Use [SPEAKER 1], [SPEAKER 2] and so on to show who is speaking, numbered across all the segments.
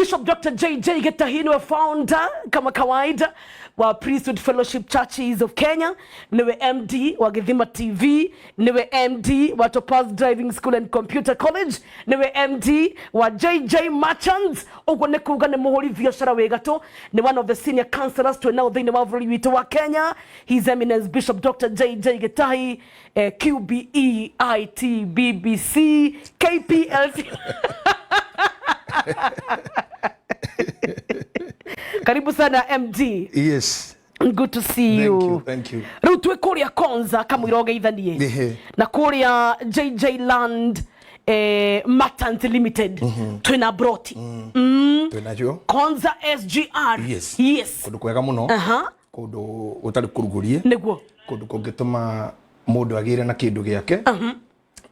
[SPEAKER 1] Bishop Dr. JJ GITAHI niwe founder kama kawaida wa Priesthood Fellowship Churches of Kenya, niwe MD wa Githima TV, niwe MD wa Topaz Driving School and Computer College, niwe MD wa JJ Merchants, ugo ne kuga ne muhuri biashara wegato, ni one of the senior counselors to now the Mavri wito wa Kenya. His Eminence Bishop Dr. JJ GITAHI, QBE, IT, BBC, KPLC. Karibu sana MD.
[SPEAKER 2] Yes.
[SPEAKER 1] Good to see you.
[SPEAKER 2] Thank you.
[SPEAKER 1] Rĩu twĩ kũrĩa Konza kamũiroge ithanie. Na kũrĩa JJ Land Merchants Limited. Twĩna broti.
[SPEAKER 2] Twĩna jo.
[SPEAKER 1] Konza SGR.
[SPEAKER 2] Yes.
[SPEAKER 1] Yes.
[SPEAKER 2] Kũndũ kwega mũno. Kũndũ gũtarĩ kũrugurie.
[SPEAKER 1] Nĩguo.
[SPEAKER 2] Kũndũ kũngĩtũma mũndũ agĩre na kĩndũ gĩake.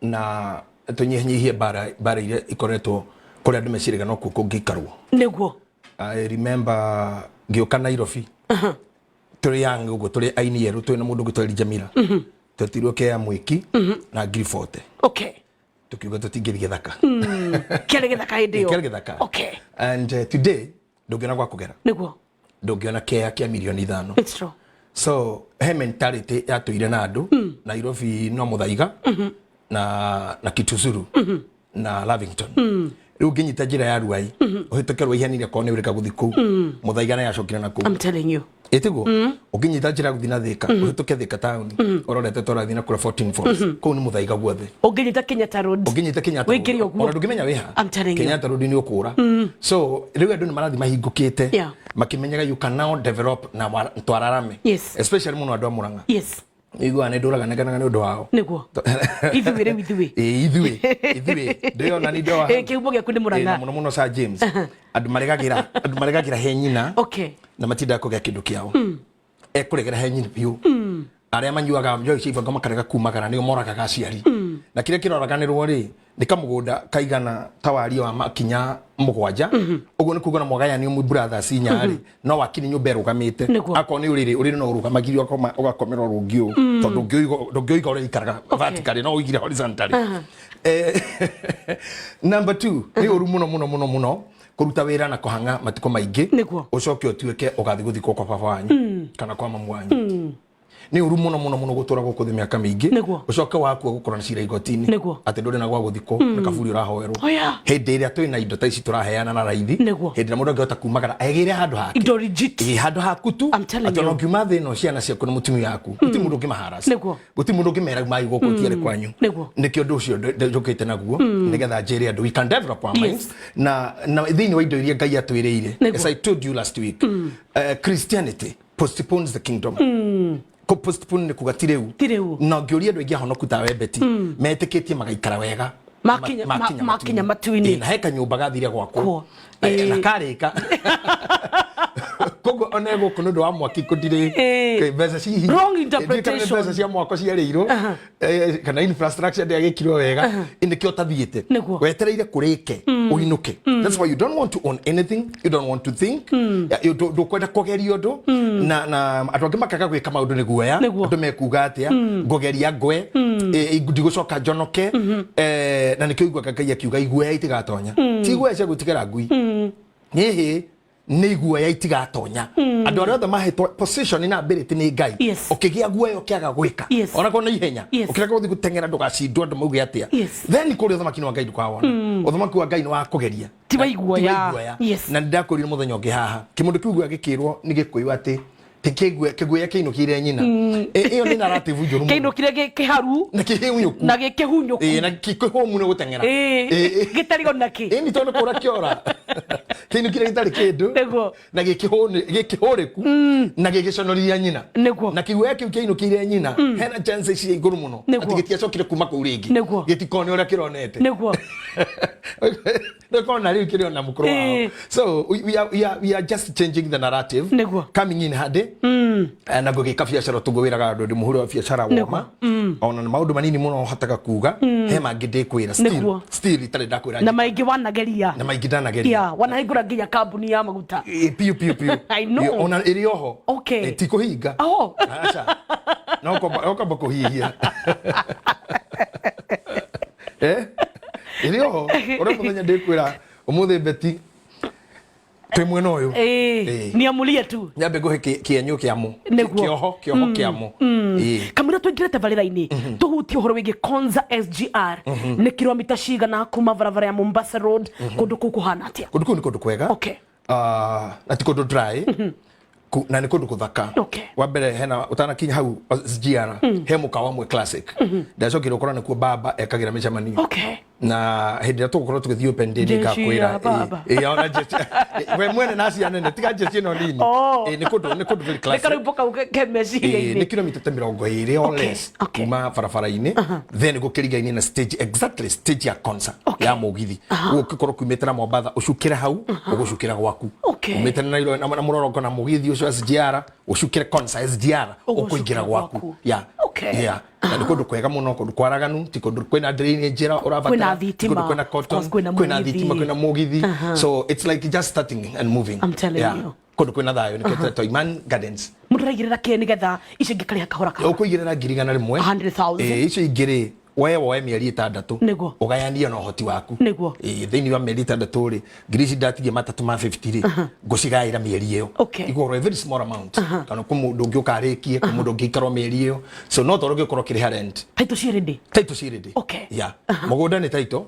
[SPEAKER 2] Na tũnyihanyihie bara iria ikoretwo kũrĩa andũ meciraga no kuo kũngĩikarwo.
[SPEAKER 1] Nĩguo.
[SPEAKER 2] I remember ngĩũka Nairobi. Tũrĩ young ũguo tũrĩ aini yerũ twĩna mũndũ ũgĩtwo Jamila. Tũtirwo kĩa mwĩki na ngiribote.
[SPEAKER 1] Okay.
[SPEAKER 2] Tukiuga tũtingĩri gĩthaka.
[SPEAKER 1] Kĩarĩ gĩthaka hĩndĩ ĩyo.
[SPEAKER 2] Kĩarĩ gĩthaka.
[SPEAKER 1] Okay.
[SPEAKER 2] And today ndũngĩona gwa kũgera.
[SPEAKER 1] Nĩguo.
[SPEAKER 2] Ndũngĩona kĩa milioni 5.
[SPEAKER 1] It's true.
[SPEAKER 2] So he mentality ya tũire na andũ Nairobi no Muthaiga na Kituzuru na Lavington. Rĩu ngĩnyita njĩra ya Ruai ũhĩtũke Rwaihanire kone ũrĩka gũthi kũu Muthaiga na yacokire na kũu.
[SPEAKER 1] I'm telling you.
[SPEAKER 2] Ĩtĩguo ũngĩnyita njĩra gũthi na Thika ũhĩtũke Thika town ũrorete tũrathi na kũra 14 Falls kũu nĩ Muthaiga guothe.
[SPEAKER 1] Ũngĩnyita Kenyatta Road.
[SPEAKER 2] Ũngĩnyita Kenyatta Road.
[SPEAKER 1] Wĩkĩre ũguo.
[SPEAKER 2] Ona ndũngĩmenya wĩha.
[SPEAKER 1] I'm telling you.
[SPEAKER 2] Kenyatta Road nĩ ũkũra. So rĩu andũ nĩ marathi mahingũkĩte makĩmenyaga you can now develop na twararame.
[SPEAKER 1] Yes.
[SPEAKER 2] Especially mũno andũ a Murang'a.
[SPEAKER 1] Yes.
[SPEAKER 2] Igua nĩ ndũraga nĩ ũndũ wao.
[SPEAKER 1] Nĩguo. Ithuĩ rĩu ithuĩ.
[SPEAKER 2] Ithuĩ. Ndĩona nĩ ndoa.
[SPEAKER 1] Kĩhumo gĩaku nĩ Murang'a.
[SPEAKER 2] Mũno Sir James. Andũ maregagĩra he nyina.
[SPEAKER 1] Okay.
[SPEAKER 2] Na matinda kũgĩa kĩndũ kĩao. Ekũregera he nyina biũ. Arĩa manyuaga njohi cia ibango makarega kumagara nĩo moragaga aciari. Na kĩrĩa kĩroraganĩrwo rĩ nĩ kamũgũnda kaigana tawaria wa makinya 7. Ũguo nĩ kuuga na mwagayani mu brothers nyarĩ no wakini nyũmba ĩrũgamĩte. Akorwo nĩ ũrĩrĩ no ũrũgamagirio ũgakomera rũngĩ ũũ tondũ ndũngĩoiga ũrĩa ikaraga vertically no ũigire horizontally. Number 2 nĩ ũru mũno kuruta wĩra na kũhanga matiko maingĩ ũcoke ũtuĩke ũgathi gũthikwo kwa baba wanyu kana kwa mamu wanyu. Ni uru muno gutura guku thi miaka mingi ucoke waku gukora na cira igoti-ini ati nduri na gwa guthiko na kaburi urahoerwo hindi iria twina indo ta ici turaheana na raithi hindi na mundu angihota kumagara agire handu hake
[SPEAKER 1] indo legit
[SPEAKER 2] handu haku tu ati no ngiuma thi no ciana ciaku na mutumia yaku guti mundu ngimaharas guti mundu ngimera mai guku tiare kwanyu nikio ndu ucio njukite naguo nigetha njire andu we can develop our minds na thini wa indo iria Ngai atwiriire as I told you last week. Christianity postpones the kingdom. Postpone ni kugatire u na ngĩũria andũ aingĩ ahonoku ta webeti metĩkĩtie magaikara wega
[SPEAKER 1] makinya matu-inĩ
[SPEAKER 2] na heka nyũmba gathire gwakwo na karĩka kogo ona gũkũ nĩ ũndũ wa mwaki kũndirĩ mbeca cihi
[SPEAKER 1] wrong interpretation
[SPEAKER 2] mbeca cia mwako ciarĩirwo kana infrastructure ndĩagĩkirwo wega nĩkĩo tathiĩte wetereire kũrĩke ũinũke. That's why you don't want to own anything, you don't want to think, ndũkwenda kũgeria ũndũ na andũ angĩ makaga gwĩka maũndũ nĩ guoya andũ mekuga atĩa ngũgeria ngwe ndigũcoka njonoke na nĩkĩo iguaga Ngai akiuga iguoya itigatonya ti iguoya cia gwĩtigĩra ngui nĩhĩ nĩ iguoya itigatonya andũ arĩa othe mahetwo position na ability nĩ Ngai ũkĩgĩa guoya ũkĩaga gwĩka onakorwo na ihenya ũkĩrega gũthiĩ gũteng'era ndũgacindwo andũ mauge atĩa then kũrĩa ũthamaki wa Ngai ndũkawona ũthamaki wa Ngai nĩ wa kũgeria
[SPEAKER 1] ti wa iguoya
[SPEAKER 2] na ndakũrire mũthenya ũngĩ haha kĩmũndũ kĩu gĩkĩrwo nĩ gĩkũyũ atĩ kiguoya kĩinũkire nyina ĩyo nĩ narrative njũru
[SPEAKER 1] kĩinũkire kĩharu na kĩhunyũku na
[SPEAKER 2] kĩkĩhũmu nĩ gũteng'era
[SPEAKER 1] gĩtarĩ ona kĩ
[SPEAKER 2] nĩ tondũ kũra kĩora kĩinũkire gĩtarĩ kĩndũ na gĩkĩhũrĩku na gĩgĩconorithia nyina na kĩguoya kĩu kĩinũkĩire nyina hena chances cia igũrũ mũno atĩ gĩtiacokire kuma kũu rĩngĩ gĩtikone ũrĩa kĩronete ndĩkona rĩu kĩrĩ ona mũkũrũ wao. So we are just changing the narrative coming in hadi na gũgĩka biacara tũngĩwĩraga andũ ndĩ mũhũri wa biacara woma ona maũndũ manini mũno hotaga kuga he mangĩ ndĩkwĩra still itarĩ ndakwĩra
[SPEAKER 1] na maingĩ wanageria
[SPEAKER 2] na maingĩ ndanageria
[SPEAKER 1] wanahingũra nginya kambuni ya maguta
[SPEAKER 2] piu ona ĩrĩ oho ti kũhinga aca no kamba kũhihia ĩrĩ oho ũrĩa mũthenya ndĩkwĩra ũmũthĩ beti twi mwena uyu
[SPEAKER 1] niamulie tu
[SPEAKER 2] nyambe guhe kienyo kiamu kioho kiamu
[SPEAKER 1] kamira twingire tabarira-ini tuhutie uhoro wigi Konza SGR ni kilomita cigana kuma barabara ya Mombasa Road kundu kukuhana atia
[SPEAKER 2] kundu ni kundu kwega na ti kundu dry na ni kundu kuthaka wa mbere hena utanakinya hau SGR he mukawa mwe classic ndacokire ukora nikuo baba ekagira micamani na hindi tugukorwo tugithii open day ngakwira ona jeshi we mwene nasi anene tiga jeshi no nini ni kundu very classic
[SPEAKER 1] nekaribuka ukemeciria
[SPEAKER 2] ni kilomita 20 or less kuma barabara-ini then gukiriga-ini na stage exactly stage ya Konza ya mugithi ukikorwo kuimetera Mombasa ucukire hau ugucukira gwaku umetera na murorongo na mugithi ucio SGR ucukire Konza SGR ukuingira gwaku na ni kundu kwega muno kundu kwaraganu ti kundu kwina drainage njira urabatara kundu kwina cotton kwina thitima kwina mugithi so it's like just starting and moving.
[SPEAKER 1] I'm telling you
[SPEAKER 2] kundu kwina thayo ni kete Iman Gardens
[SPEAKER 1] muragirira ke nigetha icio ngikari kahora
[SPEAKER 2] ukuigirira ngirigana rimwe
[SPEAKER 1] 100,000
[SPEAKER 2] icio ingiri woe mieri 6 ugayania na uhoti waku thiini wa mieri 6 ri ngirici ndatigie matatu ma 50 ri ngucigaira mieri iyo igoro a very small amount kana ku mundu ngi ukarikie ku mundu ngi ikaro mieri iyo so no toro gikorwo kiri rent
[SPEAKER 1] taito cirindi
[SPEAKER 2] mugunda ni taito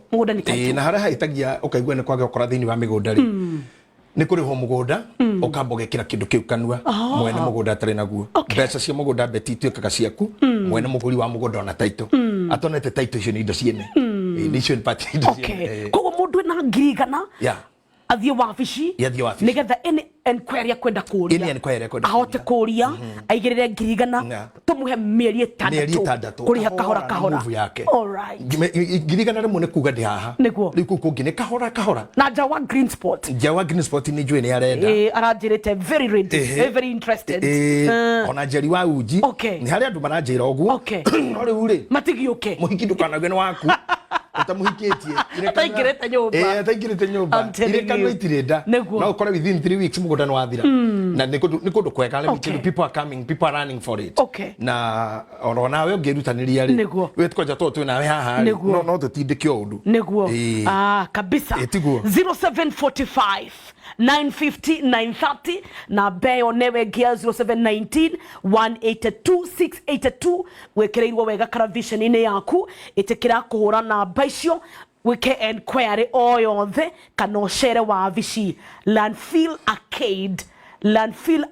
[SPEAKER 2] na hara haitagia ukaigua ni kwage ukora thiini wa migunda ri ni kuri ho mugunda ukamboge kira kindu kiu kanua mwene mugunda atari naguo mbeca cia mugunda beti tuikaga ciaku mwene muguri wa mugunda ona taito atonete taito icio ni indo ciene ni icio ni pati indo ciene
[SPEAKER 1] kogo mundu na ngirigana athie wabici nigetha any enquiry kwenda kuria ahote kuria aigirire ngirigana tumuhe mieri 6 kuriha kahora alright
[SPEAKER 2] ngirigana rimwe ni kuga ndi haha riku kungi ni kahora
[SPEAKER 1] na Jawa Green Spot ni njui ni arenda aranjirite very ready very interested
[SPEAKER 2] ona njeri wa uji ni hari andu maranjira oguo no riu ri matigiuke muhiki ndukanagwe ni waku utamuhikitie ataingirite nyumba ile kanu itirenda no ukora within 3 weeks mugunda ni wathira na ni kundu kwega people are coming, people are running for it na ona we ngirutaniria ri we tkoja to nawe haha no tutindikio undu
[SPEAKER 1] kabisa 0745 950 930 na beo newe gia 0719 182 682 wekereirwo wega karavision ine yaku itikira kuhura na baisho wike enquiry o yothe kana ucere wa vici Landfill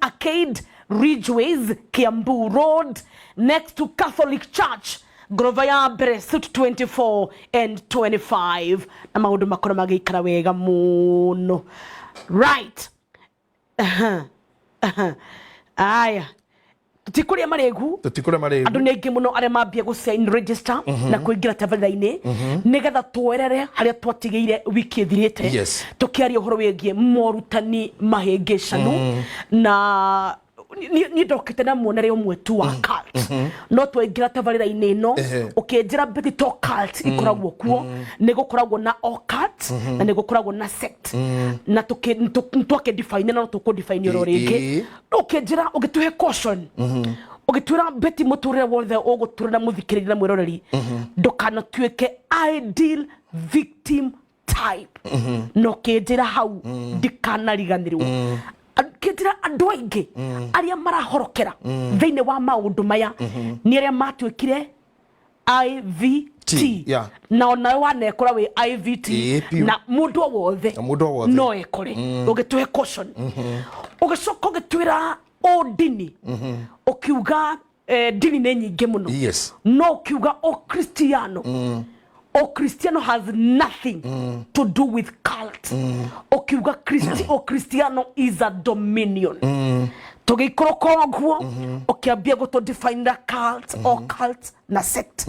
[SPEAKER 1] Arcade Ridgeways Kiambu Road next to Catholic Church Grova ya mbere suit 24 and 25 na maundu makora magikara wega muno right aya tutikuria maregu andu nengi muno are mambia gu sign register na kuingira tabarira-ini nigetha twerere haria twatigeire wiki thirite tukiaria uhoro wigie morutani mahengeshanu na ni ndokite na muonere umwe tu wa cult no twingira tabarira-ini ino ukinjira betito cult ikoragwo kuo ni gukoragwo na occult na ni gukoragwo na sect na tuke define na tuko define ro ringi ukinjira ugituhe caution ugitwira beti muturire wothe uguturira muthikirira mwiroreri ndukana tuike ideal victim type no kinjira hau ndikanariganirwo kitira andu aingi aria marahorokera thiini wa maundu maya ni aria matwikire IVT na ona wanekora we IVT na mundu wothe no ekore ugituhe caution ugicoka ugitwira o dini ukiuga dini ni nyingi muno no ukiuga o Cristiano has nothing to do with cult. Okiuga Cristiano is a dominion. Tugikoro koguo okiambia go to define the cult or cult na sect.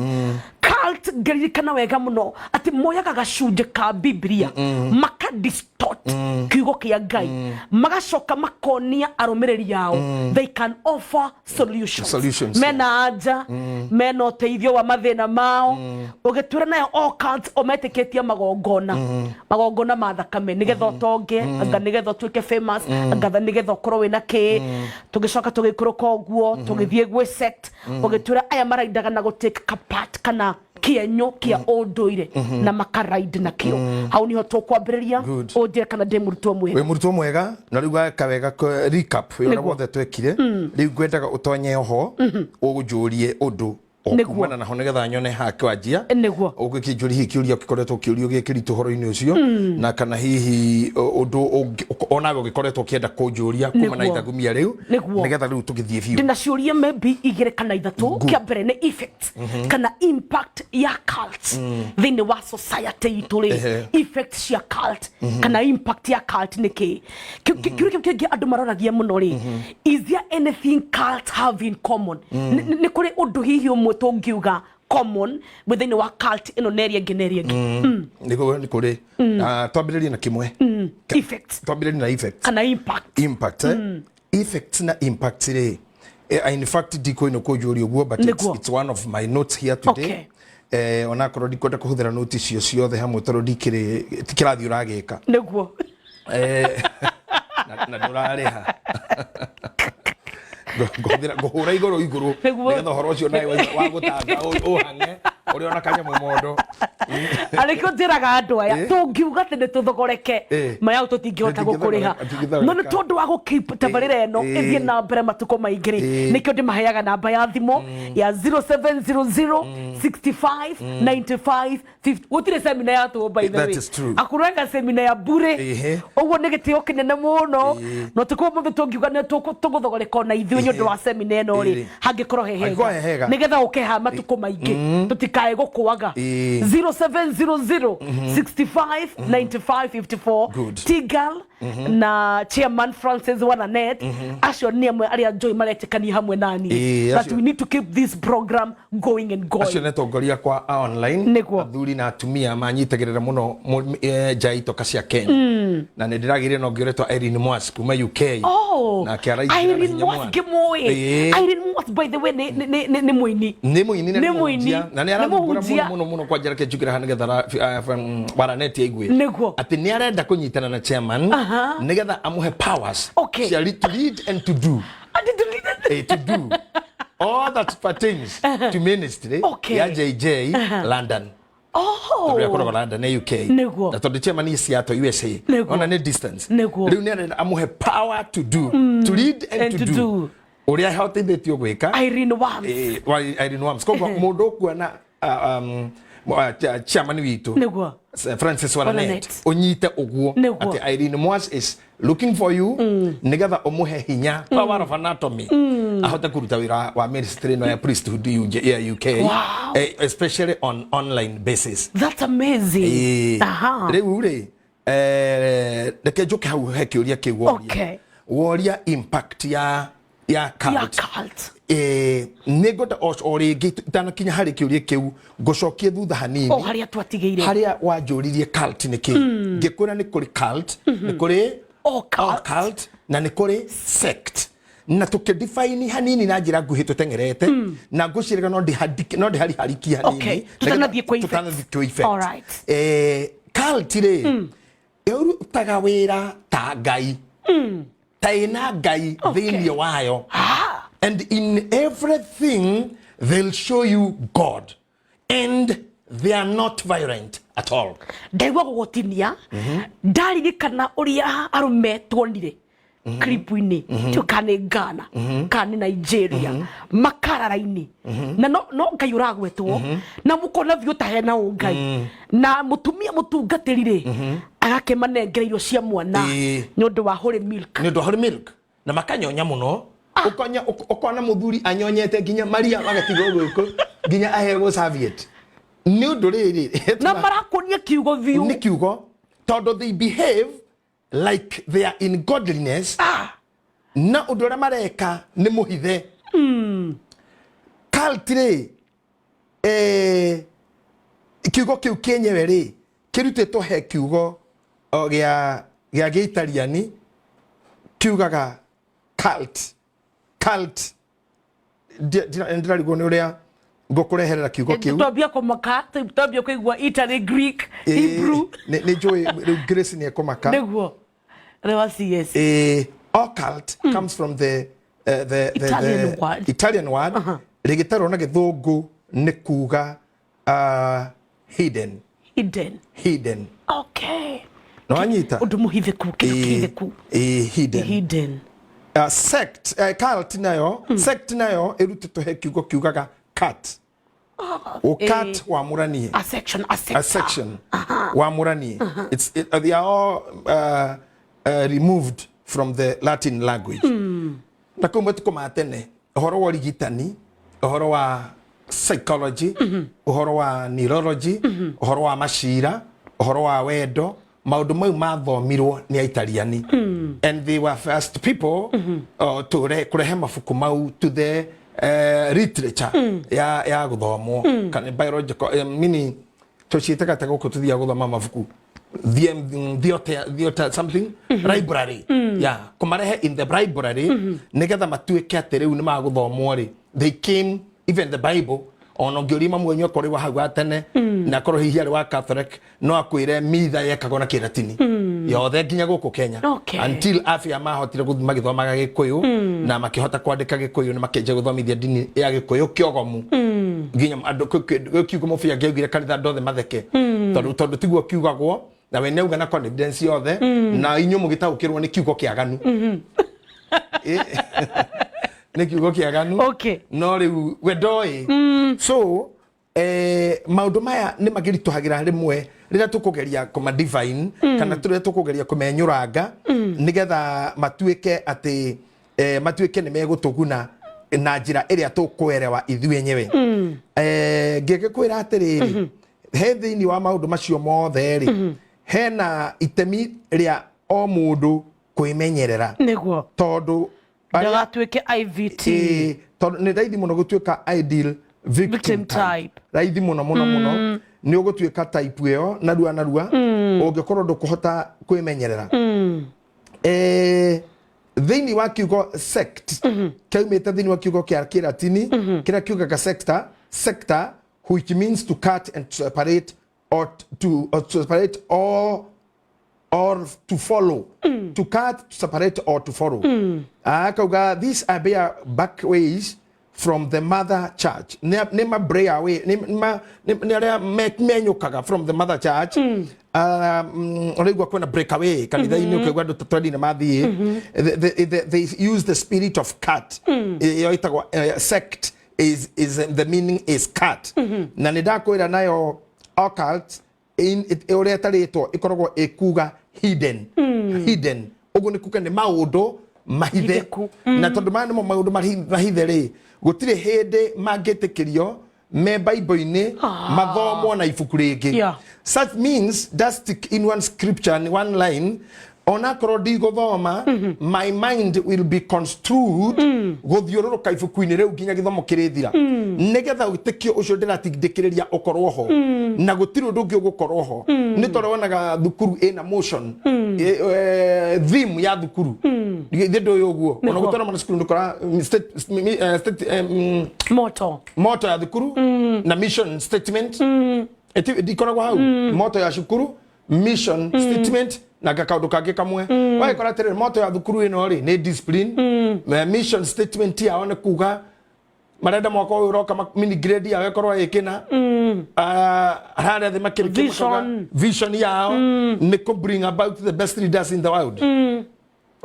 [SPEAKER 1] Cult gerikana wega muno ati moyaga gacunje ka Biblia maka distort kiugo kia Ngai magacoka makonia arumiriri yao they can offer solutions mena aja mena uteithio wa mathina mao ugitura nayo all cults ometiketia magongona mathakame nigetha utonge anga nigetha tuike famous anga nigetha ukorwo wina ki tugicoka tugikoroka uguo tugithie gwe sect ugitura aya maraidaga na go take part kana kienyo kia ondoire na makaraid na kio hau niho tukwambiriria onje kana de murutwo mwega
[SPEAKER 2] we murutwo mwega na riu kawega recap yona wothe twekire riu ngwendaga utonye oho ugujurie undu okumana na honegetha nyone hake wajia ugikijuri hikiuria ukikoretwo kiurio gikiritu horo-ini ucio na kana hihi undu onawe ugikoretwo kienda kunjuria kuma na ithagumia riu nigetha riu tugithie biu
[SPEAKER 1] ndina ciuria maybe igire kana ithatu kia mbere ni effect kana impact ya cult thini wa society ituri effect cia cult kana impact ya cult niki kiuria kingi andu maroragia muno ri is there anything cult have in common ni kuri undu hihi tungiuga common within our cult ino neria generia
[SPEAKER 2] ni kuri twambiririe na kimwe
[SPEAKER 1] effect
[SPEAKER 2] twambiririe na effect
[SPEAKER 1] kana impact
[SPEAKER 2] effect na impact ri in fact diko ino kujuri uguo but it's one of my notes here today ona korwo ndikwenda kuhuthira note icio ciothe hamwe toro ndikiri tikirathi uragika
[SPEAKER 1] niguo
[SPEAKER 2] na ndurariha gohura igoro nigetha horo ucio nae wa gutanga uhange uri ona kanya mondo
[SPEAKER 1] ariko ndiraga andu aya tungiuga tene tuthogoreke maya tutingihota gukuriha no ni tondu wa gukip tabarira eno ithie na mbere matuko maingiri nikio ndimaheaga namba ya thimo ya 0700 65 95 50 gutire seminar ya tu by the way akurenga seminar ya bure uguo ni gitio kinene muno no tukumbe tungiuga ne tuguthogoreka na ithuĩ nyondo wa seminar eno ri hangikorwo hehega nigetha ukeha matuko maingi tutikae gukwaga 0700 65 95 54 Tigal na chairman Francis Wananet acio ni amwe aria joy maretekania hamwe nani that we need to keep this program going and going
[SPEAKER 2] acio netongoria kwa online athuri na atumia manyitagirira muno jaito kacia Kenya na ndiragire no ngiretwa Irene Mwasi kuma UK na kiaraithia
[SPEAKER 1] Irene Mwasi Irene Mwasi by the way ni muini na ni arambura muno kwa jarake jukira hanigetha Wananet igwe ati ni arenda kunyitana na chairman nigetha amuhe powers to lead and to do to do all that pertains to ministry ya JJ London ya kwa London UK na to the chairman is Seattle USA on a distance riu ni arenda amuhe power to do to lead and to do uria hotithitio gwika Irene
[SPEAKER 2] Wams kwa mundu kuona chairman witu Francis Wananet onyite uguo ati Irene Mwasi is looking for you nigetha umuhe hinya power of anatomy ahota kuruta wira wa ministry no ya priesthood ya UK especially on online basis.
[SPEAKER 1] That's amazing.
[SPEAKER 2] Riu ri deke joke hau hekiuria kiworia woria impact ya cult negota origi tanakinya hari kiurie kiu ngocokie thutha hanini
[SPEAKER 1] haria twatigeire
[SPEAKER 2] haria wanjuririe cult niki ngikwira ni kuri cult ni kuri cult na ni kuri sect na tukidefine hanini na njira nguhi tutengerete na ngucirega no ndi hari hariki hanini
[SPEAKER 1] tutanathie kwa
[SPEAKER 2] effect all right cult ri utaga wira ta ngai taina ngai thini wayo and in everything they'll show you God and they are not violent at all.
[SPEAKER 1] Ndaiwa gugotinia ndaririkana uria arume twonire clip-ini tio kane Ghana kane Nigeria makarara-ini na no ngai uragwetwo na mukona thio ta hena ungai na mutumia mutungatirire agake manengereiro cia mwana nyondo wa holy milk na makanyonya muno ukona muthuri anyonyete ginya Maria magatigo gwiko ginya ahego serviette ni undu riri na marakonia kiugo thiu
[SPEAKER 2] ni kiugo todo they behave like they are in godliness na undu ra mareka ni muhithe culture kiugo kiu kenyewe ri kirutetwo he kiugo gia Gitariani kiugaga cult ndirarigo ni uria ngokureherera kiugo kiu
[SPEAKER 1] twambia komaka twambia kuigwa Italy Greek Hebrew
[SPEAKER 2] ni joy Grace ni komaka
[SPEAKER 1] niguo rewasi yes
[SPEAKER 2] occult comes from the
[SPEAKER 1] Italian word
[SPEAKER 2] Italian word rigitaro na githungu ni kuga hidden.
[SPEAKER 1] Okay.
[SPEAKER 2] No anyita.
[SPEAKER 1] Udumuhitheku kihitheku. Hidden.
[SPEAKER 2] Sect cult nayo, sect nayo erutito he kiugaga cut. Cut wa murani.
[SPEAKER 1] A section.
[SPEAKER 2] Wa murani. They are all removed from the Latin language. Na kumbe tukoma atene uhoro wa rigitani, uhoro wa psychology, uhoro wa neurology, uhoro wa mashira, uhoro wa wendo, maundu mau mathomirwo ni aitariani. And they were first people to kurehe mafuku mau to the literature ya guthomo kana biological meaning to chitaka ta guko tuthia guthoma mafuku the something library kumarehe in the library nigetha matuike ateriu ni maguthomwo ri they came even the Bible ono ngiurima mwenyo kori wa hau atene na koro hihi ari wa Catholic no akwire mitha yekagwo na Kilatini yothe nginya guku Kenya until afia mahotire guthima githomaga Gikuyu na makihota kwandika Gikuyu na makenje guthomithia dini ya Gikuyu kiogomu nginya andu kiugo mufia ngiugire kanitha ndothe matheke tondu tiguo kiugagwo na we neuga na confidence yothe na inyu mugitaukirwo ni kiugo kiaganu ni kiugo kiaganu no riu we ndoi so maundu maya ni magirituhagira rimwe rira tukugeria kuma divine kana rira tukugeria kumenyuranga nigetha matuike ati matuike ni megutuguna na njira iria tukwerewa ithuĩ enyewe ngigikwira atiriri he thiini wa maundu macio mothe ri hena itemi ria o mundu kwimenyerera
[SPEAKER 1] niguo
[SPEAKER 2] tondu
[SPEAKER 1] ndagatuike IVT
[SPEAKER 2] tondu ni raithi muno gutuika ideal victim type raithi muno ni ugutuika type iyo narua ungikorwo ndukuhota kwimenyerera thiini wa kiugo sect kaumite thiini wa kiugo kia Kilatini kira kiugaga sector which means to cut and separate or to separate or to follow to cut, to separate or to follow kauga these are bare back ways from the mother church nema break away nema menyukaga from the mother church oligwa kwena break away kanitha ini ukigwa ndu twadi na mathi they use the spirit of cut yoitagwa sect is the meaning is cut na nidakwira nayo occult in ore taritwo ikoragwo ikuga hidden ugu ni kuka ni maundu mahithe na tondu mani mo maundu mahithe ri gutire hindi mangitikirio me Bible-ini mathomo na ibuku ringi such means that's stick in one scripture in one line ona korwo ndiguthoma my mind will be construed guthiururuka ibuku-ini riu nginya githomo kirithira nigetha witikio ucio ndiratindikiriria ukorwo ho na gutiri undu ungi ugukorwo ho ni tondu wonaga thukuru ina motion theme ya thukuru thindo yo guo ona gutona mana cukuru ndukora moto ya thukuru na mission statement ikoragwo hau moto ya cukuru mission statement na gakaundu kangi kamwe waikora tere moto ya thukuru ino ri ni discipline mission statement ya one kuga marenda mwaka uyu roka mini grade ya wekorwa ikina hara the makirikima vision yao ni ko bring about the best leaders in the world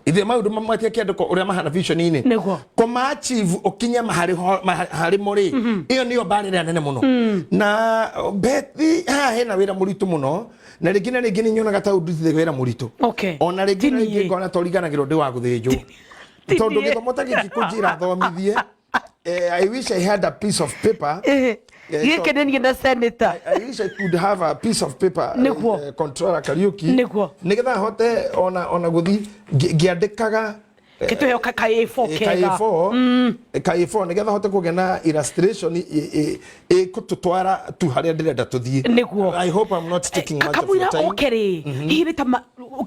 [SPEAKER 2] ithe maundu mamatia kiandiko uria mahana vision ini koma achieve okinya mahari mori iyo niyo barire nene muno na bethi hena wira muritu muno na ringi nyonaga ta udithire wira muritu ona ringi ngona toriganagiro ndi wa guthinjwo tondu githomo ta giki kunjira thomithie I wish I had a piece of paper
[SPEAKER 1] senator
[SPEAKER 2] I wish I could have a piece of paper controller karaoke nigetha hote ona guthi ngiandikaga
[SPEAKER 1] kituheo K4 kega
[SPEAKER 2] K4 nigetha hote kugena illustration kututwara tu haria ndirenda tuthie I hope I'm not taking much of your time
[SPEAKER 1] hihi ta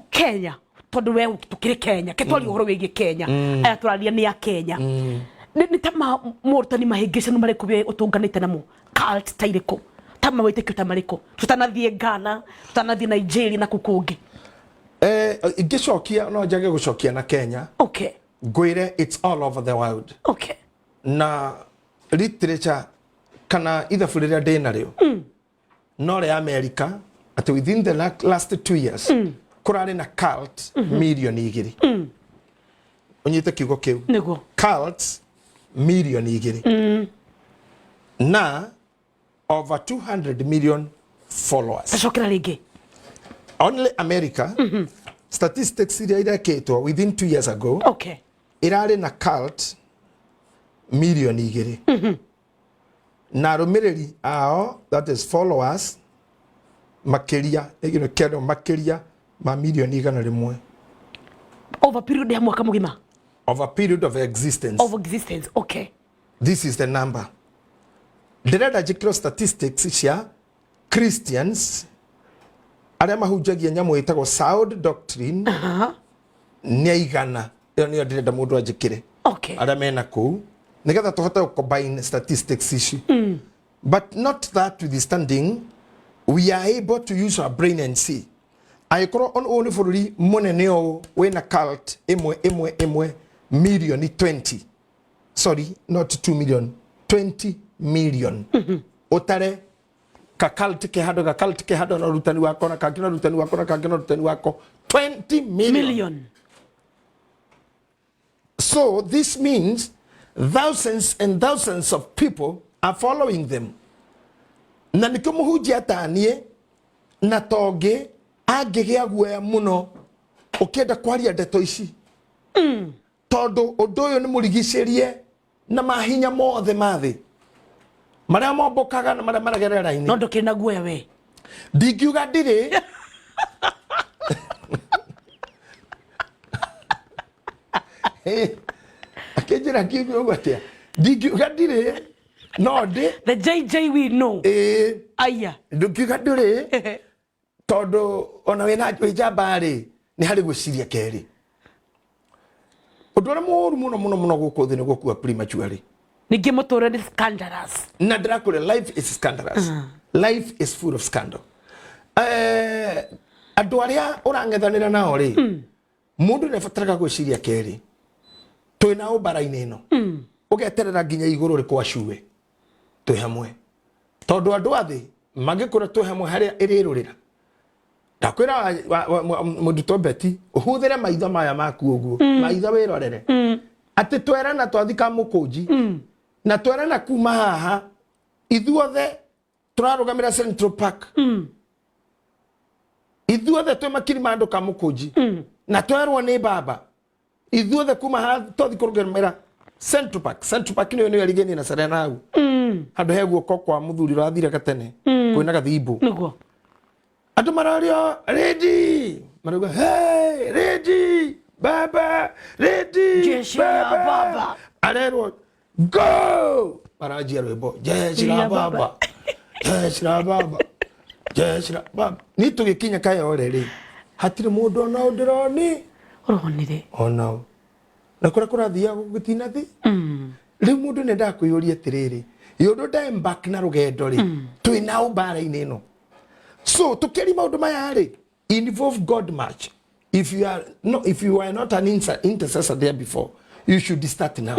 [SPEAKER 1] Kenya tondu we tukiri Kenya ketwari uhoro wigi Kenya aya turaria ni ya Kenya ni tama mortani mahigicanu mariku be utunganite namo cult tairiko tama witikio tamariko tutanathie Ghana tutanathie Nigeria na kukungi
[SPEAKER 2] ingicokia no njage gucokia na Kenya ngwire it's all over the world
[SPEAKER 1] na
[SPEAKER 2] literature kana ithabu rĩrĩa ndĩ narĩo no rĩa America atĩ within the last 2 years kũrarĩ na cult milioni 2 unyite kiugo kĩu
[SPEAKER 1] nĩguo
[SPEAKER 2] cults milioni 2 na over 200 million followers.
[SPEAKER 1] Tacokera rĩngĩ
[SPEAKER 2] Only America statistics iria irekĩtwo within 2 years ago
[SPEAKER 1] okay
[SPEAKER 2] irarĩ na cult milioni 2 na arũmĩrĩri ao that is followers makĩria kendo makĩria ma milioni 100
[SPEAKER 1] over period ya mwaka mũgima
[SPEAKER 2] of a period of existence.
[SPEAKER 1] Okay,
[SPEAKER 2] This is the number. Ndĩrenda njĩkĩrwo statistics cia Christians arĩa mahunjagia nyamũ ĩtagwo sound doctrine nĩ aigana. Ĩyo nĩyo ndĩrenda mũndũ anjĩkĩre arĩa mena kũu nĩgetha tũhote combine statistics ici. But not that withstanding, we are able to use our brain and see. Angĩkorwo on nĩ bũrũri mũnene ũũ wĩna cult ĩmwe million 20. Sorry, not 2 million, 20 million. Otare ka cult ke hado na rutani wako na kangina rutani wako na kangina rutani wako 20 million. So this means thousands and thousands of people are following them. Na nikumuhujia tanie na toge agĩgĩa guoya mũno ũkĩenda kwaria ndeto ici tondũ ũndũ ũyũ nĩ mũrigicĩrie na mahinya mothe mathĩ marĩa mombokaga na marĩa maragerera-inĩ
[SPEAKER 1] no ndũkĩrĩ na guoya we
[SPEAKER 2] ndingiuga ndirĩ akĩnjĩra ngiuga ũguo atĩa ndingiuga ndirĩ no ndĩ
[SPEAKER 1] the JJ we know aya
[SPEAKER 2] ndũkiuga ndũrĩ todo ona wena njamba rĩ nĩ harĩ gwĩciria kerĩ ũndũ ũrĩa mũũru mũno gũkũ thĩ nĩ gũkua prematurely
[SPEAKER 1] ningĩ mũtũũrĩre nĩ scandalous
[SPEAKER 2] na ndĩrakũrĩa life is scandalous life is full of scandal andũ arĩa ũrang'ethanĩra nao rĩ mũndũ nĩ abataraga gwĩciria kerĩ twĩna ũmbara-inĩ ĩno ũgeterera nginya igũrũ rĩkwacue twĩ hamwe tondũ andũ athĩ mangĩkũra twĩ hamwe harĩa ĩrĩrũrĩra ndakwĩra mũndũ Beti ũhũthĩre maitho maya maku ũguo maitho wĩrorere atĩ twerana twathika mũkũnji na twerana kuma haha ithuothe tũrarũgamĩra Central Park ithuothe twĩ makiri ka mũkũnji na twerwo nĩ baba ithuothe kuma haha twathi kũrũgamĩra Central Park nĩyo nĩyo rigeni na Serena hau handũ he guoko kwa mũthuri ũrathire gatene kwĩna gathimbu
[SPEAKER 1] nĩguo
[SPEAKER 2] andũ marario ready marauga hey ready baba ready
[SPEAKER 1] jeshi la baba
[SPEAKER 2] arerwo go marajia rwĩmbo jeshi la baba jeshi la baba jeshi la baba ni tũgĩkinya kayore rĩ hatirĩ mũndũ ona ũndĩroni
[SPEAKER 1] ũronire
[SPEAKER 2] ona na kũrĩa kũrathiaga gũgĩtina thĩ rĩu mũndũ nĩ ndakwĩyũria atĩrĩrĩ yũndũ ndaembark na rũgendo rĩ twĩna ũmbara-inĩ ĩno. So to carry maũndũ maya rĩ involve God much. If you are not an intercessor there before, you should start now.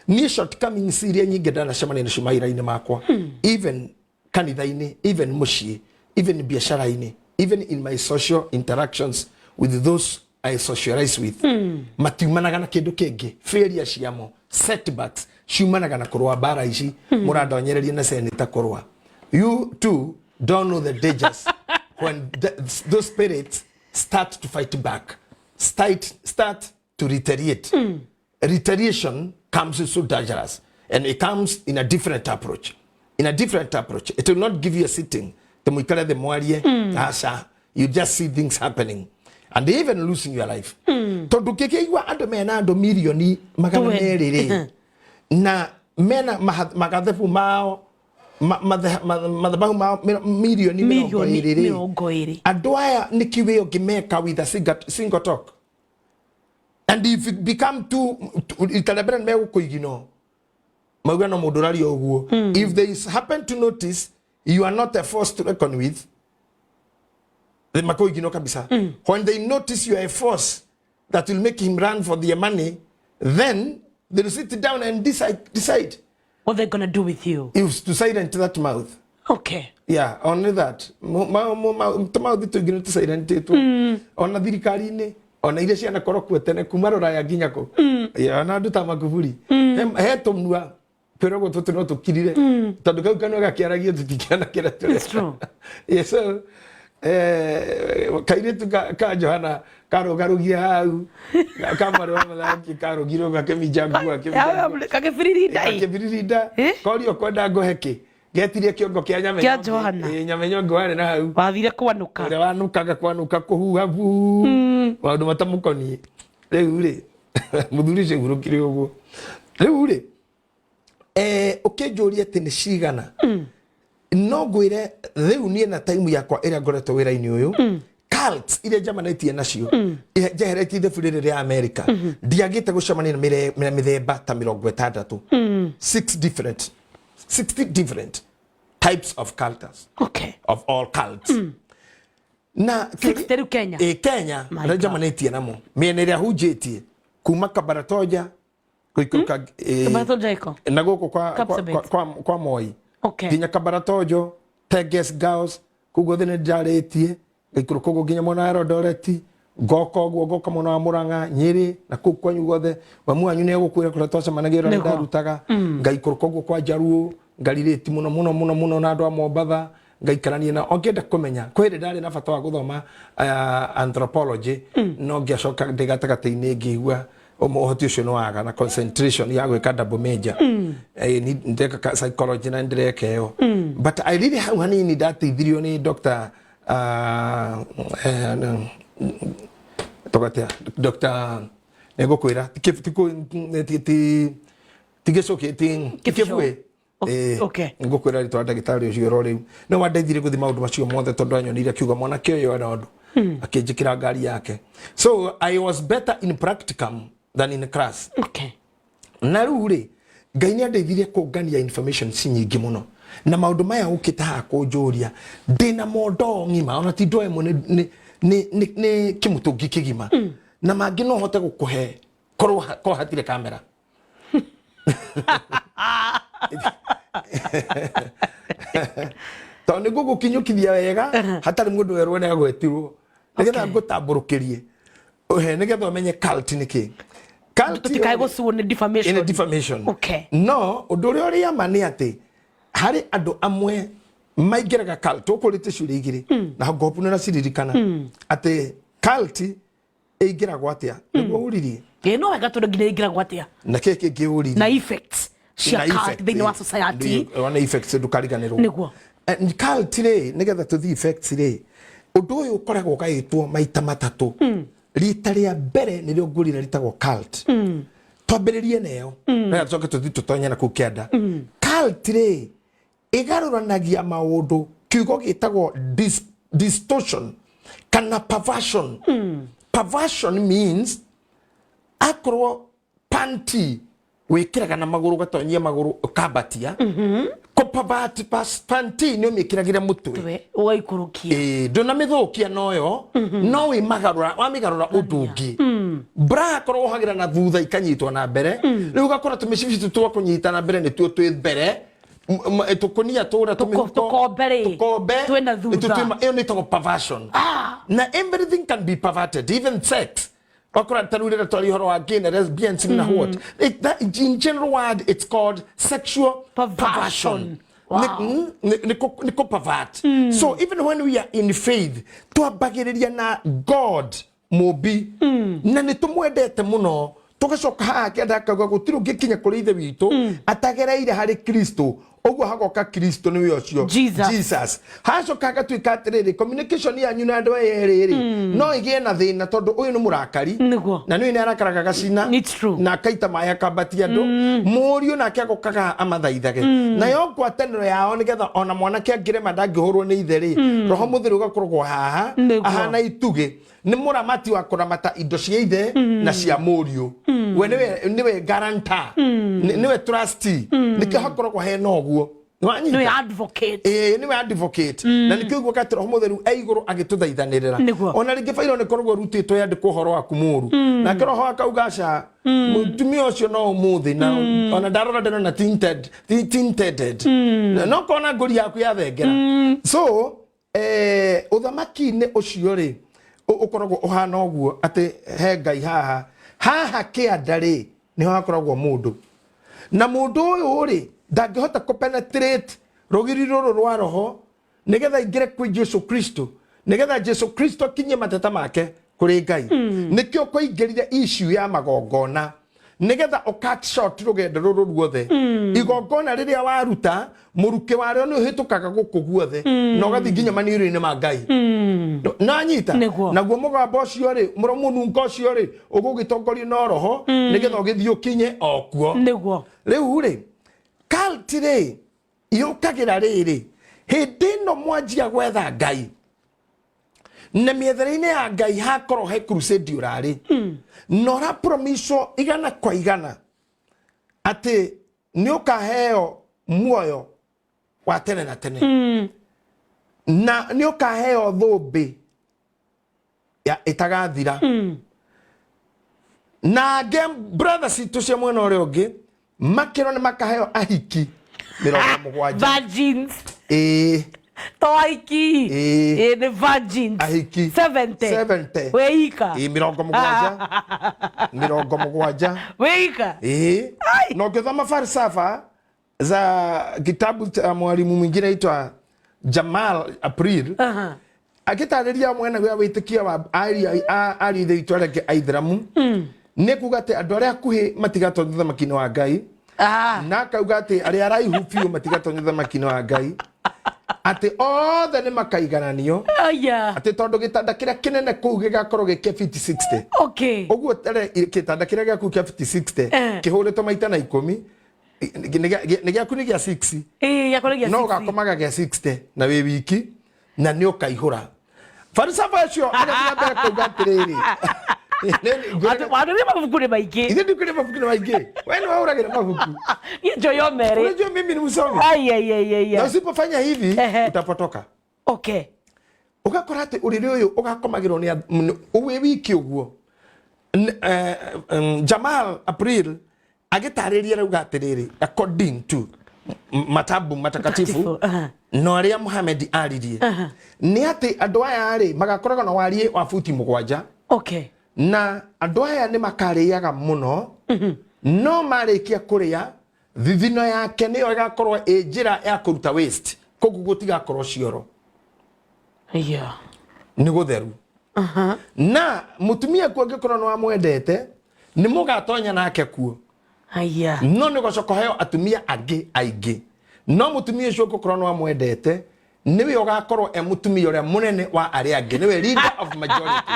[SPEAKER 2] Ni shortcomings iria nyingĩ ndanacemania nacio maira-inĩ makwa, even kanitha-inĩ, even mũciĩ, even biacara-inĩ, even in my social interactions with those I socialize with. Matiumanaga na kĩndũ kĩngĩ, failure ciamo, setbacks ciumanaga na kũrũa mbara ici mũrandonyereria na seneta kũrũa. You too don't know the dangers when those spirits start to fight back, start to retaliate. Retaliation comes so dangerous, and it comes in a different approach. It will not give you a sitting. You just see things happening, and even losing your life. Tondu kekeigwa andu mena andu milioni magana merĩ na mena magathebu mao madhabahu mao milioni mĩrongo ĩrĩ. Andũ aya nĩ kiwĩyo ngĩmeka with a single talk, and if it become too italebera megũkũigino mauga no mũndũ ũraria ũguo. If they happen to notice you are not a force to reckon with, then makũigino kabisa. When they notice you are a force that will make him run for their money, then they will sit down and decide
[SPEAKER 1] What they're gonna do with you?
[SPEAKER 2] Is to silent that mouth.
[SPEAKER 1] Okay.
[SPEAKER 2] Yeah, only that. Mouth to gina to silent it. Ona thirikari ni, ona ile ciana korokwo tene kuma Ruraya nginya ku. Yeah, ona nduta Magufuli. He tumnua pero tutu no tukirire. Tondu kau kanu gakiaragia tutikiana kira tule.
[SPEAKER 1] It's true.
[SPEAKER 2] Yes, so kairitu ka Johana karogarugia hau kamaro amalaki karogiro gakemijangua kakefiririnda korio kwenda ngoheki getirie kiongo kia nyame
[SPEAKER 1] kia Johana
[SPEAKER 2] nyame nyongo wale na hau
[SPEAKER 1] wathire kwanuka
[SPEAKER 2] ule wanukaga kwanuka kuhuha bu maundu matamukoni riu ri muthuri cegurukire uguo riu ri ukinjuria ati ni cigana no ngwire riu nie na time yakwa ira ngoretwo wira-ini uyu cults ile jamanatie nacio jeheretie the bũrũri ya America ndiagite gucemania na mithemba ta 60 60 different types of cults.
[SPEAKER 1] Okay.
[SPEAKER 2] Of all cults. Na
[SPEAKER 1] 60 Kenya.
[SPEAKER 2] Kenya na jamanatie namo miena ria hujetie kuma Kabaratoja kuikuruka
[SPEAKER 1] Kabaratoja iko
[SPEAKER 2] na guku kwa Moi.
[SPEAKER 1] Okay.
[SPEAKER 2] Ginya Kabaratojo Teges Girls kugo thine jaretie gaikuru kogo ginya mona Eldoret goko guo goka mona wa Murang'a Nyeri na kuku kwanyu gothe mamu anyu ne gukwira kura twaca managira na ndarutaga gaikuru kogo kwa Jaruo ngarireti muno na andu a Mombatha ngaikarania na ongenda kumenya kwire ndari na bata wa guthoma anthropology no ngiacoka ndigatagata-ini ngigua umuhoti ucio no waga na concentration ya gwika double major ni ndeka psychology na ndirekeo but I really how hanini ndateithirio ni Dr. Dr. Negokwira tigecoke
[SPEAKER 1] okay
[SPEAKER 2] ngokwira ritwa ndagitari ucio ro riu no wandeithire guthi maundu macio mothe tondu anyonire kiuga mwana kioyo na undu akinjikira ngari yake so I was better in practicum than in class.
[SPEAKER 1] Okay.
[SPEAKER 2] Na riu ri Ngai ni andeithirie kungania information nyingi muno na maundu maya ukita ha kunjuria ndina mondo ngima ona ti ndoe mo ni kimutungi kigima na mangi no hote gukuhe korwo hatire kamera to ni gugukinyukithia wega hatari mundu werwo ni agwetirwo nigetha ngutamburukirie nigetha umenye cult niki
[SPEAKER 1] tukai gusuo ni defamation.
[SPEAKER 2] In defamation.
[SPEAKER 1] Okay.
[SPEAKER 2] No undu uria mani ati hari andu amwe maingiraga cult ukurite curi igiri na ngopu na ciririkana ati cult ingiragwo atia niguo uririe
[SPEAKER 1] no wega tondu nginya ingiragwo atia
[SPEAKER 2] na keke ngiuririe
[SPEAKER 1] na effects cia cult thini wa society
[SPEAKER 2] ona effects ndukariganirwo
[SPEAKER 1] niguo
[SPEAKER 2] cult ri nigetha tuthi effects ri undu uyu ukoragwo gaitwo maita matatu rita ria mbere nirio ngurira ritagwo cult twambiririe neyo na tucoke tuthi tutonya na kukianda cult ri igaruranagia maundu kiugo gitagwo distortion kana perversion. Perversion means akorwo panty wikiraga na maguru gatonyia maguru ukabatia ko panty ni umikiragira mutwe
[SPEAKER 1] waikurukia
[SPEAKER 2] ndona mithukia noyo no wi magarura wa migarura udungi bra korwo hagira na thutha ikanyitwa na mbere riu gakora tumicibici tutwa kunyita na mbere ni tuo twi mbere tukunia tura
[SPEAKER 1] tukombe twena thutha
[SPEAKER 2] iyo ni to perversion na everything can be perverted even sex okora tarurira twari horo wa gay na lesbians na what in general word it's called sexual perversion.
[SPEAKER 1] Wow.
[SPEAKER 2] Niko pervert. So even when we are in faith twambagiriria na God mobi na nitumwendete muno tugacoka hakenda akagwa gutiru gikinya kuri ithe witu atagereire hari Kristo ogwo hagoka Kristo ni ucio Jesus hacoka agatuika atiriri communication yanyu na andu eriri no igie na thina tondu uyu ni murakari na ni arakaraga gacina na kaita maya kabati andu muriu nake agokaga amathaithage na yo kwataniro yao nigetha ona mwanake angire mandangihurwo ni itheri roho muthiru gakorwo haha ahana ituge ni muramati wa kuramata indo cia ithe na cia muriu we niwe guarantor niwe trustee nikihakorwo hena ogwo
[SPEAKER 1] Niwe advocate.
[SPEAKER 2] Niwe advocate. Na nikio gwakati roho mutheru eiguru agituthaithanirira. Ona ringi failo ne korwo rutitwo yandikwo horo waku muru. Na kero ho akaugaca mutumia ucio no umuthi na ona ndarora ndeno na tinted. No kona nguri yaku ya thengera. So uthamaki ne ucio ri ukoragwo uhana oguo ati he ngai haha kiandari niho hakoragwo mundu na mundu uyu ri ndangihota kupenetrate rogiri ruru rwa roho nigetha ingire kwi Jesu Kristo nigetha Jesu Kristo kinye mateta make kuri ngai nikio kuingirire issue ya magongona nigetha cut short rugendo ruru ruothe igongona riria waruta muruke wario ni uhitukaga guku guothe no gathi nginya maniro-ini ma ngai na nyita naguo mugambo ucio ri muromo nungo ucio ri ugugitongorio no roho nigetha ugithii ukinye okuo
[SPEAKER 1] niguo
[SPEAKER 2] riu ri cult ri yukagira riri hindi no mwanjia gwetha ngai na miethere-ini ya ngai hakorwo he crusade urari nora promiso igana kwa igana ati ni ukaheo muoyo wa tene na tene na ni ukaheo thumbi ya itagathira na game brothers itucie mwena uri ungi makiro ni makaheo ahiki 70
[SPEAKER 1] virgins Toiki the virgins
[SPEAKER 2] ahiki
[SPEAKER 1] 70 weika
[SPEAKER 2] 70
[SPEAKER 1] weika
[SPEAKER 2] no kithoma falsafa za kitabu cha mwalimu mwingine aitwa Jamal April agitariria mwena wa witikia wa ali the itwareke aithramu ne kugate andu aria kuhi matigatonyitha makini wa ngai na kaugate aria araihu fiu matigatonyitha makini wa ngai ati othe ni makaigananio ati tondu gitanda kiria kinene kuu gigakorwo gike 50-60
[SPEAKER 1] okay
[SPEAKER 2] uguo tere gitanda kiria giaku kia 50-60 kihuritwo maita na 10 ni giaku ni gia 6
[SPEAKER 1] giaku gia 6
[SPEAKER 2] no gakomaga gia 60 na wi wiki na ni ukaihura falsafa cio aria mbere kuga atiriri
[SPEAKER 1] watu ni mabuku ni maigi
[SPEAKER 2] ithe ndikuri mabuku ni maigi wewe wauragira mabuku
[SPEAKER 1] hiyo yo mere
[SPEAKER 2] unajua mimi ni msomi na usipofanya hivi utapotoka
[SPEAKER 1] okay
[SPEAKER 2] ugakora ati uriri uyu ugakomagirwo ni uwe wiki uguo Jamal April agitariria rauga atiriri according to matabu matakatifu no aria Muhammad aririe ni ati andu aya ari magakoragwo na warie wa futi 7
[SPEAKER 1] okay
[SPEAKER 2] na andu aya ni makariaga muno no marikia kuria vivino yake ni igakorwo njira ya kuruta waste kogu gutigakorwo cioro ni gutheru na mutumia ku angikorwo no amwendete ni mugatonya nake kuo no ni gocokoheo atumia angi aingi no mutumia ucio gukorwo no amwendete niwe ugakorwo mutumia uria munene wa aria angi niwe leader of majority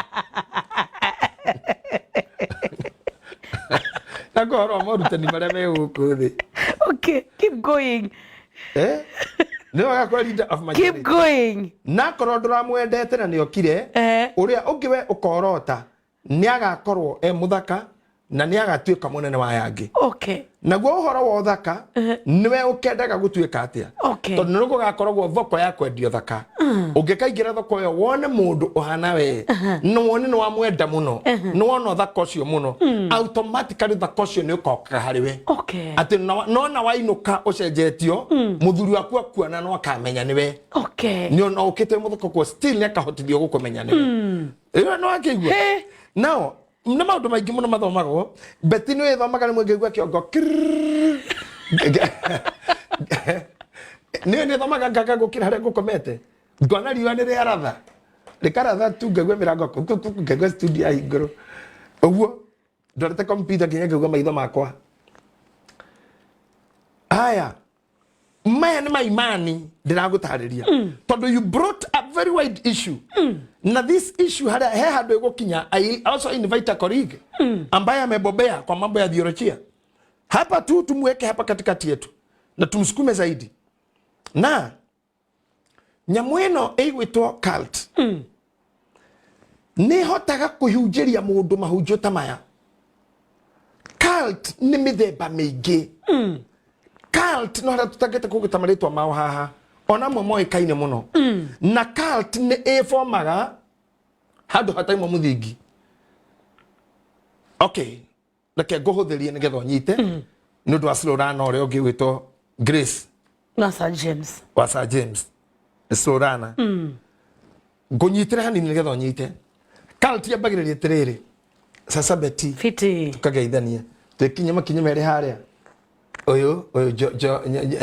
[SPEAKER 2] Agora amor tani marame huko thi.
[SPEAKER 1] Okay, keep going.
[SPEAKER 2] No agakora leader of majority.
[SPEAKER 1] Keep going.
[SPEAKER 2] Na korodora mwendete na niokire uria ungiwe ukorota ni agakorwo muthaka na ni agatuika munene wa yangi.
[SPEAKER 1] Okay.
[SPEAKER 2] Naguo uhoro wa uthaka niwe ukendaga gutuika atia. Tondu nuko gakoragwo thoko ya kwendio thaka. Ungikaingira thoko yo wone mundu uhana we no wone no amwenda muno no wona thaka ucio muno automatically thaka ucio ni ukoka hariwe.
[SPEAKER 1] Okay.
[SPEAKER 2] Ati no na wainuka ucenjetio muthuri waku akuona no akamenya niwe.
[SPEAKER 1] Okay.
[SPEAKER 2] Ni no ukite muthoko ko still ni akahotithio gukumenya niwe. Iyo no akigwa. Now na maundu maingi muno mathomago beti ni thomaga ni mwengegwa kiongo ni thomaga ngaga gukira hare gukomete ngona riwa ni riaratha rikaratha tu ngegwa mirango ngegwa studio ya iguru uguo ndorete computer kinya ngegwa maitho makwa aya maya ni maimani ndiragutariria tondu you brought a very wide issue na this issue hada he hado igukinya I also invite a colleague ambaye amebobea kwa mambo ya theolojia hapa tu tumweke hapa katikati yetu na tumsukume zaidi na nyamweno eigwitwo cult ni hotaga kuhunjiria mundu mahunjio ta maya cult ni mithemba mingi cult no hara tutagete kugita maritwa mao haha ona mwe kaine muno na cult ne eformaga handu hataimo muthingi. Okay, reke ngohutherie nigetha unyite ni undu wa Slorana uria ungi witwo Grace wa Sir James Slorana ngunyitire hanini nigetha unyite. Cult yambagiriria tiriri sasa beti
[SPEAKER 1] fiti
[SPEAKER 2] tukageithania tukinya makinya mere haria uyu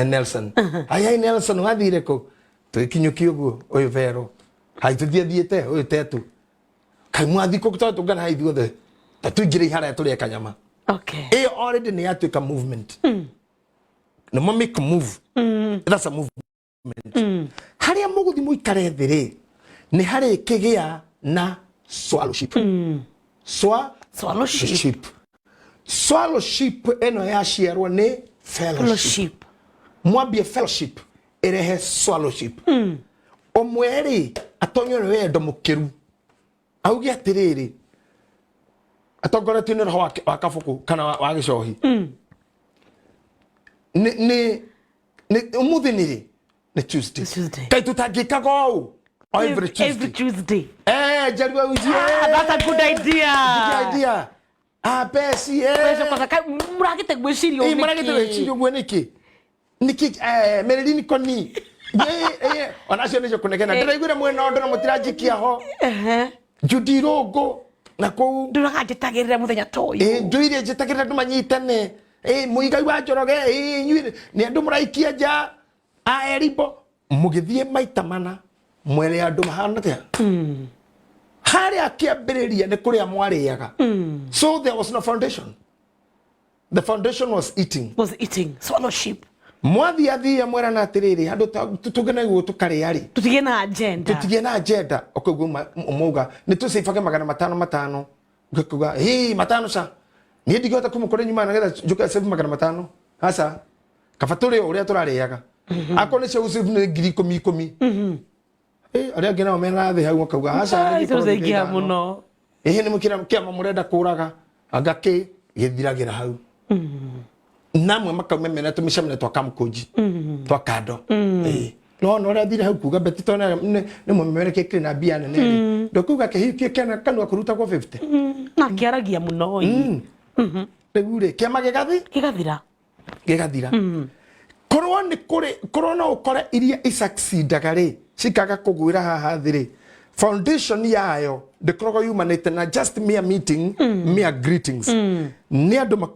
[SPEAKER 2] Nelson ai Nelson wathire ku tukinyuki uguo uyu Vero hai tuthiethiete uyu Tetu kai mwathi ku tutungana hai thuothe tatujire haria turi kanyama.
[SPEAKER 1] Okay,
[SPEAKER 2] already ni atuika movement no mo make move that's a movement haria muguthi muikare thiri ni hari kigia na swallowship swallowship eno ya shiarwa ni fellowship. Mwambie fellowship erehe swallowship. Omweri atonyo ni wendo mukiru augi atiriri atongora tine roho wa kafuku kana wa gicohi ni umuthiniri ni Tuesday kai tutangikaga u every Tuesday. Jaribu uji.
[SPEAKER 1] That's a good idea.
[SPEAKER 2] Good idea. Besi
[SPEAKER 1] muragite gwicirio niki.
[SPEAKER 2] Muragite gwicirio gwe niki. Niki Merini koni. Ona cio nicio kunegena. Ndiraiguire mwena ndo na mutirajikia ho. Judirogo na kou.
[SPEAKER 1] Nduraga njitagirira muthenya toyo.
[SPEAKER 2] Njuire njitagirira ndumanyitane. Muigai wa njoroge nyuire ni andu muraikia ja. Eribo mugithie maita mana. Mwere andu mahana tia. Hari akiambiriria ni kuria mwariaga. So there was no foundation. The foundation was eating.
[SPEAKER 1] Swallowship.
[SPEAKER 2] Mwathi athia mwera na atiriri andu tutugena iguo tukariari.
[SPEAKER 1] Tutige na agenda.
[SPEAKER 2] Okogwo umuga ni tusifage 500 ngikuga matano sa. Ni ndigota kumukore nyuma na getha njuka save 500. Hasa kafaturi uria turariaga. Akone cia usave ni 10,000. Aria ngena omena thi hau akauga hasa
[SPEAKER 1] ni tuzengia muno.
[SPEAKER 2] Ni mukira kiama murenda kuraga agaki githiragira hau. Namwe makamemena tumicamene twa kamkuji twa kado. No ria thire hau kuga beti tona ni mumemere kekire na bia nene. Ndokuga kehikie kana kanwa kuruta kwa 50.
[SPEAKER 1] Na kiaragia muno yi.
[SPEAKER 2] Regure kiama gigathira. Korwo no ukore iria isucceedaga ri cikaga kugwira haha thiri foundation yayo ndikorogo yumanite na just mere meeting mere greetings ni andu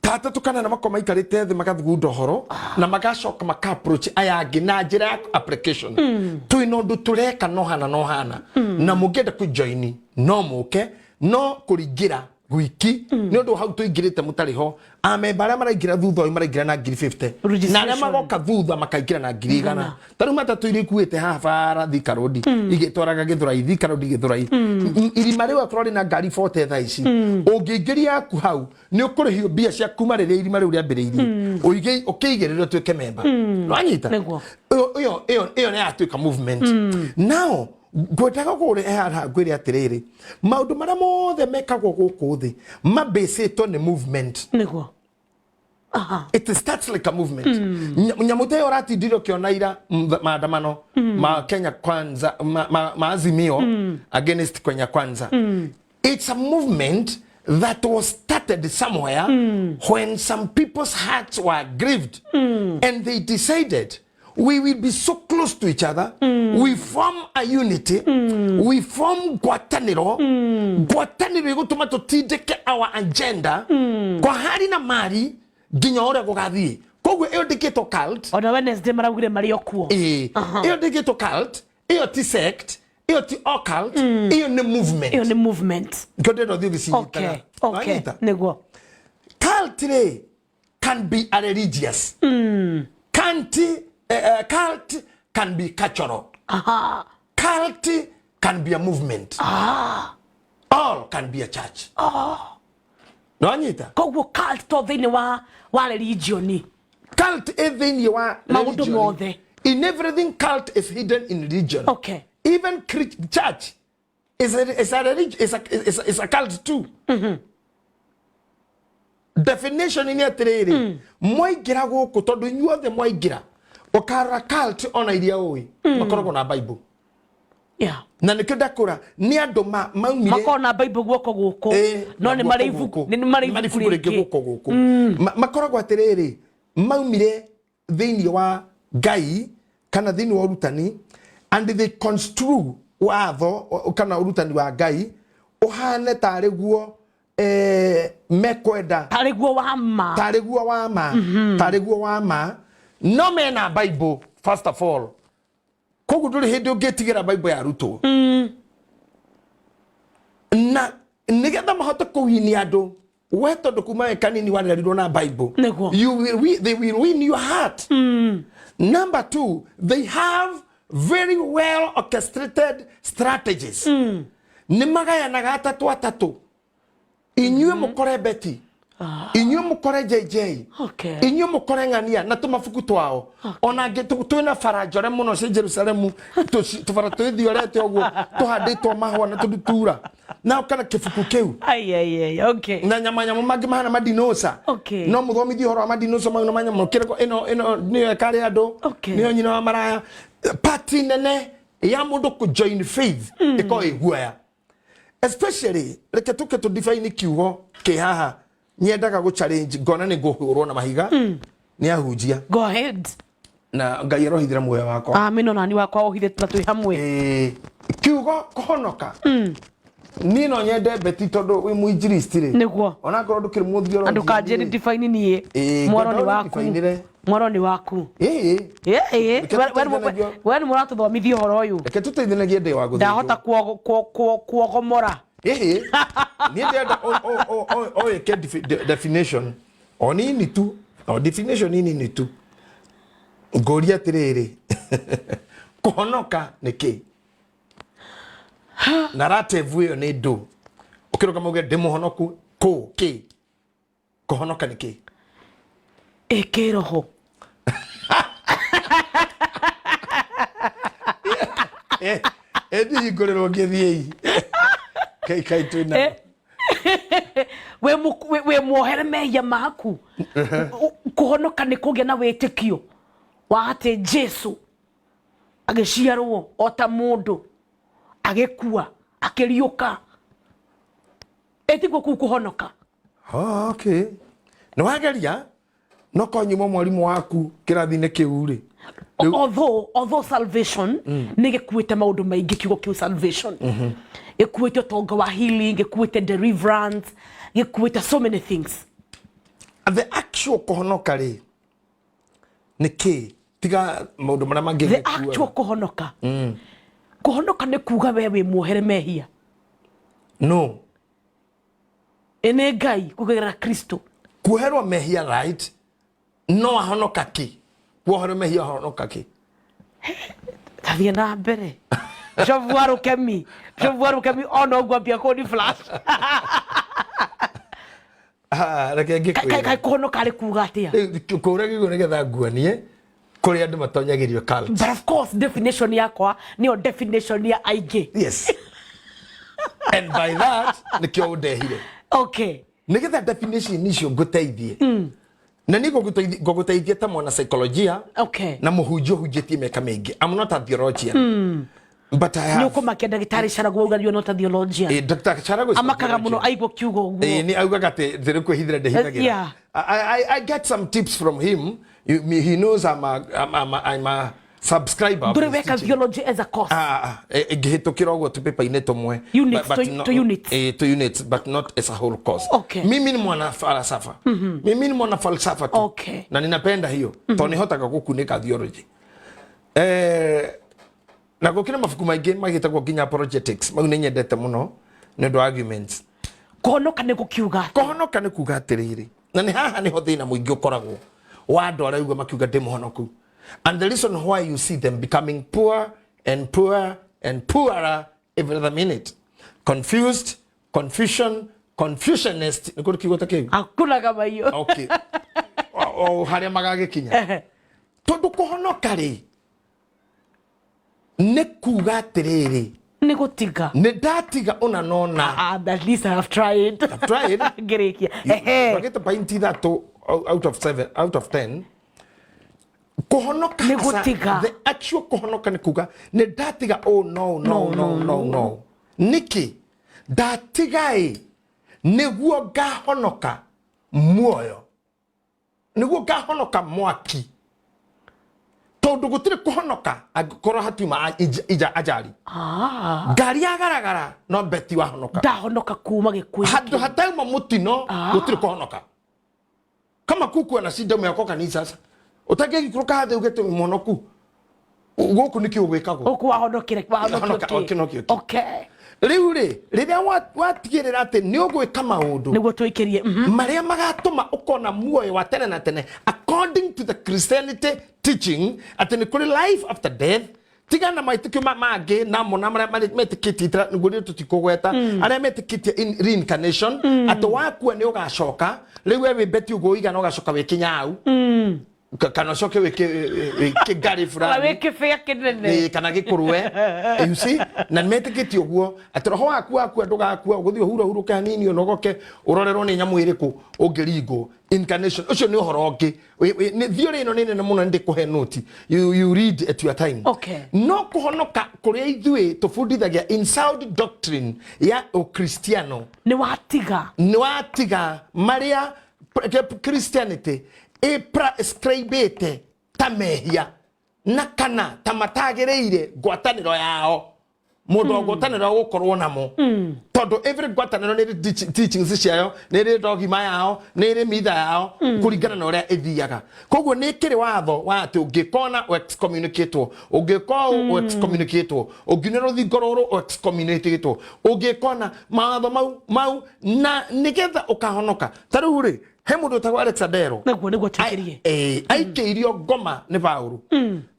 [SPEAKER 2] tata tukana na makoma ikarite thi magathugunda horo na magacoka maka approach aya angi na njira ya application twina undu tureka no hana na mugenda ku join no muke no kuringira gwiki ni undu hau tuingirite mutari ho amembara maraingira thutha oi maraingira na 50 na aria magoka thutha makaingira na 100 taru matatu iri kuite haha bara Thika Road igitwaraga Githurai Thika Road Githurai irima riu akorori na ngari 40 thaici ungiingiria aku hau ni ukurihio bia cia kuma riria irima riu riambiriirie uige ukiigirira twike member no anyita iyo ni atuika movement now gwetaga kure haha gwire atiriri maundu maria mothe mekagwo guku thi mabasitwo ni movement
[SPEAKER 1] niguo.
[SPEAKER 2] It starts like a movement. Nyamute orati ndiro kionaira maandamano ma Kenya Kwanza maazimio against Kenya Kwanza. It's a movement that was started somewhere when some people's hearts were grieved and they decided we will be so close to each other. We form a unity. We form gwataniro. Gwataniro igutuma tutindike our agenda. Kwa hari na mari ginya ore gugathie. Kogwe iyo ndikito cult.
[SPEAKER 1] Ona Wednesday maragure mari okuo.
[SPEAKER 2] Iyo ndikito cult. Iyo ti sect. Iyo ti occult. Iyo ni movement.
[SPEAKER 1] Iyo ni movement.
[SPEAKER 2] Gode no thigi
[SPEAKER 1] Okay. Nego.
[SPEAKER 2] Cult can be a religious. Cult can be cultural. Cult can be a movement. All can be a church. No anyita.
[SPEAKER 1] Kogwo cult to thini wa religion.
[SPEAKER 2] Cult everything you are religion. In everything cult is hidden in religion.
[SPEAKER 1] Okay.
[SPEAKER 2] Even church is a religion, is a cult too. definition ni atiriri mwaingira guku tondu inyuothe mwaingira ukara cult ona iria oi makoragwo na bible
[SPEAKER 1] yeah
[SPEAKER 2] na nikyo ndakura ni andu maumire
[SPEAKER 1] makona bible guoko guku no ni marivuku ni marivuku ringi
[SPEAKER 2] guoko guku makoragwo atiriri maumire thiini wa Ngai kana thiini wa urutani and they construe watho kana urutani wa Ngai uhane tari guo mekwenda
[SPEAKER 1] tari guo
[SPEAKER 2] wa ma no mena bible first of all kogu nduri hindi ungitigira bible ya ruto na nigetha mahote kuwini andu weto ndukuma kanini wanarirwo na bible they will win your heart. Number 2, they have very well orchestrated strategies. Ni magayanaga atatu inyue mukore Betty inyue mukore JJ inyue mukore ngania na tumafuku twao ona gitu twina farajore muno cia Jerusalemu tufara twithiorete ogwo tuhanditwo mahwa na tudutura na kana kifuku kiu
[SPEAKER 1] okay
[SPEAKER 2] na nyamanyamo magi mahana madinosa no muthomithio horo madinosa magno manyamo kirego ino niyo kare andu niyo nyina wa maraya party nene ya mundu ku join faith iko igwaya especially reke tuke to define kiugo ke haha nyendaga go challenge ngona ni nguhurwo na mahiga ni ahunjia
[SPEAKER 1] go ahead
[SPEAKER 2] na Ngai arohithira muoyo wakwa
[SPEAKER 1] amen ona ni wakwa ohithe twi hamwe
[SPEAKER 2] kiugo kuhonoka ni no nyende Beti tondu wi muinjiristi ri
[SPEAKER 1] niguo
[SPEAKER 2] ona ngoro ndukiri muthio
[SPEAKER 1] andu kanjeni define nie mwaro ni waku wenu muratuthomithi horo uyu
[SPEAKER 2] reke tuteithanagie ndi wa guthio
[SPEAKER 1] ndahota kuogomora
[SPEAKER 2] ni ndenda ke definition oni ni tu o definition ni tu ngoria tiriri kuhonoka ni ki narrative yo ni do ukiruka muge ndimuhonoku ku ki kuhonoka ni ki
[SPEAKER 1] ekeroho
[SPEAKER 2] edi igorero ngethie kai twina
[SPEAKER 1] we muohere mehia maku kuhonoka ni kugia na witikio wa ati Jesu agiciarwo ota mundu agekua akiriuka etiko kuhonoka
[SPEAKER 2] okay no wageria no konyimo mwalimu waku kirathine kiuri
[SPEAKER 1] although salvation nigekuite maundu maingi kiugo kiu salvation ekuite tonga wa healing ekuite deliverance ekuite so many things
[SPEAKER 2] the actual kuhonoka ri niki tiga maundu mara mangi
[SPEAKER 1] the actual kuhonoka kuhonoka ni kuga wewe muohere mehia
[SPEAKER 2] no
[SPEAKER 1] ene Ngai kugerera Kristo
[SPEAKER 2] kuherwa mehia right no ahonoka ki kuohere mehia ahonoka ki
[SPEAKER 1] tathia na mbere Jovuaro kemi ono gwambia ko ni flash
[SPEAKER 2] reke ngikwe
[SPEAKER 1] kai kuhonoka ri kuga atia
[SPEAKER 2] kura gigo nigetha nguanie kuri andu matonyagirio cult
[SPEAKER 1] but of course definition yakwa niyo definition ya aige
[SPEAKER 2] yes and by that nikyo udehire
[SPEAKER 1] okay
[SPEAKER 2] nigetha definition nicio nguteithie na niko guteithia ta mwana psychologia na muhunjio hunjitie meka mingi I'm not a theologian but I have
[SPEAKER 1] nuko makia ndagitari Charago uga you not a theologian
[SPEAKER 2] Dr. Charago
[SPEAKER 1] amakaga muno aigo kiugo ugo
[SPEAKER 2] ni augaga ate zere kwihithira ndehithagira I get some tips from him. He knows I'm a subscriber.
[SPEAKER 1] Do we theology as a course?
[SPEAKER 2] Gihitukira ogwo tu paper ine tumwe to units but not as a whole course. Mimi ni mwana falsafa. Mimi ni mwana falsafa tu. Na ninapenda hiyo. Toni hotaka gukunika theology. Na gukina mafuku maingi magitagwo ginya apologetics. Mau ninyendete muno nendo arguments.
[SPEAKER 1] Kuhonoka ni gukiuga.
[SPEAKER 2] Kuhonoka ni kuga atiriri. Na ni haha niho thina muingi ukoragwo. Wa andu arauga makiuga ndimuhonoku. And the reason why you see them becoming poor and poorer and poorer every other minute. Confused, confusion, confusionist. Nikuwa kiwota kiyo?
[SPEAKER 1] Hakuna kama hiyo.
[SPEAKER 2] Okay. Haria magage kinya. Tondu kuhonoka ri. Ne kuga atiriri.
[SPEAKER 1] Nigutiga.
[SPEAKER 2] Nedatiga ona nona.
[SPEAKER 1] At least I have tried.
[SPEAKER 2] I've tried.
[SPEAKER 1] Gerekia.
[SPEAKER 2] Forget the point that out of 10. Kuhonoka.
[SPEAKER 1] Nigutiga.
[SPEAKER 2] The actual kuhonoka nikuga. Nedatiga. Oh no. Niki. Datiga Neguo gahonoka muoyo. Neguo gahonoka mwaki. Tondu gutire kuhonoka agikoro hatima ija ajali. Gari agaragara no beti wa honoka.
[SPEAKER 1] Da honoka kuma gikuyu.
[SPEAKER 2] Hado hatauma mutino gutire kuhonoka. Kama kuku ana shida mu yako kanisa sasa. Utake gikuruka hathe ugete muhonoku. Goku niki ugwikago.
[SPEAKER 1] Oku wahonokire wahonokire. Okay.
[SPEAKER 2] Riria watigirira ati ni ugwika maundu
[SPEAKER 1] niguo twikirie
[SPEAKER 2] maria magatuma ukona muoyo wa tene na tene according to the Christianity teaching ati ni kuri life after death tigana maitikio mangi na mona maria metikitie niguo tutikugweta aria metikitie in reincarnation ati wakua ni ugacoka riu we beti ugoiga no ugacoka wikinyau kana coke wiki gari fulani
[SPEAKER 1] wiki fake nene
[SPEAKER 2] kana gikurwe you see na metikiti oguo atroho waku ndugakua guthio huru kanini onogoke urorerwo ni nyamu iriku ungeringo incarnation ucio ni uhoro ongi ni thiori ino nene muno ndikuhe note you read at your time
[SPEAKER 1] okay
[SPEAKER 2] no kuhonoka kuria ithui tufundithagia in sound doctrine ya Ukristiano
[SPEAKER 1] ni watiga maria Christianity prescribete tamehia na kana tamatagereire gwataniro yao mundu gwataniro gukorwo namo todo every gwataniro ni teachings ciao ni dogma yao ni mitha yao kuringana na uria ithiaga koguo ni kiri watho wa ati ungikona excommunicate excommunicate unginero thingororo excommunicate ungikona matho mau na nigetha ukahonoka tariu ri he mundu tagwa Alexandero niguo twikirie
[SPEAKER 2] aikirio ngoma ni Paulo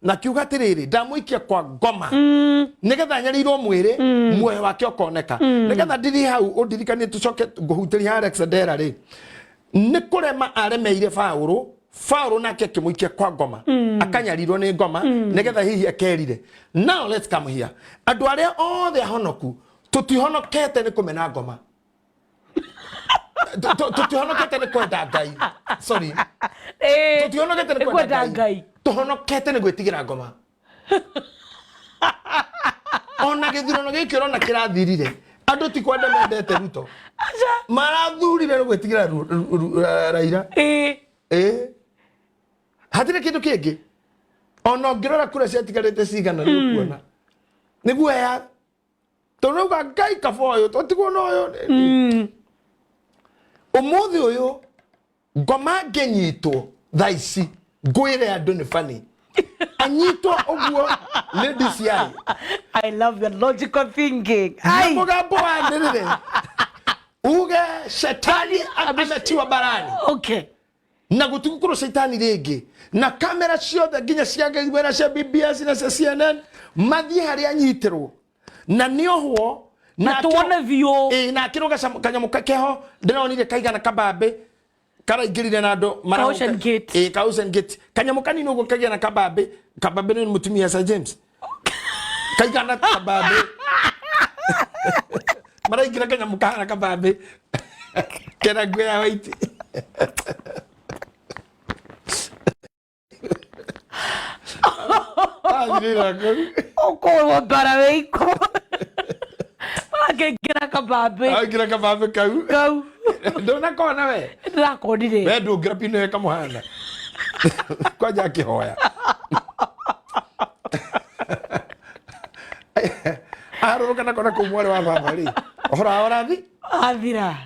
[SPEAKER 2] na kiuga tiriri ndamuikia kwa ngoma nigetha nyarirwo mwiri muoyo wake ukoneka nigetha ndiri hau undirikanie tucoke nguhutiria Alexandera ri ni kurema aremeire Paulo nake kimuikia kwa ngoma akanyarirwo ni ngoma nigetha hihi akerire now let's come here andu aria othe ahonoku tutihonokete ni kumena ngoma tuhonokete ni kwenda Ngai sorry tuhonokete ni kwenda Ngai tuhonokete ni gwitigira ngoma ona githurano giki rona kirathirire andu ti kwenda mendete Ruto marathurire ni gwitigira Raila hatire kindu kingi ona ngirora kura ciatigarite cigana ni kuona niguo ya tonoga Ngai kaboyo totigwo noyo umuthi uyu ngoma ngenyitwo thaici ngwire andu ni funny anyitwo uguo ladies yai
[SPEAKER 1] I love your logical thinking
[SPEAKER 2] ai mugambo wa ndirire uge shetani ametiwa barani
[SPEAKER 1] okay
[SPEAKER 2] na gutukuru shetani ringi na kamera ciothe nginya ciangeithwe na cia BBS na cia CNN mathie hari anyitirwo na niohwo
[SPEAKER 1] na tuone vio
[SPEAKER 2] na kiroga kanyamuka keho ndironire kaigana kabambe karaingirire na andu
[SPEAKER 1] Kausen Gate
[SPEAKER 2] Kausen Gate kanyamuka nini ugo kagia na kabambe ni mutumia Sir James kaigana kabambe maraingira kanyamuka na kabambe kera gwe ya white
[SPEAKER 1] Oko bara weiko Agira kabambe kau
[SPEAKER 2] ndona kona we
[SPEAKER 1] ndakonire
[SPEAKER 2] we ndungira pino kamuhana kwaja kihoya aruka na kona kumwale wa baba ri ohora thi
[SPEAKER 1] athira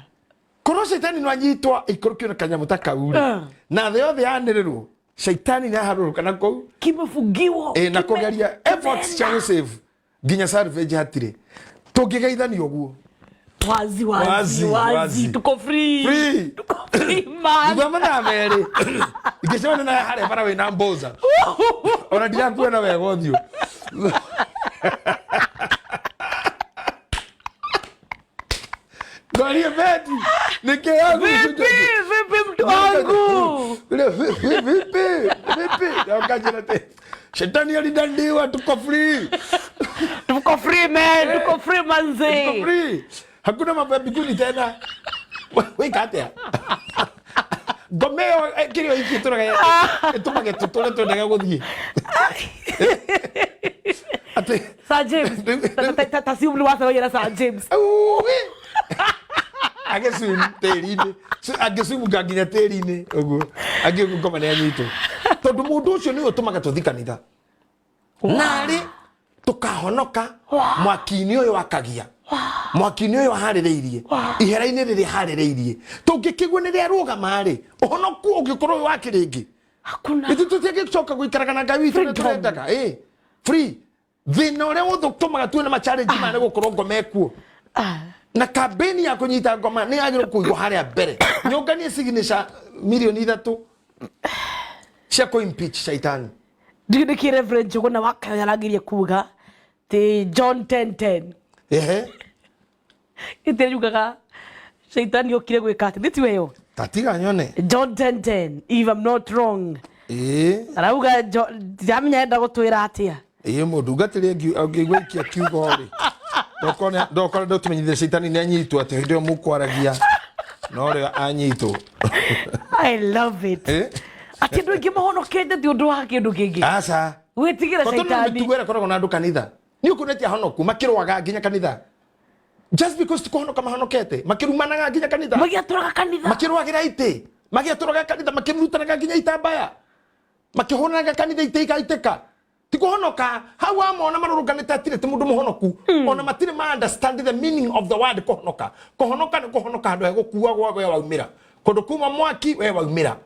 [SPEAKER 2] koro shetani no anyitwa ikorokio na kanyamuta kauri na the other anirirwo shetani na haruka na kou
[SPEAKER 1] kimefungiwo
[SPEAKER 2] na kugeria efforts cha save ginya salvage hatire tugigeithani oguo
[SPEAKER 1] wazi tuko free man
[SPEAKER 2] ndoma na mere ikisema na hare para we na mboza ona ndia kuona we gothio Gari beti nike yangu
[SPEAKER 1] vipi mtu wangu
[SPEAKER 2] vipi yakajina te shetani alidandiwa tuko free
[SPEAKER 1] tuko free man, tuko free manzi.
[SPEAKER 2] Tuko free. Hakuna mambo ya biguni tena. Wewe katea. Gomeo kirio hiki turaga. Tumage tutole tundaga guthie. Ate
[SPEAKER 1] Sir James. Tasi umlu wasa wera Sir James.
[SPEAKER 2] Agesu terine. Agesu mugaginya terine. Ogo. Age ngoma na nyito. Tondu mundu ucio ni utumaga tuthikanitha. Nari tukahonoka mwaki-ini uyu wakagia. Mwaki-ini uyu haririirie. Ihera-ini riri haririirie. Tungikigwo ni ria rugama ri. Uhonoku ungikorwo wakiringi.
[SPEAKER 1] Hakuna.
[SPEAKER 2] Itu tutigicoka guikaraga na Ngai witu turendaga. Free. Thina uria uthutumaga tu na ma-challenge mane gukorwo ngoma ekuo. Na kampeni ya kunyita ngoma ni agirwo kuigwo haria mbere. Nyonganie signature milioni 3 cia impeach shaitani.
[SPEAKER 1] Ndiki Reverend Jogona wakayaragirie kuga ti John 10:10. Ite yugaga shaitani okire gwika ati nditi weyo.
[SPEAKER 2] Tatiga nyone.
[SPEAKER 1] John 10:10 if I'm not wrong. Arauga jamenya enda gutwira atia.
[SPEAKER 2] Mundugatire angigwikia kiugo ri. Ndokora ndotumenyithia shaitani ni anyitwo ati ndio mukwaragia. No ri anyitwo.
[SPEAKER 1] I love it. Ati ndu ingi mahonokete ti undu wa kindu kingi.
[SPEAKER 2] Aca.
[SPEAKER 1] Wetigira shaitani.
[SPEAKER 2] Tugwera koragwo na andu kanitha. Ni ukunetia honoku makirwaga nginya kanitha. Just because tukohonoka mahonokete makirumanaga nginya kanitha.
[SPEAKER 1] Magiaturaga kanitha.
[SPEAKER 2] Makirwagira ite. Magiaturaga kanitha makirutanaga nginya itambaya. Makihonaga kanitha iteikaiteka. Tikuhonoka hau amona maruruganite atire ti mundu muhonoku. Ona matire ma understand the meaning of the word kuhonoka. Kuhonoka ni kuhonoka handu hegukuwa gwa we waumira. Kundu kuma mwaki we waumira.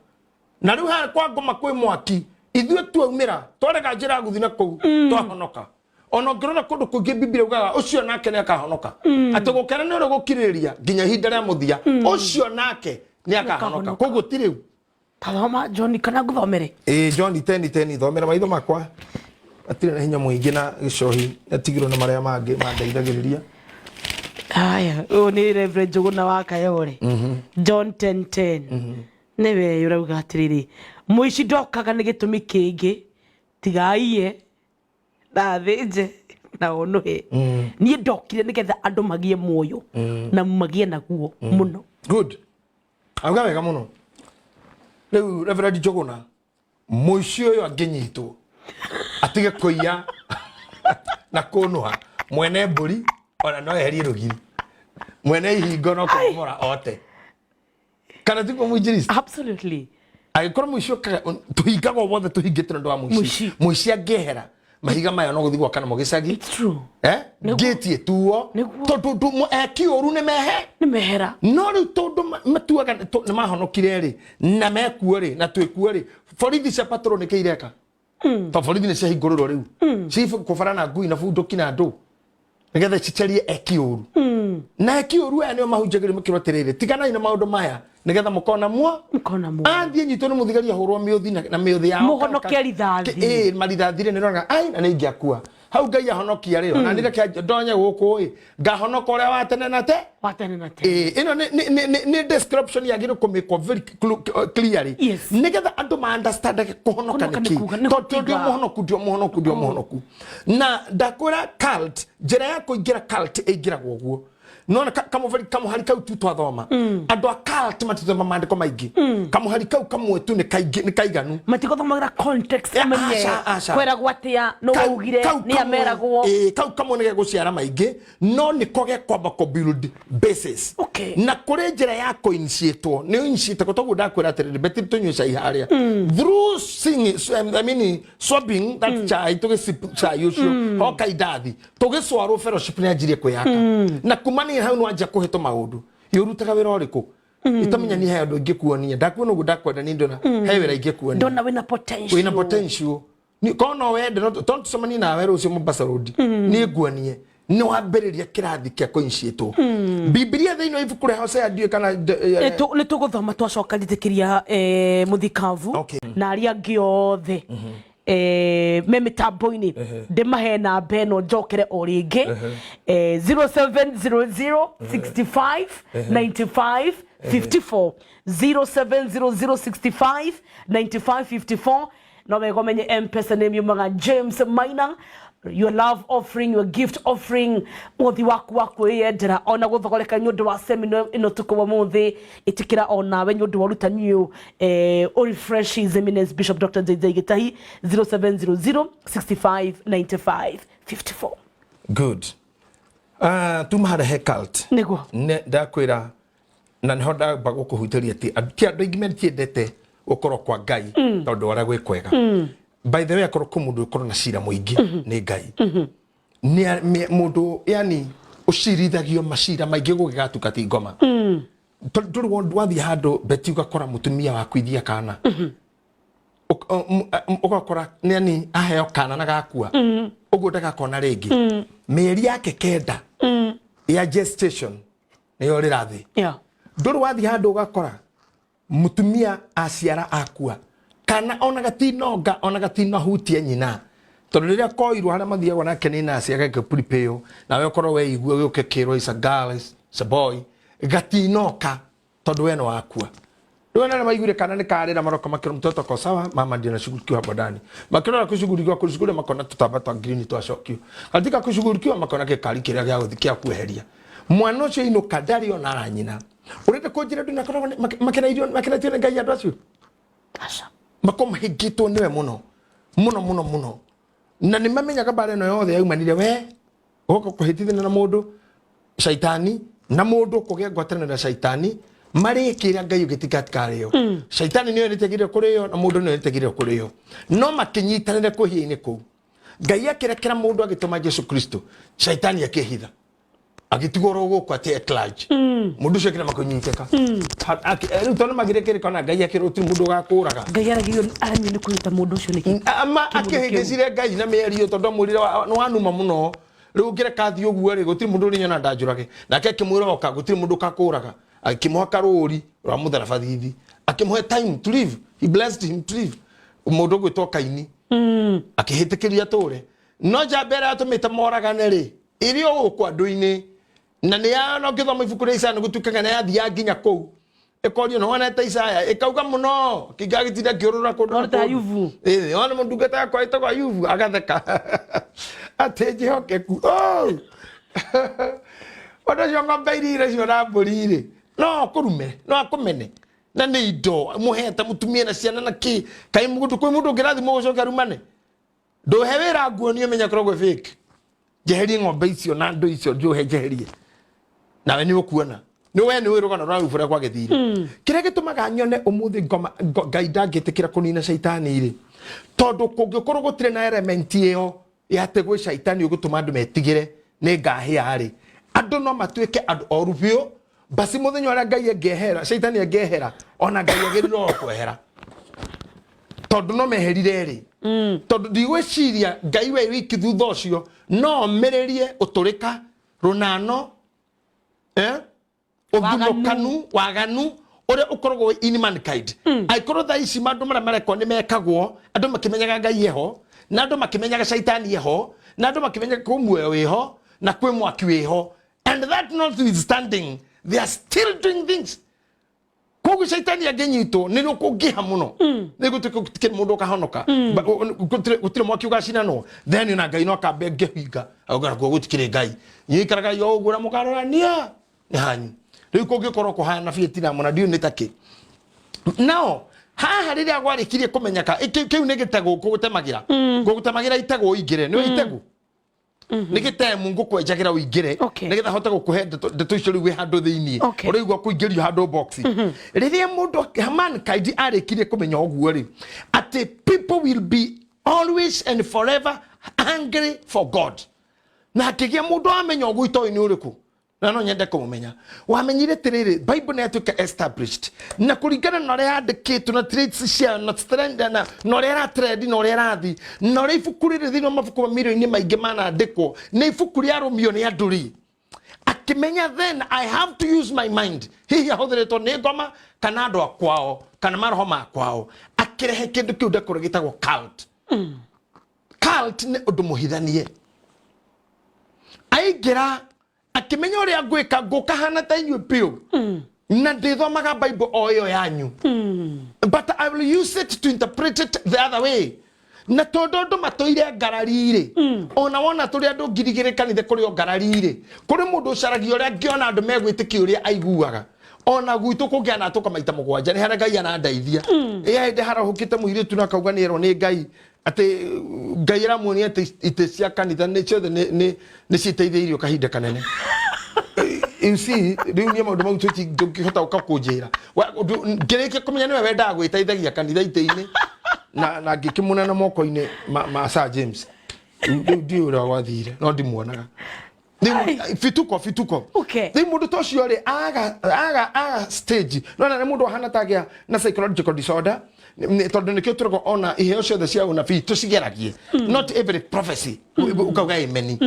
[SPEAKER 2] Na riu ha kwa ngoma kwi mwaki ithue twaumira twarega njira guthina kuu twahonoka. Ona ngirona kundu kungi Biblia ugaga ucio nake ni akahonoka. Ati gukena ni uri gukiriria nginya hinda ria muthia ucio nake ni akahonoka. Koguo ti riu.
[SPEAKER 1] Tathoma John kana guthomere.
[SPEAKER 2] John 10:10 thomera maitho makwa. Atire na hinya muingi na gicohi atigirwo na maria mangi mandeithagiriria.
[SPEAKER 1] Aya, ni Reverend Jogona wakayore. John 10:10. Newe urauga atiriri. Muici ndokaga ni gitumi kingi tigaiye na thinje na onohe. Nie ndokire nigetha andu magie muoyo na magie naguo muno.
[SPEAKER 2] Good. Auga wega muno. Riu Reverend Jogona muici uyu anginyitwo atige kuiya na kunuha mwene mburi ona no eherie rugiri mwene ihingo no kumora ote kana tiko muinjirist.
[SPEAKER 1] Absolutely.
[SPEAKER 2] Agikorwo muici tuhingaga wothe tuhingite ndu wa muici muici angehera mahiga maya no guthi gwaka na mogicagi.
[SPEAKER 1] It's true.
[SPEAKER 2] Ngeti etuo tondu kiuru ni mehera no ri tondu matuaga ni mahonokire ri na mekuo ri na twikuo ri borithi cia patrol ni kiireka ta borithi ni cia hinguriro riu chief kufarana ngui na bunduki na ndu nigetha cicerie kiuru na kiuru aya nio mahunjagire mukirwatirire tigana na maundu maya nigetha mukona muo athie nyito ni muthigari ahurwo miuthi na miuthi yao
[SPEAKER 1] muhonokia rithathi
[SPEAKER 2] marithathire ni roga ai na ni ngiakua hau Ngai ahonokia rio na ndireke ndonye guku ngahonoka uria watene na te ino ni description ya giro kumiko very clearly nigetha andu ma understand kuhonoka niki tondu muhonoku na ndakura cult njira ya kuingira cult ingiragwo guo nona kamuhari kau tu twathoma andu a cult matithoma mandiko maingi kamuhari kau kamwe tu ni kaiganu
[SPEAKER 1] matikothomagĩra context amenye kwera gwatia no ugire ni ameragwo
[SPEAKER 2] kau kamwe ni guciara maingi no ni koge kwamba ko build basis na kure njira ya ko initiate ni initiate ko togu ndakwira atiriri beti tunyu cai haria through singing I mean swabbing that chai to chai ucio hoka idathi tugiswarwo fellowship ni anjirie kuyaka na kumani hau no anja kuheto maundu yorutaga wira uriku itamenya ni hayo ngikuonia ndakuona ugu ndakwenda ni ndona he wira ingikuonia
[SPEAKER 1] ndona wina potential
[SPEAKER 2] ni kono wende no tontu somani na wira ucio Mombasa road ni nguonie ni wambiriria kirathi kia koinsieto Biblia thino ibuku re Hosea ndiye kana
[SPEAKER 1] ni tuguthoma twacoka nditikiria muthikavu na aria giothe memitambo-ini ndimahe namba ĩno njokere o rĩngĩ 0700 65 95 54 0700 65 95 54 no wega menye M-Pesa name yumaga James Maina your love offering, your gift offering, mothi waku yendera ona guthogoreka nyundu wa seminar ino tuko muthi itikira ona we nyundu wa rutani o refresh his eminence Bishop Dr. JJ GITAHI 0700 65 95 54.
[SPEAKER 2] Good. Tumahara he cult.
[SPEAKER 1] Nego.
[SPEAKER 2] Ne ndakwira na niho ndamba gukuhutiria ti andu aingi metiendete ukoro kwa Ngai tondu wara gwe kwega. By the way akoro ko mundu ukoro na cira muingi ni Ngai. Ni mundu yani ucirithagio macira maingi gugigatuka ti ngoma. Tondu wathi handu beti ugakora mutumia wa kwithia kana. Ugakora nani aheo kana na gakua. Uguo ndagakona ringi. Mieri yake kenda ya gestation niyo rirathi.
[SPEAKER 1] Yeah.
[SPEAKER 2] Nduru wathi handu ugakora mutumia aciara akua kana ona gatinonga ona gatinahutie nyina tondu riria koirwo haria mathiagwo nake ni nasi ageke prepare nawe ukorwo we igua gioke kirwo is a girl is a boy gatinoka tondu we no wakua Rwena na maigure kana ni karira maroko makiro mtoto ko sawa mama ndio anashughulikiwa hapo ndani makiro kushughulikiwa makona tutabata green twashokio katika kushughulikiwa makona ke kali kiria gya guthikia kueheria mwana ucio ino kadari ona aranyina urete kujira ndu nakora makina tio Ngai andu acio
[SPEAKER 1] Asha
[SPEAKER 2] makoma higitwo niwe muno na nimamenyaga bare no yothe yaumanire we uko kuhitithina na mundu shaitani na mundu kugia ngwatanira na shaitani mari kira Ngai ugitikatikariyo shaitani niyo nitegire kuriyo na mundu niyo nitegire kuriyo no makinyitanire kuhiine ku Ngai akirekera mundu agituma Jesu Kristo shaitani akihitha agitigoro guko ati eclarge mundu cyo kira makunyiteka riu tono magirekere kana Ngai akiruti mundu gakuraga
[SPEAKER 1] Ngai aragio aranyine kuita mundu ucio niki
[SPEAKER 2] ama akihingicire Ngai na meri tondu mwirire wanuma muno riu ngire kathi uguo ri gutiri mundu rinyona ndanjurage nake kimwira oka gutiri mundu kakuraga akimuha karuri rwa mutharabathithi akimuhe time to live he blessed him to live mundu gwitwo Kaini akihitikiria tore no jambere atumite moragane ri irio ukwa nduini na ni no githoma ibuku ria Isaya gutukaga na yathia nginya kou ekorio no wana ta Isaya ikauga muno kigagitinda kiurura kundu
[SPEAKER 1] Orta Ayubu
[SPEAKER 2] ona mundu geta kwa ito kwa Ayubu agatheka ateje hokeku oda jonga bairire ciona mburi no kurume no akumene na ni indo muheta mutumie na ciana na ki kai mundu kwi mundu ngirathi mugucoka rumane nduhewira nguo ni menya korogwe fake jeheri ng'ombe icio na ndo icio njuhe jeherie nawe ni ukuona ni we ni wirugana rwa ufura kwa githiri kire gitumaga nyone umuthi ngoma Ngai ndangitikira kunina shaitani iri tondu kungikorwo gutire na element iyo yate gwe shaitani ugutuma andu metigire ni ngahia ari andu no matuike andu orubio basi muthenya ora Ngai ngehera shaitani ngehera ona Ngai agiriro kwehera tondu no meherire ri tondu ndigwiciria Ngai we wiki thutha ucio no mererie uturika runano ogumokanu waganu ore ukorogwo in mankind aikorwo tha ici mandu mareko ni mekagwo andu makimenyaga Ngai yeho na andu makimenyaga shaitani yeho na andu makimenyaga kumwe weho na kwe mwaki weho and that notwithstanding they are still doing things kogu shaitani agenyito nino kugiha muno nigutuke mundu kahonoka gutire mwaki ugacina no then una Ngai no akabe ngehinga agora gutikire Ngai yikaraga yo gura mukarorania ni hanyu riu kungikorwo kuhana fietina muna ndio nitake now haha riria gwarikirie kumenyaka kiu ni gitego gutemagira itego igire ni itego nigite mungu kwenjagira uingire nigetha hote gukuhe ndeto icio riu handu thiini urigwa kuingirio handu box riria mundu mankind arikirie kumenya oguo ri ati people will be always and forever angry for God na akigia mundu amenya oguo itoi ni uriku na no nyende kumenya wamenyire tiriri Bible na yatuka established na kuringana na ria andikitwo na traits cia na trend na ria trend na ria rathi na ria ibuku riri thino mabuku milioni maingi manandikwo ni ibuku ria rumio ni anduri akimenya then I have to use my mind hihi ahuthiritwo ni ngoma kana andu akwao kana maroho makwao akirehe kindu kiu ndekoro gitagwo cult cult ni undu muhithanie aingira akimenya uria gwika ngukahana ta inywe pio na ndithomaga Bible oyo yanyu but I will use it to interpret it the other way na tondondo matoire ngararire ona wona turi andu ngirigire kanithe kuri o ngararire kuri mundu ucaragia uria ngiona andu megwitikia uria aiguaga ona gwitu kugiana tukamaita mugwanja ni hara ngai anandaithia inde harahukite muiritu na kauga ni ero ni ngai ati ngai ramuonia ati ite cia kanitha ni ciothe ni citeithĩirio kahinda kanene. You see, riu ni maundu mau tukihota ukakunjira ngirike kumenya niwe wendaga gwiteithagia kanitha ite-ini na ngikimuna na moko-ini ma Sir James ndi ura wathire no ndimuonaga fituko ndi mundu tocio ri aga stage no na mundu hana tagia na psychological disorder tondu nikio turago ona iheo ciothe cia unabii tucigeragie not every prophecy ukauga amen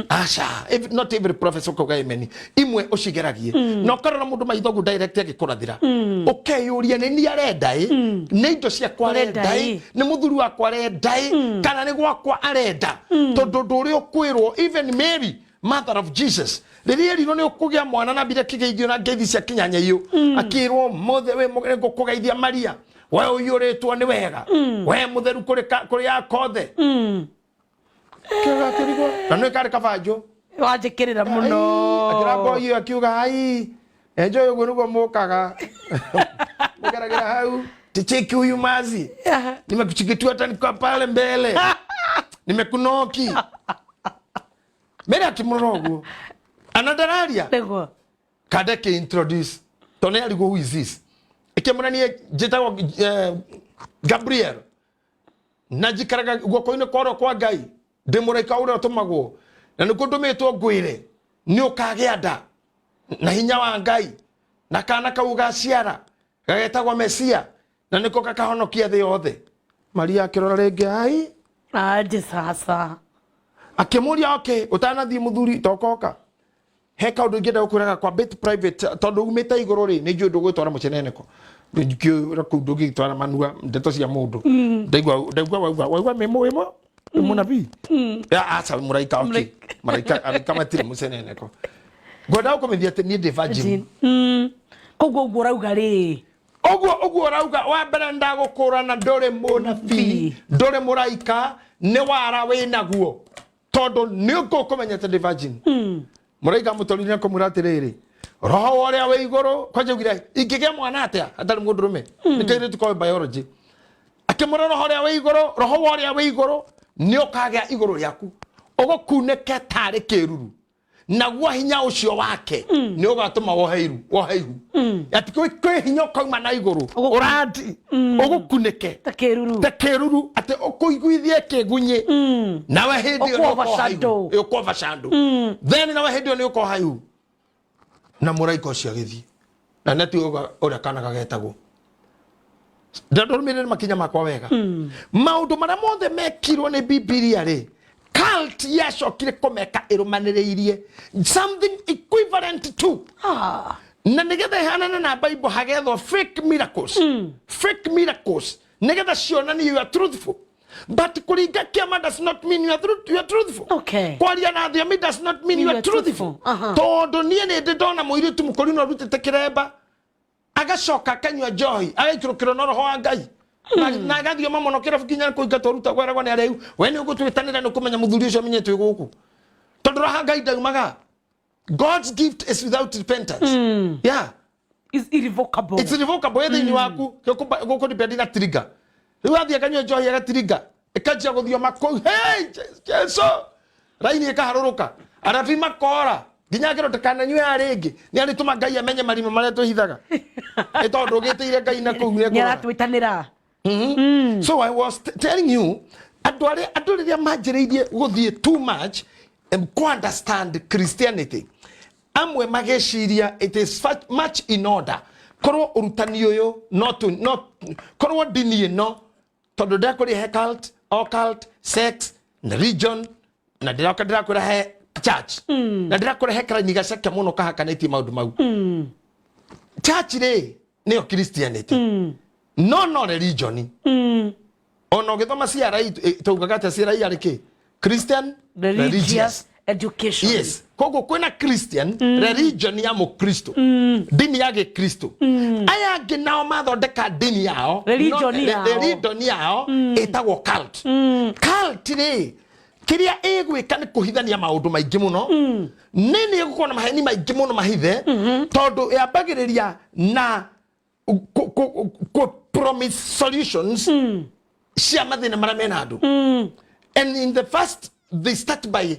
[SPEAKER 2] asha not every prophecy ukauga amen imwe ucigeragie no karora mundu maithogu direct agikurathira ukeyuria ni ni arenda ni indo cia kwarenda ni muthuri wa kwarenda kana ni gwakwa arenda tondu nduri ukwirwo even Mary mother of Jesus riria rino ni ukugia mwana na bira kigeithio na ngeithi cia kinyanya iyo akirwo mothe we ngukugeithia Maria we uyuritwo ni wega we mutheru kuri yakothe kega kirigwo na no kare kabanjo
[SPEAKER 1] wajikirira muno
[SPEAKER 2] akirabo iyo akiuga ai enjoy ugo nugo mukaga mugaragara hau ticheki huyu mazi nimekuchikitua hata niko pale mbele nimekunoki Mary akimrogo anadararia
[SPEAKER 1] nego
[SPEAKER 2] kadeke introduce tone aligo who is this ikemurani jetago Gabriel najikaraga goko-ine koro kwa ngai ndimuraika uria tumagwo na nikutumitwo ngwire ni ukagia nda na hinya wa ngai na kana kau gaciara gagetagwo Mesia na niko kakahonokia thi yothe Maria akirora ringi ai
[SPEAKER 1] aje sasa
[SPEAKER 2] akimuria okay utanathie muthuri tokoka he kaundu ngenda gukuraga kwa bit private tondu umite iguru ri ni njundo gwitwara muceneneko ndikio rakundu gitwara manua ndeto cia mundu ndaigwa waigwa memo munabii ya asa muraika okay maraika alikamatire muceneneko ngoda ukomithia ati ni the virgin
[SPEAKER 1] koguo uguo rauga ri
[SPEAKER 2] oguo rauga wa mbere ndagukura na ndore munabii ndore muraika ni wara winaguo tondu ni ukumenya ati the virgin muraika mutorine ko muratiriri roho waria we iguru kwaje ugira ingige mwana atia atari mundu rume nikaire tuko biology akimura roho waria we iguru ni ukagia iguru riaku ugukuneke tari kiruru naguo hinya ucio wake ni ugatuma woheiru ati kwi hinya koima na iguru urati ugukuneke takiruru ati ukuiguithie kigunye nawe hindi yo ukova shandu then nawe hindi ni uko hayu na muraiko cia githi na neti uria kana gagetagwo ndorumire makinya makwa wega maundu mara mothe mekirwo ni Biblia ri cult yacokire kumeka irumaniriirie something equivalent to na nigetha hanana na Bible hagethwo fake miracles nigetha cionani you are truthful but kuringa kiama does not mean you are truthful kwaria na thiomi does not mean you are truthful tondu nie ni ndona muiritu mukori no rutete kiremba agacoka kanywa johi agaikirukiro no roho wa ngai na gathio mamono kira fukinya kuingatwo ruta gweragwo ni ariu we ni ugutwitanira ni kumenya muthuri ucio menyetwe guku tondu roho ngai ndaumaga God's gift is without repentance yeah
[SPEAKER 1] is irrevocable
[SPEAKER 2] ethini waku guku depend na trigger riu athia kanywa johi agatrigger ikajia guthio mako hey Jesu raini ikaharuruka arafi makora nginya ngero takananywe aringi ni ari tuma ngai amenye marimo maria tuhithaga itondu gitiire ngai na kuumire
[SPEAKER 1] ni aratwitanira
[SPEAKER 2] so I was telling you adore majireirie guthie too much and understand Christianity amwe mageciria it is much in order korwo urutani uyu not korwo dini no tondu ndakuri he occult sex religion na ndakura he church na ndakura he kanitha cake muno kahakanaitie maundu mau church ri ni Christianity no religion ono githoma ciara tugaga ta ciara yariki Christian religious
[SPEAKER 1] education.
[SPEAKER 2] Yes. Kogo kwena Christian, religion ya Mukristo. Dini ya Gikristo. Aya nginao mathondeka dini yao. Religion yao etagwo cult. Cult ni kiria egwika ni kuhithania maundu maingi muno. Nini egukona maheni maingi muno mahithe tondu yambagiriria na promise solutions cia mathina maria mena andu. And in the first they start by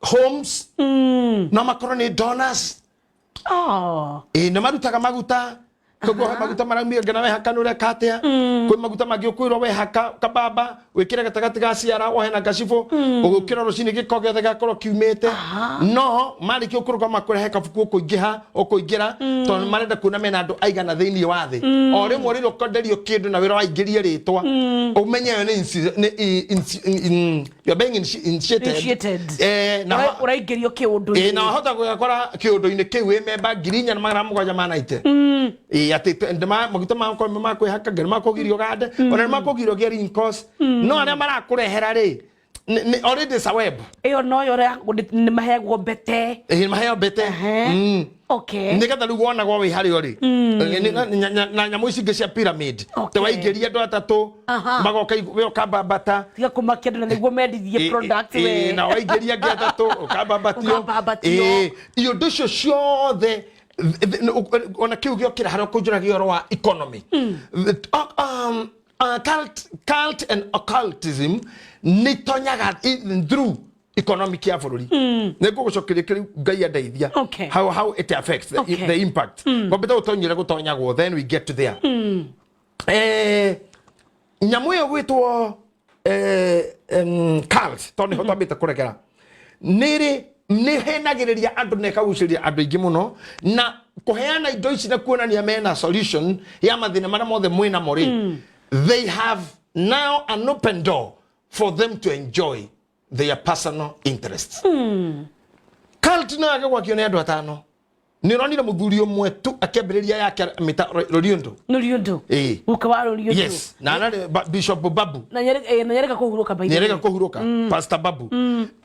[SPEAKER 2] homes, no macaroni donors. Na marutaga maguta kogo maguta maramia ngana we hakanure katea kwi maguta magiokwirwo we haka kababa wikire gatagati ga ciara ohena gacifo ugukira rucini gikoge gakorwo kiumite no mari kio kuruga makure heka fuku kuingiha okuingira tondu marenda kuna mena andu aigana thiini wa thi o rimwe riro konderio kindu na wira waingirie ritwa umenye ni you're being initiated na uraingirio kiundu na hota gukora kiundu-ini kiu member ngirinya na magana mugwanja manaite ati ndema maguta mako makwihaka ngana makogirio gande ona makogirio geri incos no aria marakurehera ri already saweb iyo no yore ni mahegwo bete mahegwo bete okay nigetha riu wonagwo wi hari ori na nyamu ici cia pyramid te waingiria andu atatu magoka ukamba bata tiga kumakia na niguo mendithie product we na waingiria andu atatu ukamba batio iyo ndicio ciothe on a kiu giokira haro kujura gioro wa economy cult and occultism ni tonyaga through economic ya bururi nego gucokeria kiri ngai andeithia how it affects the impact ngobeta utonyire gutonyagwo then we get to there nyamu yo gwitwo cult toni hotambite kuregera niri ni henagiriria andu nekaguciria andu ingi muno na kuheana indo ici na kuonania mena solution ya mathina maria mothe mwina mori they have now an open door for them to enjoy their personal interests. Cult na agwa kione andu atano ni ronire muthuri umwe tu akembiriria yake mita Loriondo ukawa Loriondo yes na Bishop Babu na nyereka kuhuruka baidi nyereka kuhuruka Pastor Babu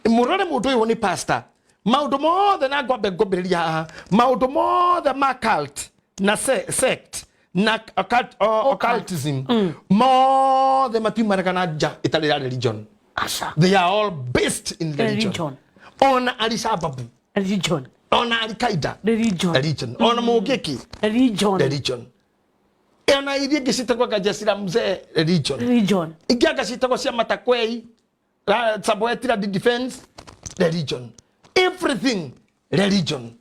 [SPEAKER 2] murore mundu uyu ni pastor maundu mothe na ngobiriria maundu mothe ma cult na sect na occultism mothe matiumanaga na nja itali ya religion they are all based in religion on Alisababu religion on Al-Qaeda religion on Mogeki religion ona iria gisitagwa gajasira mzee religion igiaga sitagwa cia matakwei saboetira defense religion everything religion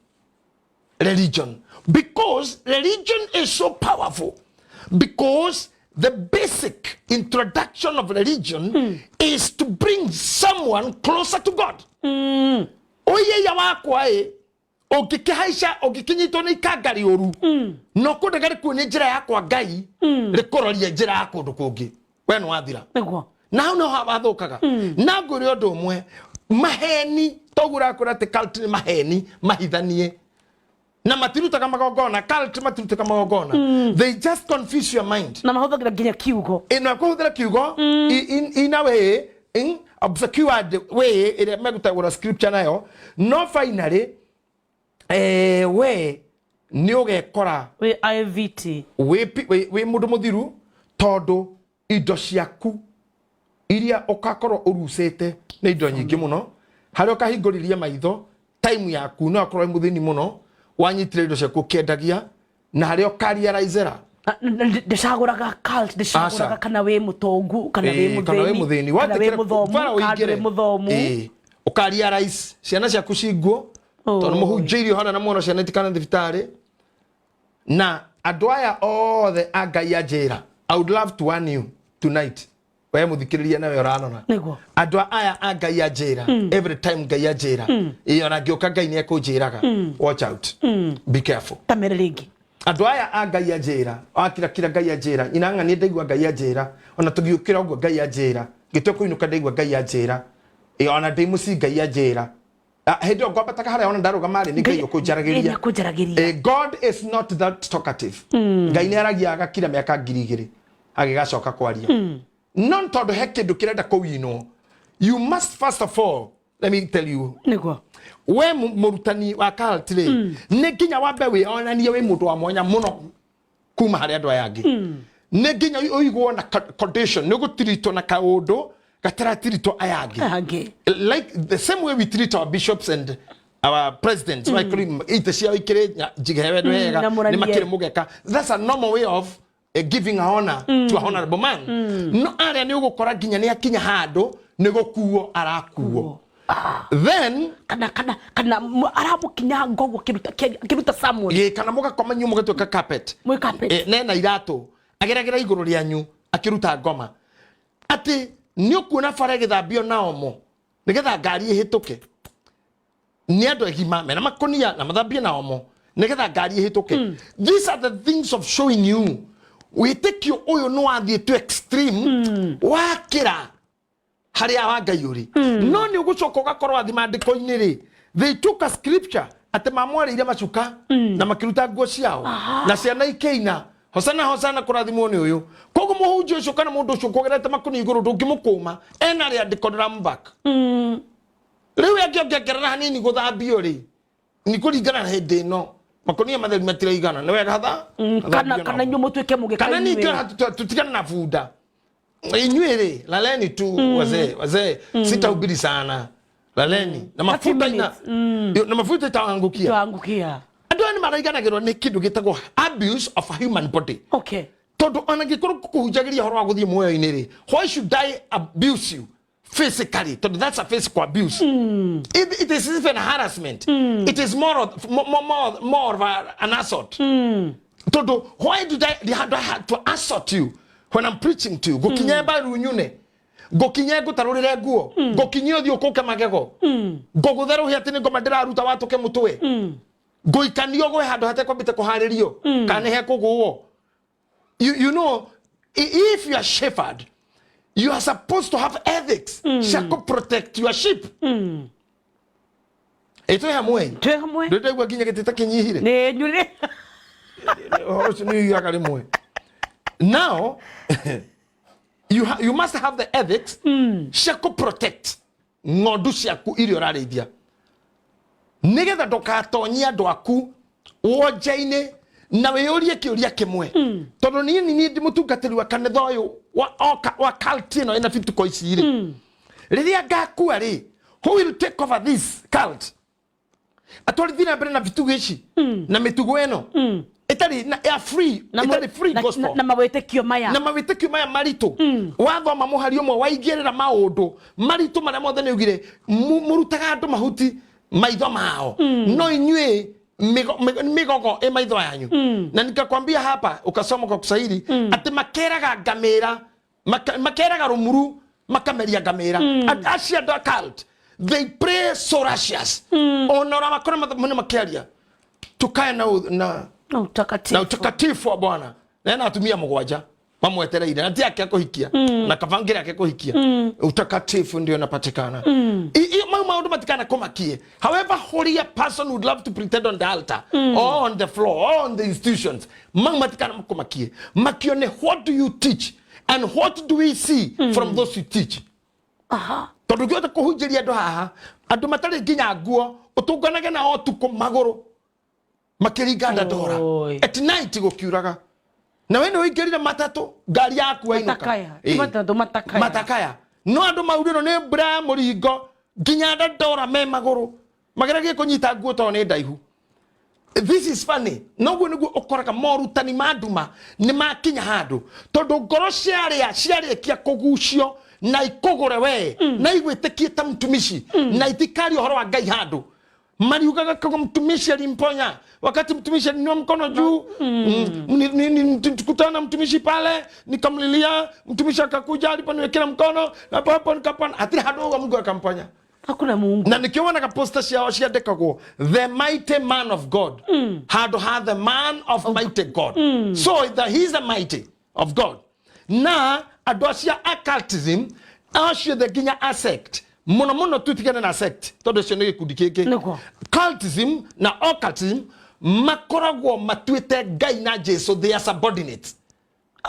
[SPEAKER 2] because religion is so powerful because the basic introduction of religion is to bring someone closer to God. Oye ya wakwa ogikihaisha ogikinyito ni kagari oru no kudagari ku ni njira yakwa ngai rikororia njira yakwa ndukungi we no wathira na no bathukaga na nguri undu umwe maheni togura kurate cult ni maheni mahithanie na matirutaga magogona cult matirutaga magogona they just confuse your mind na mahothagira ginya kiugo ino kuhuthira kiugo in a way in obscured way ile megutagura scripture nayo no finally we ni ugekora we IVT we mundu muthiru tondu indo ciaku iria ukakorwo urusete na indo nyingi muno hari ukahinguriria maitho time yaku no akorwo muthini muno wanyitire indo ciaku kendagia na hari ukariarizera ndeshaguraga cult ndeshaguraga kana we mutongu kana we muthini kana we muthomu ukariarize ciana ciaku cingwo tondu muhunjirio hana na mwono ciana itikana thibitari na andu aya othe angai anjira I would love to warn you tonight we muthikiriria nawe uranona andu aya angai anjira every time ngai anjira iyo na ngioka ngai ni ekunjiraga watch out be careful tamereringi andu aya angai anjira akira ngai anjira inanga ni ndaigwa ngai anjira ona tugiukira ugo ngai anjira gitokuinuka ndaigwa ngai anjira ona ndimuci ngai anjira hedo ngwambataga haria ona ndaruga mari ni ngai ukunjaragiria God is not that talkative ngai ni aragiaga kila miaka 2000 agigacoka kwaria non tondu he kindu kirenda kuwino you must first of all let me tell you.
[SPEAKER 1] Niguo.
[SPEAKER 2] We murutani wa cult ri ne ginya wambe we onanie we mundu wa mwanya muno kuma hari andu ayangi ne ginya uigwo na condition ne gutirito na kaundu gataratirito ayangi like the same way we treat our bishops and our presidents like itecia ikire jigewe wega ne makire mugeka. That's a normal way of giving honor to a honorable man. No area ne ugukora ginya ne akinya handu ne gukuo arakuo. Then
[SPEAKER 1] kana arabu kinya ngogo kiruta Samuel
[SPEAKER 2] ye kana muga koma nyu muga toka carpet nena irato ageragera iguru ryanyu akiruta ngoma ati ni ukuona fara githambio naomo nigetha ngari ihituke ni andu egima mena makonia na mathambie naomo nigetha ngari ihituke. These are the things of showing you we take you uyu no athie to extreme wakira hari awangayuri no ni ugucoka ugakorwa thimandiko-ini ri they took a scripture ate mamwarire macuka na makiruta nguo ciao na ciana ikeina hosana kurathimwo ni uyu koguo muhunjia ucio kana mundu ucio kugerete makuni iguru ndungimukuma ena ri andiko back riu angiongerera hanini guthambio ri ni kuringana na hindi no makonia matheru matiraigana ni wega hatha
[SPEAKER 1] kana nyu mutwike mugeka
[SPEAKER 2] kana ni tutigana na bunda inywele laleni tu wazee sitahubiri sana laleni na mafuta na mafuta taangukia ando ni maraiganagirwo ni kindu gitagwo abuse of a human body.
[SPEAKER 1] Okay,
[SPEAKER 2] todo anagikoro kuhujagiria horo wa guthie moyo-ini ri why should I abuse you physically? Todo that's a physical abuse. It is even harassment. It is more of an assault. Todo why do I have to assault you when I'm preaching to you? Go kinyeba runyune. Go kinyego tarurire guo. Go kinyo thio kuke magego. Go gutheru hiatini go madira ruta watu ke mutwe. Go ikanio go hado hate ko bite ko haririo. Kane he kuguo. You know, if you are shepherd, you are supposed to have ethics. Shako protect your sheep. Eto ya mwe. Dodo gwa kinya kitita kinyihire.
[SPEAKER 1] Ne nyure.
[SPEAKER 2] Ni yakale mwe. Now, you must have the ethics. Shako protect. Ngodu shaku iri orarithia. Nigetha ndokatonyia andu aku wojaine na weyorie kiuria kimwe. Tondu ni ndi mutungatiri wa kanitha uyu wa cult ino ina fituko iciri. Riria ngakua ri, who will take over this cult? Atwarithina mbere na fitugo ici na mitugo eno. Itari na free, itari free gospel.
[SPEAKER 1] Na mawetekio maya
[SPEAKER 2] maritu. Wathoma muhari umwe waigirira maundu maritu maria mothe ni ugire murutaga andu mahuti maitho mao. No inyue migogo maitho yanyu. Na nikakwambia hapa ukasoma kwa Kiswahili ati makeraga ngamira makeraga rumuru makameria ngamira. Acia the cult they pray so righteous. Onora makona mune makeria tukae na utakatifu wa Bwana. Na atumia mugwanja mamwetereire na tia yake kuhikia na kavangira yake kuhikia. Utakatifu ndio unapatikana. Maundu matikana kumakie. However holy a person would love to pretend on the altar or on the floor or on the institutions, matikana kumakie. Makione, what do you teach and what do we see from those who teach? Tondu gyo kuhujiria andu haha andu matari nginya nguo utunganage na otuko maguru makiringanda dora at night gukiuraga na wene uingirire matatu ngari yaku wainuka matakaya no andu mauriro ne bra muringo nginya dora me maguru magerage kunyita nguo to ne ndaihu. This is funny. No gwe nigu okoraga morutani maduma ni makinya handu tondu ngoro ciaria kia kugucio na ikogore we na igwetekie ta mtumishi na itikari horo wa Ngai handu mariugaga kama mtumishi alimponya wakati mtumishi alinua mkono juu. Tukutana mtumishi pale nikamlilia mtumishi akakuja aliponiwekea mkono na hapo nikapona atiri hado wa Mungu akamponya.
[SPEAKER 1] Hakuna Mungu.
[SPEAKER 2] Na nikiona ka poster cia dekagwo the mighty man of God had to have the man of mighty God. So he's the mighty of God. Na adosia occultism ashe the ginya a sect. Mono tutigana na sect. Todo chenege kudikeke. Cultism na occultism makoragwo matwete Ngai na Jesu, they are subordinates.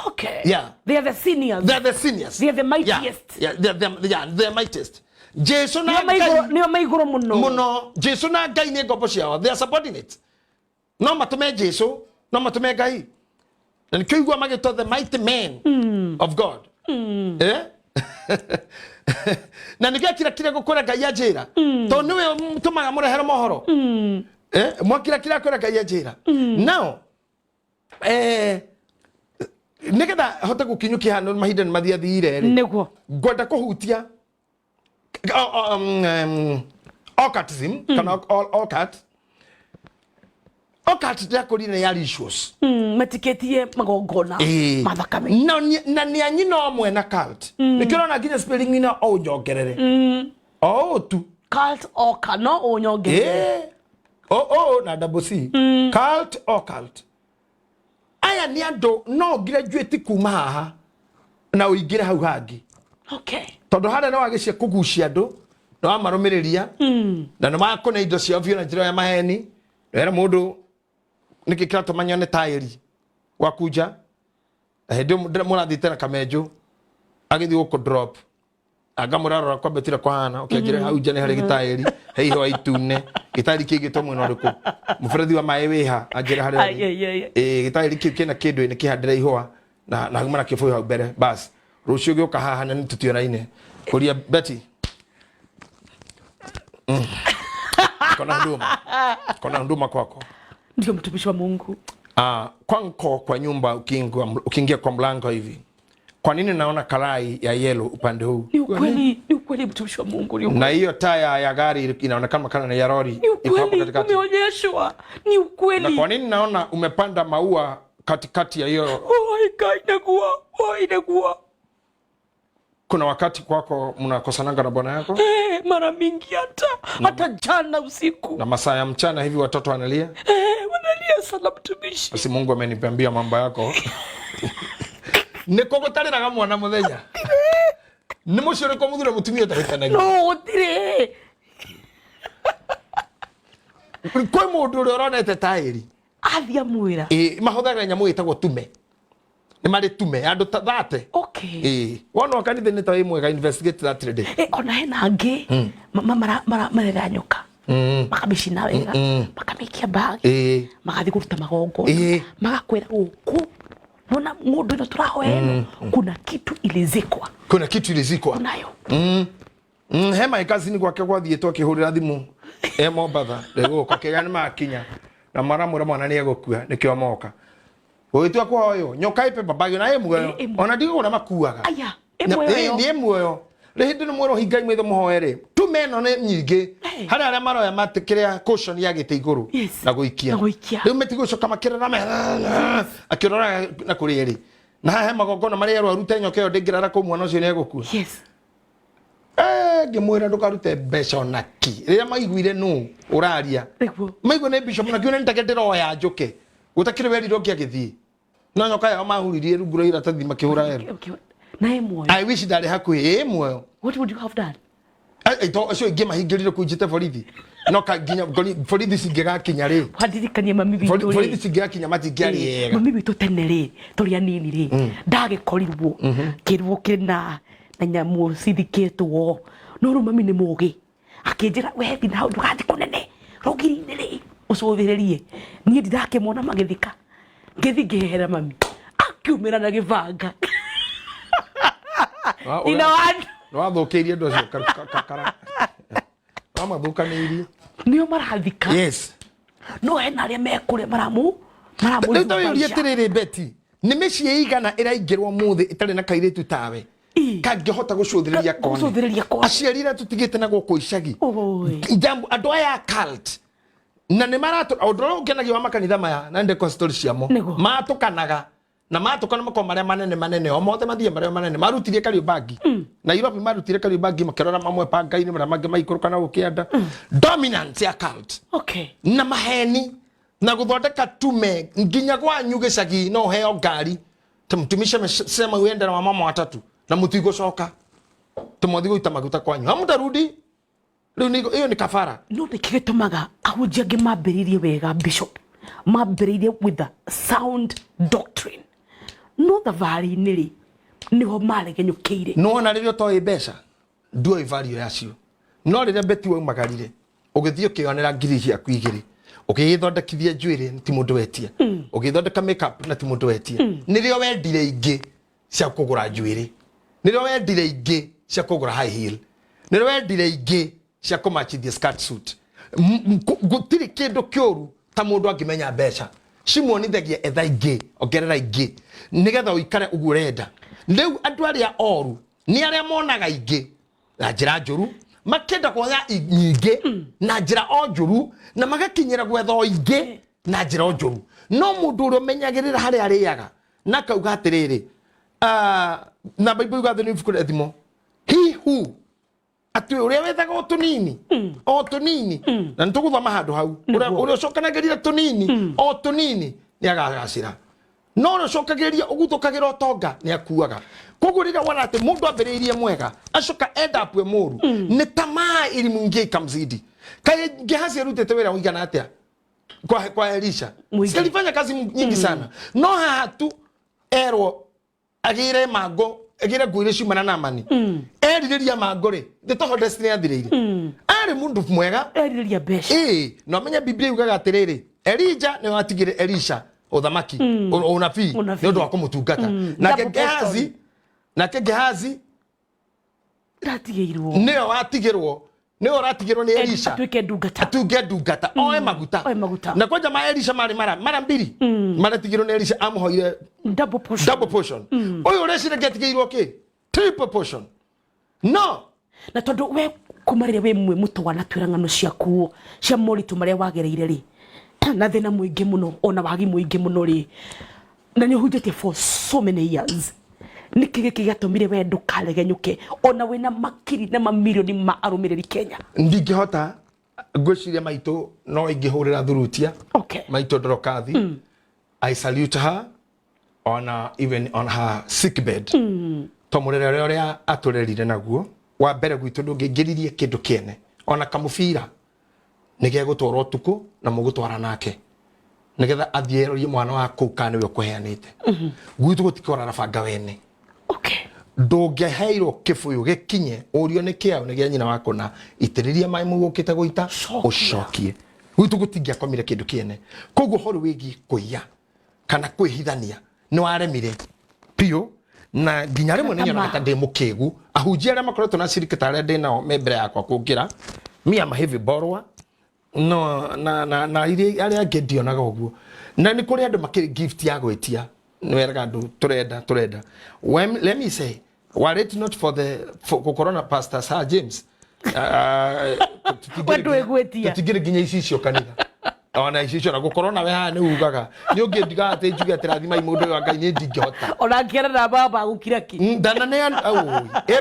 [SPEAKER 1] Okay.
[SPEAKER 2] Yeah.
[SPEAKER 1] They are the seniors.
[SPEAKER 2] They are the seniors.
[SPEAKER 1] They are the mightiest.
[SPEAKER 2] Yeah, they are mightiest. Jesu na Ngai
[SPEAKER 1] nio maiguru
[SPEAKER 2] muno Jesu na Ngai ni ngombo ciao, they are subordinate. No matume Jesu, no matume Ngai. Na nikigwa magito the mighty man of God. Eh? Na kira gukora Ngai ajira. To niwe mtumaga murehero mohoro. Eh? Mwakira kora Ngai ajira. Now nigetha hote gukinyukia hano mahinda mathia thire ri
[SPEAKER 1] niguo
[SPEAKER 2] ngwenda kuhutia occultism kana occult ndiakurire ya rituals
[SPEAKER 1] matiketie magongona mathakame
[SPEAKER 2] na ni anyino mwe na cult nikirona nginya spelling ina o njongerere tu
[SPEAKER 1] cult o kana o nyongerere
[SPEAKER 2] na double C cult occult aya ni ando no graduate kuma haha na uingire hau hangi tondu hana no agicie kugucia andu no amarumireria na no makona indo cia vio na njira ya maheni era mundu nikikira tumanyone tairi wakuja hedi murathite na kamenju agithi guku drop agamurarora kwa betira kwa hana ukianjire hau jane hari gitairi heiho itune gitairi kigitwo mwena uriku muferethi wa mai wiha anjire hari gitairi kina kindu ni kihandira ihwa na humana kifu hau mbere bas rucio gioka haha na nitutioraine kuria Betty kona nduma kwako
[SPEAKER 1] ndio mtumishi wa Mungu
[SPEAKER 2] kwa nyumba ukiingia kwa mlango hivi kwa nini naona karai ya yellow upande huu?
[SPEAKER 1] Ni ukweli mtumishi wa Mungu ni ukweli.
[SPEAKER 2] Na hiyo taya ya gari inaonekana kama ya lori
[SPEAKER 1] iko hapo katikati. Umeonyeshwa. Ni ukweli.
[SPEAKER 2] Na kwa nini naona umepanda maua katikati ya hiyo?
[SPEAKER 1] Inakuwa.
[SPEAKER 2] Kuna wakati kwako mnakosananga na bwana yako?
[SPEAKER 1] Mara mingi hata jana usiku.
[SPEAKER 2] Na masaa ya mchana hivi watoto wanalia?
[SPEAKER 1] Wanalia sana mtumishi.
[SPEAKER 2] Basi Mungu ameniambia mambo yako. Niko gutariraga mwana muthenya ni mucure ko muthura mutumia tahitanagia
[SPEAKER 1] no tire
[SPEAKER 2] kwa mundu uri uronete tairi
[SPEAKER 1] athia mwira
[SPEAKER 2] mahuthaga nyamu itagwo tume ni mari tume andu thate wona kanitha ni tawi mwega investigate that day
[SPEAKER 1] ona hena ngi mara nyoka makabicina wega makamikia bag magathi kuruta magongo magakwira guku Mwana mundu ino turahoeno kuna kitu ilizikwa. Kunayo.
[SPEAKER 2] Hema ikazini gwake gwathietwo akihurira thimu Mombatha rego kakegani makinya na maramura mwana ni egukua nikio moka uitwa kwa hoyo nyoka ipe babagi na muoyo ona ndigo na makuaga
[SPEAKER 1] aya
[SPEAKER 2] ni muoyo rehindi no mwero hingai mwitho muhoere tumeno ne nyingi hara ara maroya matikiria caution ya gite iguru na guikia riu metigocoka makira na akirora na kurieri na he magongona maria arute nyoka yo ndingirara ku mwana ucio ni egukua ngimwira ndukarute mbeca onaki riria maiguire nu uraria maigu ne bishop na kione ntagendero ya njuke gutakire weri rokia githii na nyoka ya mahuririe ruguro ira tathi makihura ero I wish that hakuhi muoyo.
[SPEAKER 1] What would you have done?
[SPEAKER 2] I thought so gima hingirire kujite borithi. No ka ginya borithi singiga kinya ri.
[SPEAKER 1] Wadirikania mami bitu ri.
[SPEAKER 2] Borithi singiga kinya matingiari yega.
[SPEAKER 1] Mami bitu tene ri, tori anini ri. Ndagikorirwo kirwo kina na nyamu sithiketwo. No ru mami ni mugi. Akinjira we thi na ndugathi kunene. Rogiri ri. Ucuthirerie. Nie ndidake mona magithika. Ngithi ngihera mami. Akiumira na givanga.
[SPEAKER 2] No athukirie ndu cio kakara amathukanĩirie
[SPEAKER 1] nio marathika no hena aria mekure maramu
[SPEAKER 2] rĩu atirĩrĩ Betty nĩ mĩciĩ igana ĩraingĩrwo mũthĩ ĩtarĩ na kairĩtu tawe kangĩhota gũcũthĩrĩria kone aciari arĩa tũtigĩte na gũkũ icagi jambo andũ aya cult na nĩ maratũ ũndũ ũrĩa ũngenagia wa makanitha maya na ndeko story ciamo matukanaga na matukana mako maria manene o mothe mathie maria manene marutirie Kariubangi na Europe marutire Kariubangi makirora mamwe pangai-ini maria mangi maikũrũkana gũkĩenda dominance ya cult na maheni na guthondeka tume nginya gwanyu gĩcagi no heo ngari tumtumisha sema uende na mama watatu na mutigocoka tumuthi guita maguta kwanyu hamutarudi riu iyo ni kafara
[SPEAKER 1] no nikigitumaga ahunjia ngi mambiririe wega bishop mambiririe with a sound doctrine no thavari-inĩ rĩ niho maregenyũkĩire
[SPEAKER 2] no na rĩrĩa ũtoĩ mbeca nduoĩ value yacio no rĩrĩa beti wa magarire ũgĩthiĩ ũkĩonera ngiri ciaku igĩrĩ ũgĩthondekithia njuĩrĩ ti mũndũ wetia ũgĩthondeka makeup na ti mũndũ wetia nĩrĩo wendire ingĩ cia kũgũra njuĩrĩ nĩrĩo wendire ingĩ cia kũgũra high heel nĩrĩo wendire ingĩ cia kũmachithia skirt suit gũtirĩ kĩndũ kĩũru ta mũndũ angĩmenya mbeca cimuonithagia etha ingĩ ongerera ingĩ nĩgetha ũikare ũguo ũrenda rĩu andũ arĩa oru nĩ arĩa monaga ingĩ na njĩra njũru makenda kuoya nyingĩ na njĩra o njũru na magakinyĩra gwetha o ingĩ na njĩra o njũru no mũndũ ũrĩa ũmenyagĩrĩra harĩa arĩaga na kauga atĩrĩrĩ na Bible yuga thĩinĩ ibuku rĩa thimo he who atĩ ũrĩa wethaga o tũnini na nĩtũgũthoma handũ hau ũrĩa ũcokanagĩria tũnini o tũnini nĩ agagacĩra no ũrĩa ũcokagĩrĩria ũguthũkagĩra ũtonga nĩ akuaga koguo rĩrĩa wona atĩ mũndũ ambĩrĩirie mwega acoka end up we mũru nĩ tamaa elimu ingĩ ikamzidi kaĩ Gehazi arutĩte wĩra ũigana atĩa kwa Elisha alifanya kazi nyingi sana no haha tu erwo agĩre mango agĩre nguo iria ciumana na Amani erirĩria mango rĩ thĩtoho destiny yathirĩire arĩ mũndũ mwega
[SPEAKER 1] erirĩria mbeca
[SPEAKER 2] no menya Biblia yugaga atĩrĩrĩ Elijah nĩ watigire Elisha uthamaki unabii nĩ ũndũ wa kũmũtungata nake Gehazi
[SPEAKER 1] ratigĩirwo
[SPEAKER 2] nĩo ratigĩrwo nĩ Elisha atuĩke ndungata oe maguta na kwanja ma Elisha marĩ mara mbiri maratigĩrwo nĩ Elisha amũhoire double portion ũyũ ũreciria gĩatigĩirwo kĩ triple portion no
[SPEAKER 1] na tondũ we kumarĩria we mwe mũtwana twĩra ng'ano ciaku cia moritũ marĩa wagereire rĩ na thĩna mũingĩ mũno ona wagi mũingĩ mũno rĩ na nĩ ũhunjĩtie for so many years nĩkĩ gĩkĩ gĩatũmire we ndũkaregenyũke ona wĩna makiri na mamirioni ma arũmĩrĩri Kenya
[SPEAKER 2] ndingĩhota ngwĩciria maitũ no ingĩhũrĩra thurutia maitũ Ndorokathi I salute her even on her sick bed tomũrere ũrĩa atũrerire naguo wa mbere gwitũ ndũngĩngĩririe kĩndũ kĩene ona kamũbira nĩgegũtwarwo ũtukũ na mũgũtwara nake nĩgetha athiĩrorie mwana wa kũu kana nĩwe ũkũheanĩte gwitũ gũtikora banga wene ndũngĩheirwo kĩbũyũ gĩkinye ũrio nĩ kĩao nĩ gĩa nyina wako na itĩrĩria maĩ mũgũkĩte gũita ũcokie gwitũ gũtingĩakomire kĩndũ kĩene koguo horo wĩgiĩ kũiya kana kwĩhithania nĩ waremire piũ na nginya rĩmwe nĩ nyonaga ta ndĩ mũkĩgu ahunjia arĩa makoretwo na cirikita arĩa ndĩ nao me mbere yakwa kũngĩra mia mahevi borwa no na iria arĩa angĩ ndionaga ũguo na nĩ kũrĩ andũ makĩrĩ gift ya gwĩtia nĩ weraga andũ turenda let me say were it not for corona pastor Sir James tutigire nginya icio kanitha ona icio na corona we ha nĩ ugaga nĩ ũngĩndiga atĩ njuge atĩ rathima mũndũ wa Ngai nĩ ndingĩhota
[SPEAKER 1] ona ngĩera baba gũkira ki
[SPEAKER 2] ndana nĩ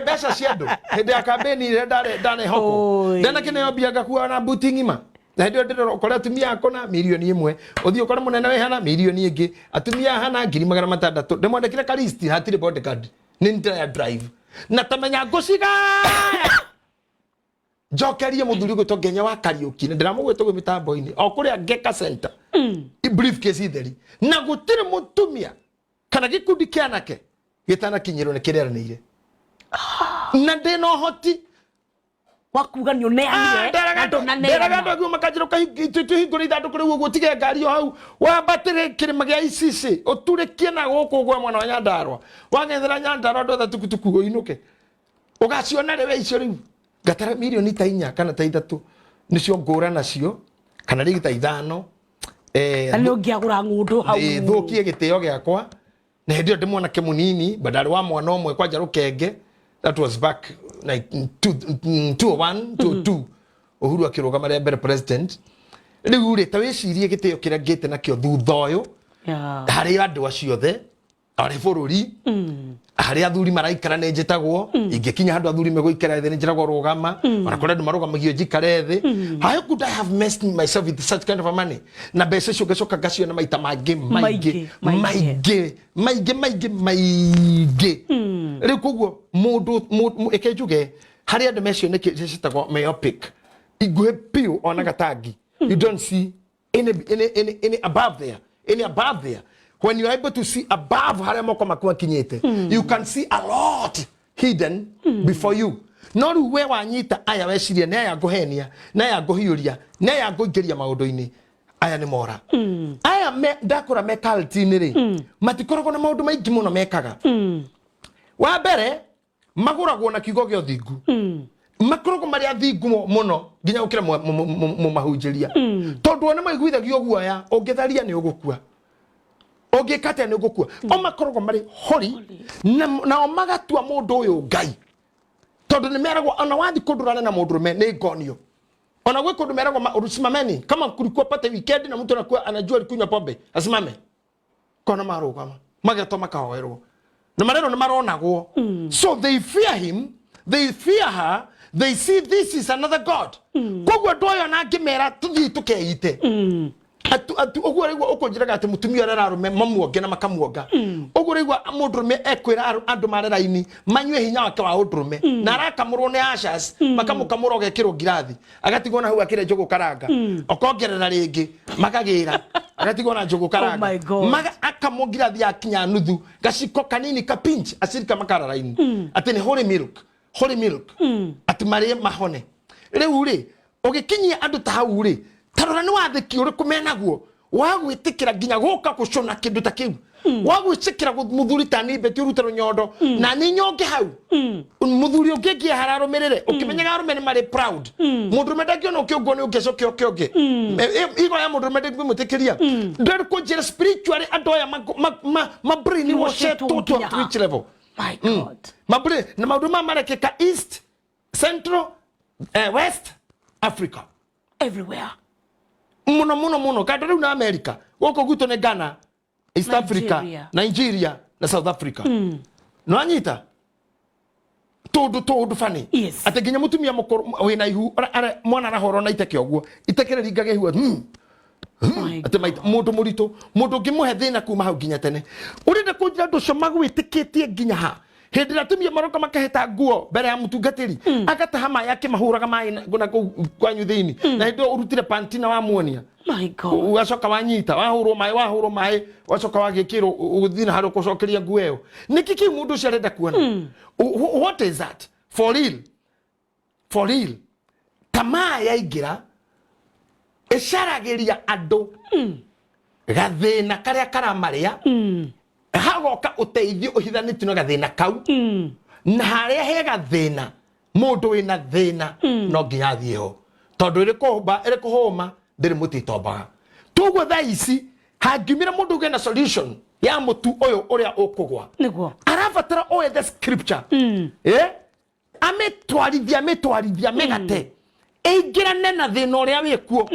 [SPEAKER 2] mbeca cia andũ hĩndĩ ya campaign ile ndane hoko ndana kĩneo biaga kuwa na buti ngima na hĩndĩ ndĩrora ũkora atumia akona milioni ĩmwe ũthiĩ ũkora mũnene we hana milioni ĩngĩ atumia hana 600,000 ndĩmwandĩkire ka list hatirĩ bodyguard nĩ ndĩra drive na tamenya ngũciga jokerie mũthuri gwĩtwo Ngenya wa Kariũki na ndĩramũgwĩtwo gwĩ mĩtambo-inĩ o kũrĩa Ngeka Center briefcase theri na gũtirĩ mũtumia kana gĩkundi kĩa anake gĩtanakinyĩrwo nĩ kĩreranĩire na ndĩna ũhoti
[SPEAKER 1] wakuga nĩ ũneanire na ndũnaneana
[SPEAKER 2] ndĩraga makanjĩra ũkahingũra ithandũkũ rĩu ũguo tige ngari o hau wambatĩre kĩrĩma gĩa Misuse ũturĩkie na gũkũ gwa mwana wa Nyandarua wagethera Nyandarua andũ othe tukutuku ũinũke ũgaciona rĩwe icio rĩu gatara milioni ta 4 kana ta 3 nicio ngũra nacio kana rĩgita 5
[SPEAKER 1] nĩ ũngĩagũra ng'ũndũ hau
[SPEAKER 2] thũkie gĩtĩo gĩakwa na hĩndĩ ĩyo ndĩ mwanake mũnini badari wa mwana ũmwe kwanja rũkenge that was back like 2001 2002 Uhuru akĩrũgama rĩa mbere president rĩu rĩ ta wĩcirie gĩtĩo kĩrĩa ngĩte nakĩo thutha ũyũ harĩ andũ acio othe arĩ bũrũri harĩ athuri maraikara nĩ njĩtagwo ingĩkinya handũ athuri megũikara thĩ nĩ njĩragwo rũgama ona kũrĩ andũ marũgamagio njikare thĩ how could I have messed myself with such kind of a money na mbeca icio ngacoka ngaciona maita maingĩ rĩu koguo mũndũ ekenjuge harĩ andũ mecio nĩ kĩcitagwo myopic iguĩ piũ ona gatangi you don't see any above there when you are able to see above harĩa moko maku akinyĩte you can see a lot hidden before you no riu we wanyita aya weciria ne aya ngohenia na aya ngohiuria na aya ngoingeria maundu-ini aya ni mora aya ndakura me culture ni ri matikoragwo na maundu maingi muno mekaga wa mbere maguragwo na kiugo gyo thingu makoragwo mari athingu muno nginya ukira mu mahunjiria tondu ona maiguithagio guoya ungitharia ni ugukua ungikate ni ugukua o makoragwo mari hori na magatua mundu uyu ngai tondu ni meragwo ona wathi kundurana na mundu me ni ngonio ona gwe kundu meragwo urusimameni kama kulikuwa pata weekend na mtu anakuwa anajua alikunywa pombe asimame kona marugama mageto makahoerwo na marero ni maronagwo so they fear him, they fear her, they see this is another god kogwo ndoyo na ngimera tuthi tukeite ogwo rigwo ukonjiraga ati mutumia ararume mamuoge na makamuoga ogwo rigwo mundurume ekwira andu mareraini manywe hinya wake wa undurume na arakamurwo ni ashas makamukamura ogekirwo ngirathi agatigwo na hau akire njugu karanga okongerera ringi makagira agatigwo na njugu karanga maga akamwo ngirathi ya kinya nuthu gaciko kanini ka pinch asirika makararaini ati ni holy milk ati mari mahone riu ri ogikinyia andu ta hau ri tarora ni wathiki uri kumenagwo wagwitikira nginya guka kucona kindu ta kiu wagwitikira muthuri tani beti urutero nyondo na ni nyonge hau muthuri ungi hararumirire ukimenyaga arume ni mari proud mundu medagio no kiongo ni ugecoke okioge igo ya mundu medagio mutikiria ndari ko jira spiritually andoya ma brain was set to which level
[SPEAKER 1] my god
[SPEAKER 2] ma brain na maundu marekeka east central west Africa
[SPEAKER 1] everywhere
[SPEAKER 2] muno kadari na America woko guto ne Ghana East Africa Nigeria na South Africa no anyita todo fani ateginya mutumia mukoro wina ihu ara mwana na horo na iteke ogwo itekere ringage ihu ate maita mundu murito mundu ngimuhe thina kuma hau nginya tene urinde kunjira nduco magwitikitie nginya ha hindi ratumia maroka makaheta nguo mbere ya mutungatiri agataha mai yake mahuraga mai na kwanyu thini na hindi urutire pantina wa muonia
[SPEAKER 1] my god
[SPEAKER 2] wacoka wanyita wahurwo mai wacoka wagikiro uthina haro kucokeria nguo iyo niki ki mundu ucio arenda kuona what is that for real tamaa yaingira icaragiria andu gathina karia karamaria hagoka uteithio uhithanitio na gathina kau na haria he gathina mundu wina thina no nginya thieho tondu iri kuhuma ndiri mutitombaga tugwo tha ici hangimira mundu gena solution ya mutu uyu uria ukugwa
[SPEAKER 1] niguo
[SPEAKER 2] arabatara oe the scripture ametwarithia megate ingirane na thina uria wikuo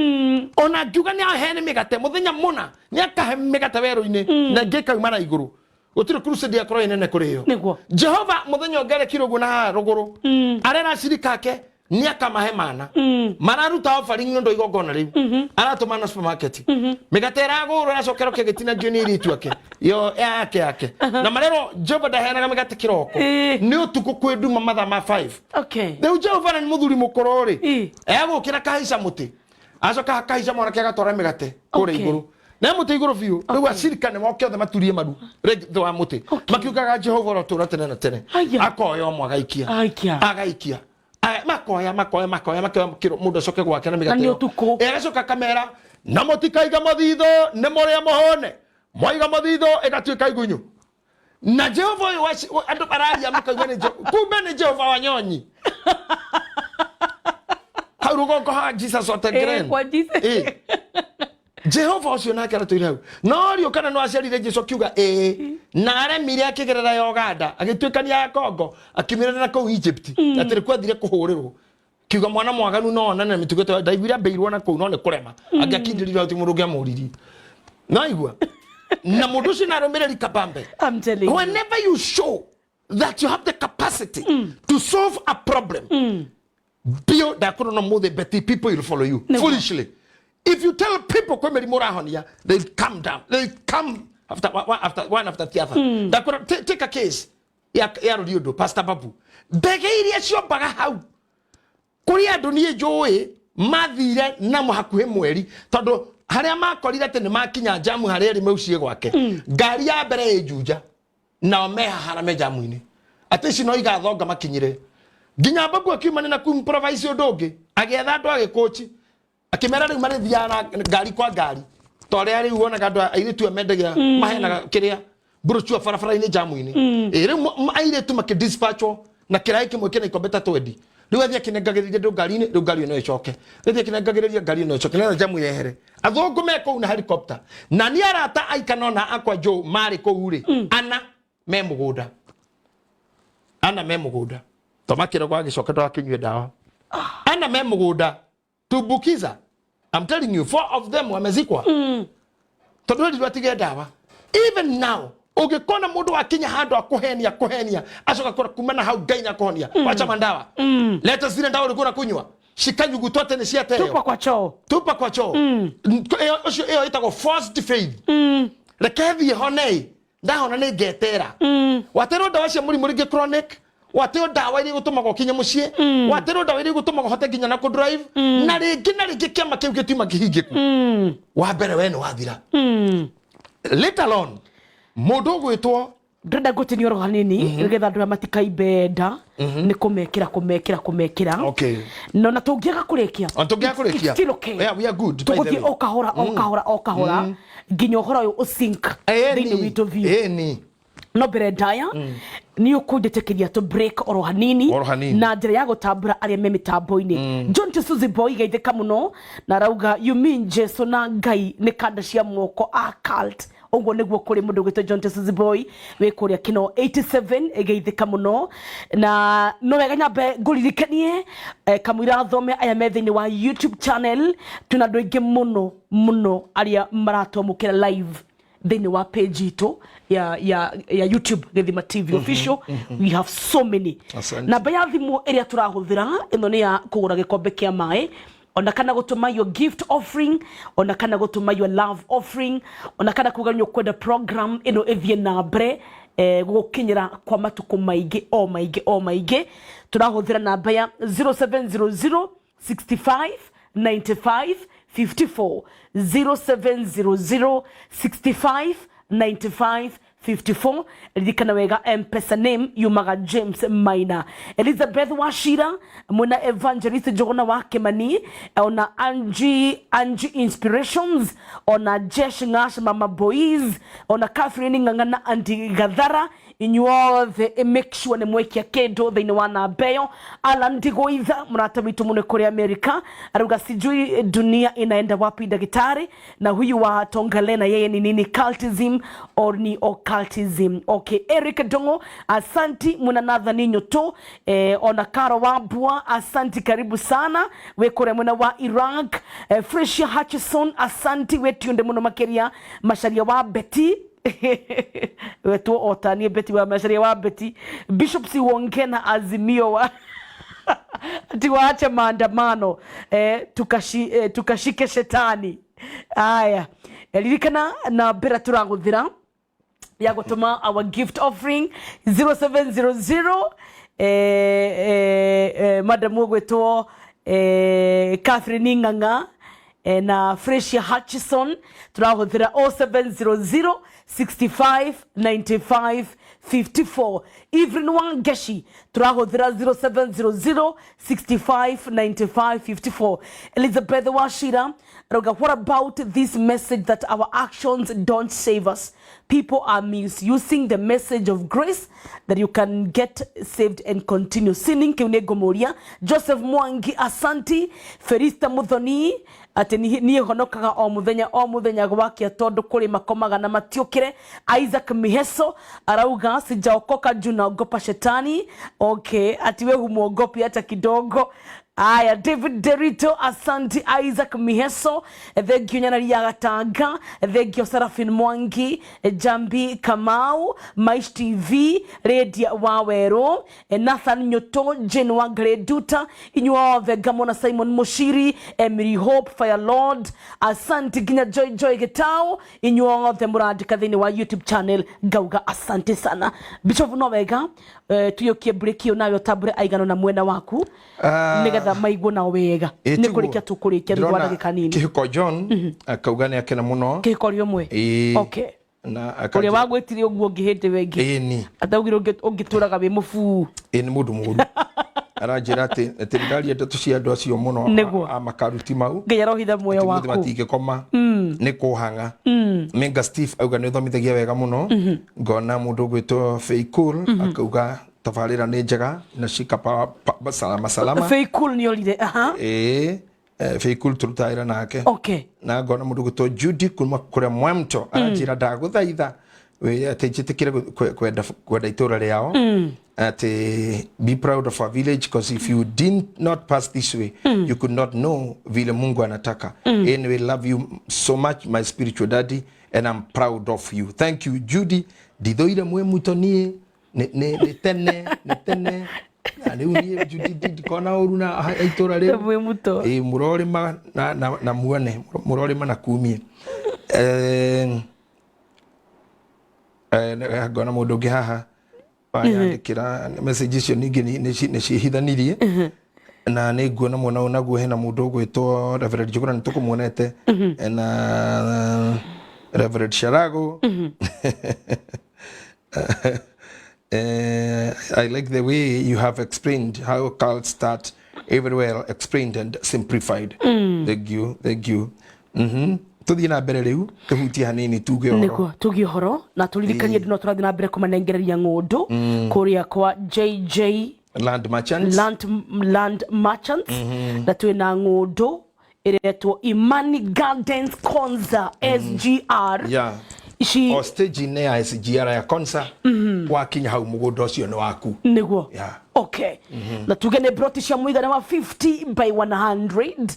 [SPEAKER 2] ona ngiuga ni ahene megate muthenya muna ni akahe megate wero-ini na ngikauma na iguru utire crusade ya koro inene kuriyo Jehova muthenya ngere kirugu na ruguru arera shirikake ni akamahe mana mararuta offering ndo igogona riu aratuma na supermarket megate raguru na cokero kegetina juni ritu ake yo yake na marero Jehova dahena megate kiroko ni utuku kweduma matha ma 5
[SPEAKER 1] okay
[SPEAKER 2] de Jehova ni muthuri mukorori egukira kahisha muti acoka kahisha mwana kega tora megate kure iguru na muti iguru biu riu acirika ni moke othe maturie maru regitho wa muti makiugaga Jehova ro tura tene na tene akoyo agaikia makoya kiro mundu acoke gwake na migate agacoka kamera na mutikaiga mathitho ni muria muhone moiga mathitho igatuika igunyu na Jehova andu bararia makaigua ni kumbe ni Jehova wanyonyi haurugo ko ha Jesus otengren
[SPEAKER 1] kwa Jesus
[SPEAKER 2] Jehova ucio nake aratwire hau no rio kana no aciarire Jesu kiuga na aremire akigerera Uganda agituikania ya Congo akimirana na kou Egypt atiri kwathire kuhurirwo kiuga mwana mwaganu no na mitugeto ndaiguira mbeirwo na kou no ne kurema agakindirira uti muruge amuriri na igua na mundu ucio narumireri kabambe
[SPEAKER 1] I'm telling you
[SPEAKER 2] whenever you show that you have the capacity to solve a problem build that could not move the better people will follow you foolishly. If you tell people kwemeri murahonia, they come down. They come after one after the other. That could take a case. Ya Riodo, Pastor Babu. Begeiria cio baga hau. Kuria dunie joe mathire na muhakuhe mweri tondu haria makorire tene makinya jamu haria ri maucie gwake. Ngari ya mbere ejuja na meha harame jamu-ini. Ati cino igathonga makinyire. Ginya babu akiuma na kumprovise odoge agetha ndo agikochi akimera ri mari thiana ngari kwa ngari tore ari uona gandu aire tu amendagia mahena kiria buruchua farafara ini jamu-ini ere aire tu make dispatcho na kirai kimwe kina ikombeta twendi riu athia kinengagiriria ndo ngari-ini ndo ngari no icoke athia kinengagiriria ngari no icoke na jamu yehere athungu meko na helicopter na ni arata aikanona akwa jo mari kou ri ana me mugunda tomakira kwa gicoka ndo akinywe dawa ana me mugunda tubukiza. I'm telling you, 4 of them wamezikwa. Tondu ndi watige dawa. Even now, ugikona mundu akinya handu akuhenia acoka kura kumana hau gaina kuhonia wacha mandawa. Leta zile ndawa ulikuwa kunywa. Shikanyugu tote ni cia teo. Tupa kwa choo. Eyo itago forced faith. Rekethi honei ndahona ni getera. Watero dawa cia muri ge chronic. Watero dawa iri gutuma gokinya mucie watero dawa iri gutuma gohote ginya na ku drive na ringi kiama kiu gitima kihingiku wa mbere we no wathira let alone mundu gwitwo
[SPEAKER 1] ndenda gutinio oro hanini nigetha andu matikaibenda ni kumekira
[SPEAKER 2] okay
[SPEAKER 1] no na tungiaga kurikia
[SPEAKER 2] yeah we are good
[SPEAKER 1] tuguthi okahora ginya ohora uyu usink thini witu view no berendaya ni ukunditekeria to break oro hanini na njira ya gutambura aria me mitambo-ini John Misuse boy geitheka muno na rauga you mean Jesu na Ngai ni kanda cia moko a cult ogwo niguo kuri mundu gwito John Misuse boy we kuria kino 87 egeitheka muno na no wega nyambe nguririkanie kamwira thome aya methini wa YouTube channel tuna ndu ingi muno aria maratomukira live thini wa page ito ya YouTube Gethima TV official we have so many na baya thimu area turahuthira ino ni ya kugura gikombe kia mai ona kana gutuma your gift offering ona kana gutuma your love offering ona kana kuganyo kwenda program ino ethie na bre gukinyira kwa matuko maige turahuthira na baya 0700 65 95 54 0700 65 95 54 Elikana wega M-Pesa name yumaga James Maina Elizabeth Washira muna evangelist Jogona wa Kemani ona Angie Inspirations ona Jesh Ngash Mama Boys ona Catherine Ngangana Anti Gadhara inyuothe make sure ne mwekia kendo thini wana beyo Alan Digoitha murata witu mune kuri Amerika aruga sijui dunia inaenda wapi daktari na huyu wa Tongalena yeye ni nini cultism or ni occultism okay Eric Dongo asanti muna nadha ninyo to ona Karo Wabua asanti karibu sana we kure muna wa Iraq Freshia Hutchison asanti wetu nde muno makeria masharia wa Betty wetu otani Betty wa masharia wa Betty Bishop Siwongena Azimio wa ati waache maandamano tukashike shetani aya elikana na bera turaguthira ya gutuma our gift offering 0700 madam gwetwo Catherine Nganga na Freshia Hutchison turahuthira 0700 65 95 54 Evelyn Wangeshi turahuthira 0700 65 95 54 Elizabeth Washira roga what about this message that our actions don't save us? People are misusing the message of grace that you can get saved and continue sinning. Kiunego Moria Joseph Mwangi asanti Ferista Muthoni ati ni honokaga o muthenya gwakia tondu kuri makomaga na matiukire Isaac Miheso arauga sijaokoka juna ogopa shetani okay ati we humuogopi hata kidogo aya David Derito asanti Isaac Miheso thegio nyanari ya gatanga thegio Serafin Mwangi Jambi Kamau Mais TV Radio Wawero Nathan Nyoto Jane Wagreduta inywa vegamona Simon Mushiri Emily Hope Fire Lord asanti ginya Joy Getao inywa the muradi kadhini wa YouTube channel gauga asante sana Bishop Novega tuyokie break yo nayo tabure aigano na mwena waku nigetha maigwo na wega ni kurikia tukurikia thwa ndagika nini kihiko John akaugane akena muno kihiko ryo mwe okay na akuri wagwetire ogwo ngihete wengi ni ataugire ungituraga we mufu ni mundu muhuru
[SPEAKER 2] Aranjira ati ndari ndeto cia andu acio muno amakaruti mau
[SPEAKER 1] ngiyarohitha muoyo waku
[SPEAKER 2] matingikoma ni kuhanga Menga Steve auga ni thomithagia wega muno ngona mundu gwitwo Faikul akauga tabarira ni njega na shika salama
[SPEAKER 1] Faikul ni olide
[SPEAKER 2] Faikul turutaira nake na ngona mundu gwitwo Judy kuma kuria Mwemto aranjira ndaguthaitha we atejitikire kwenda itura riao be proud of our village, because if you did not pass this way you could not know vile Mungu anataka. Anyway, love you so much my spiritual daddy and I'm proud of you. Thank you Judy. Dithoire mwe mutonie ne tene ani unie Judy kona uruna itura ri
[SPEAKER 1] mwe muto
[SPEAKER 2] murori ma na muone murori ma na kumie ngona mundu ngi haha bayandikira message icio ningi ni cihithanirie na ni nguona mwana unaguo hena mundu ugwitwo Reverend Juguna ni tukumuonete na Reverend Sharago. I like the way you have explained how cults start everywhere, explained and simplified. Thank you. Tuthie na mbere riu tuhutie hanini
[SPEAKER 1] tuge horo na turirikanie ndino turathie na mbere kumanengereria ngundu kuria kwa JJ
[SPEAKER 2] Land Merchants na twina ngundu iretwo Imani Gardens Konza SGR stage ne ya SGR ya Konza wakinya hau mugunda ucio ni waku
[SPEAKER 1] niguo na tuge ne broti cia muigana wa 50 by 100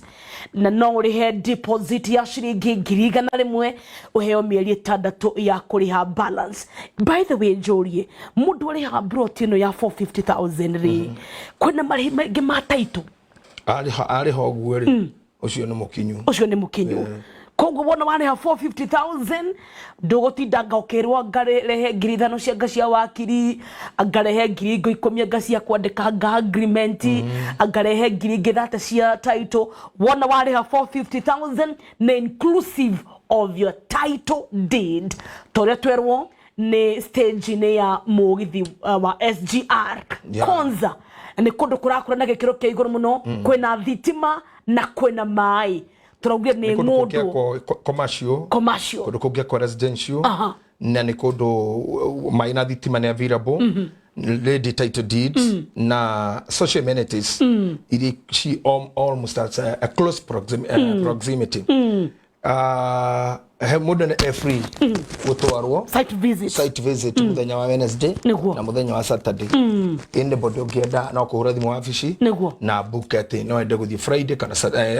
[SPEAKER 1] na no rihe deposit ya shiringi 100 uheo mieri 6 ya kuriha balance. By the way Jorie, mundu ariha broti no ya 450,000 ri kwena marihi maingi ma title
[SPEAKER 2] ariho guo ri ucio ni mukinyu Kongo wona wane ha 450,000 ndugutindanga ukirwa ngarehe ngirithano cia ngacia wakiri angarehe ngiri ngoikomia ngacia kwandika nga agreement angarehe ngiri ngithate cia title wona wane ha 450,000 na inclusive of your title deed tore twerwo ni stage ne ya mugithi wa SGR Konza ni kundu kurakura na gikiro kia iguru muno kwena thitima na kwena mai turaugia ni ngundu commercial kundu kungia kwa residential na ni kundu maina thitima ni available lady title deeds na social amenities she almost at a close proximity muda ni free gutwarwo site visit muthenya wa Wednesday na muthenya wa Saturday inde bodo ngienda na kuhura thimu wabici na book ati no ende guthie Friday kana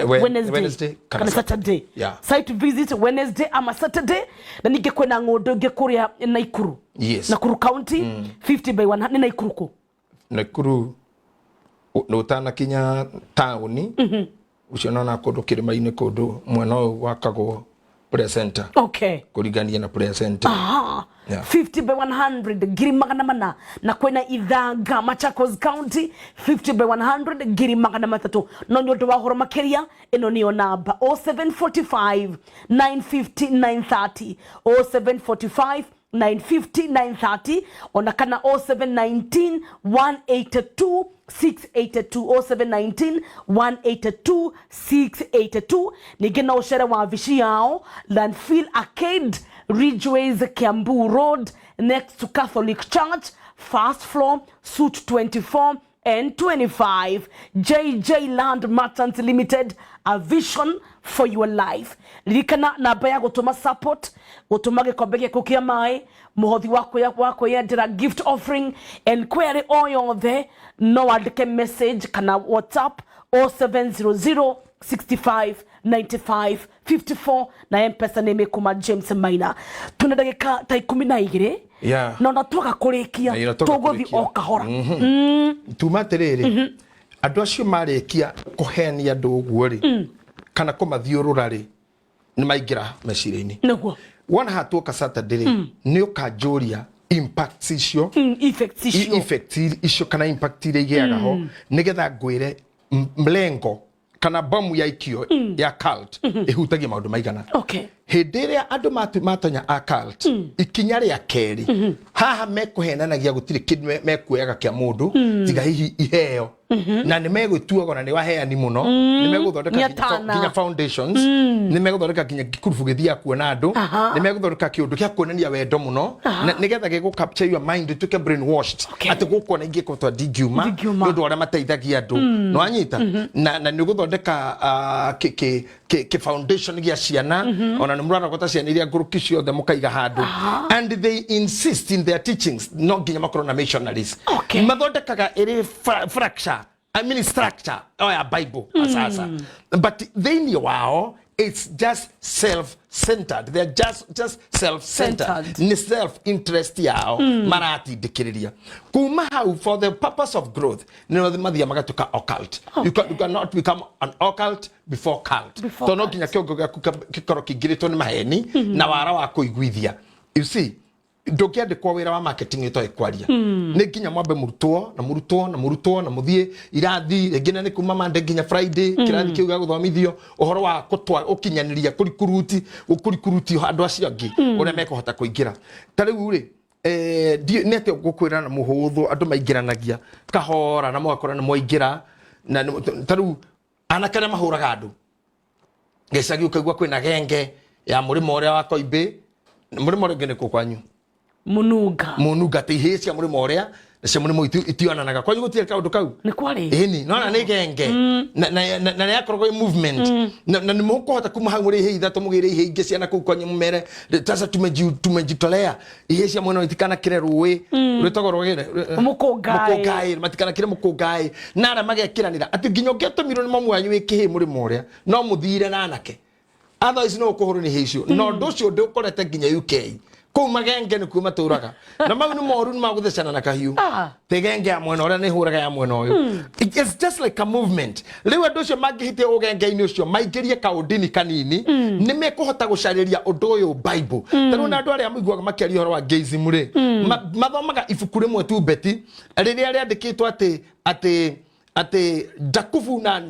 [SPEAKER 2] Wednesday kana
[SPEAKER 1] Saturday site visit Wednesday ama Saturday na ninge kwena ngundu ngikuria Naikuru Nakuru County 50 by 100 Naikuru
[SPEAKER 2] Naikuru no tana kinya town ucio na kundu kirima-ini kundu mwena wakagwo presenter kurigania na presenter
[SPEAKER 1] 50 by 100 ngiri magana mana na kwena Ithanga Machakos County 50 by 100 ngiri magana matatu no nyondo wa horo makeria eno niyo namba 0745 950 930 0745 950 930 ona kana 0719 182 682 0719 182 682 nigena ushara wa vishi yao Landfill Arcade Ridgeways Kiambu Road next to Catholic Church first floor suite 24 and 25 JJ Land Merchants Limited, a vision for your life. Likana na baya gutuma support utumage kombege kukia mai muhothi wako yendera gift offering and query all there no andike message kana WhatsApp 0700 65 95 54 na M-Pesa neme kuma James Maina. Tuna dakika ta 12 na natuka kurikia tuguthi okahora
[SPEAKER 2] tumaterere andu acio marekia kuhenia andu uguo ri kana kumathiurura ri ni maingira meciria-ini wona hatuka Saturday ni ukanjuria impact icio effect icio kana impact ile igiaga ho nigetha ngwire mlengo kana bomu ya ikio ya cult ihutagia maundu maigana Hederia andu matonya occult ikinya ria keri haha mekuhenanagia gutire kindu mekuyaga kia mundu tiga hihi iheo na ni megũtuaga na ni waheani muno ni megũthondeka kinya foundations ni megũthondeka kinya gikurubu githia kuona andu ni megũthondeka kiundu kia kuonania wendo muno nigetha gĩgũ capture your mind to get brainwashed ati gukona ingiko twa diguma ndu ara mateithagia andu no anyita na ni gũthondeka ke foundation gia ciana ona ni murana gota ciana iria nguruki ciothe mukaiga handu and they insist in their teachings no nginya makorwo na missionaries mathondekaga iri fracture structure or Bible asasa but they knew wow it's just self-centered. They're just self-centered. Ni self-interest yao marati dikiriria kuma hau for the purpose of growth ni mathia magatuka occult. You cannot become an occult before cult tono kinya kiongo gikoro kingirito ni maheni na wara wa kuiguithia. You see, ndokiande kwa wira wa marketing ito ekwaria ni nginya mwambe murutwo na muthie irathi ngina ni kuma Monday nginya Friday kirathi kiuga guthomithio uhoro wa kutwa ukinyaniria kurikuruti andu acio angi uria mekuhota kuingira tariu ri nete gukwira na muhuthu andu maingiranagia kahora na mwakora na moingira na tariu anakana mahuraga andu ngecagi ukaigwa kwina genge ya murimo uria wa koimbe murimo ngene kwanyu munuga te ihisia muri moria cia muri mo itiananaga kwa gutie kaundu kau
[SPEAKER 1] ni kwari
[SPEAKER 2] ni nona ni genge na yakorwo movement na ni mukuhota kuma hau muri hei ithatu mugire hei ingi ciana kuu kwenye mumere tasa tumejitolea ihisia mwana itikana kire ruwi rutagorwo gire mukungai matikana kire mukungai na ara magekiranira ati nginyo ngetumirwo ni mamu wanyu ikihi muri moria no muthire na anake otherwise no kuhuru ni heicio no nducio ndukorete nginya UK kuma genge ni kuma turaga na mau ni moru ni maguthecana na kahiu te genge ya mwena ora ni huraga ya mwena uyu it's just like a movement riu andu cio mangihite ugenge-ini ucio maingirie kaundini kanini ni mekuhota gucariria undu uyu Bible tanu na andu aria muiguaga makiaria horo wa gayism ri mathomaga ibuku rimwe tu beti riria riandikitwo ati Jakubu na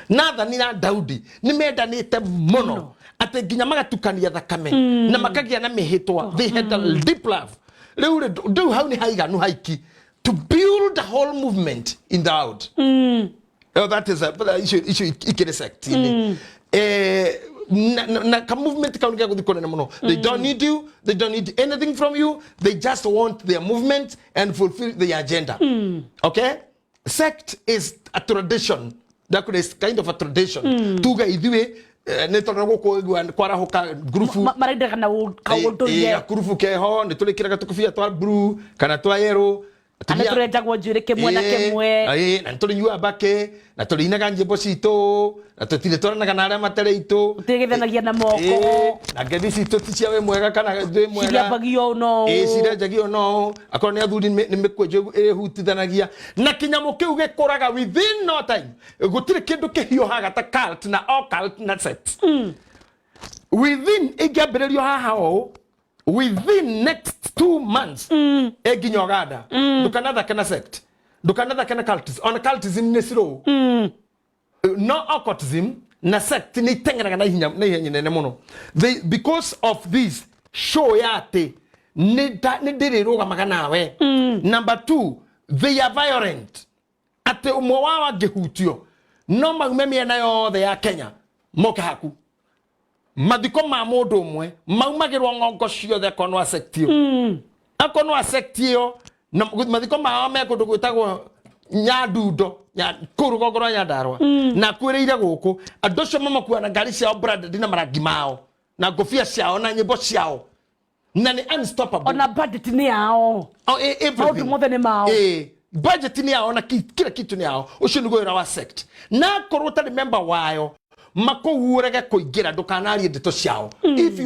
[SPEAKER 2] Nathani na Daudi ni mendanite muno ati nginya magatukania thakame na makagia na mihitwa they had a deep love do how ni haiganu haiki to build the whole movement in the out that is a issue ikire sect na ka movement ka unga kuthikona na muno they don't need you, they don't need anything from you, they just want their movement and fulfill the agenda. Okay, sect is a tradition, that is kind of a tradition tuga ithiwe netora goko kwara hoka grupu
[SPEAKER 1] marenda kana kaundu ye
[SPEAKER 2] grupu keho nitulikiraga tukufia twa blue kana twa yellow
[SPEAKER 1] ana turejagwo njire kimwe na kimwe
[SPEAKER 2] na tulinyua bake na tulinaga njimbo cito na tutire twaranaga na aria matare itu
[SPEAKER 1] tigithanagia na moko
[SPEAKER 2] na ngethi cito ticia we mwega kana ndwe mwega
[SPEAKER 1] cirambagio no
[SPEAKER 2] cirajagio no akorwo ni athuri ni mikwenjo hutithanagia na kinyamu kiu gikuraga within no time gutire kindu kihiohaga ta cult na occult na sects within igambiririo haha o within next 2 months eginyogada dukanatha kana sect dukanatha kana cultism on cultism ni siro no occultism na sect ni tengeraga na hinya nene muno they because of this show yate ni ndiriruga magana we number 2 they are violent ate umwe wa gihutio no magumemia na yothe ya Kenya moke haku mathiko ma mundu umwe maumagirwo ngongo ciothe konwa sectio akonwa sectio na mathiko ma me kundu gwitagwo Nyadundo kurugogoro Nyandarua na kwiriire guku andu cio mamakua na ngari ciao branded na marangi mao na ngofia ciao na nyimbo ciao na ni unstoppable
[SPEAKER 1] ona budget ni yao everything mothe ni mao
[SPEAKER 2] budget ni yao na kila kitu ni yao ucio ni gwira wa sect na korota remember wayo makuurege kuingira ndukanarie ndeto ciao if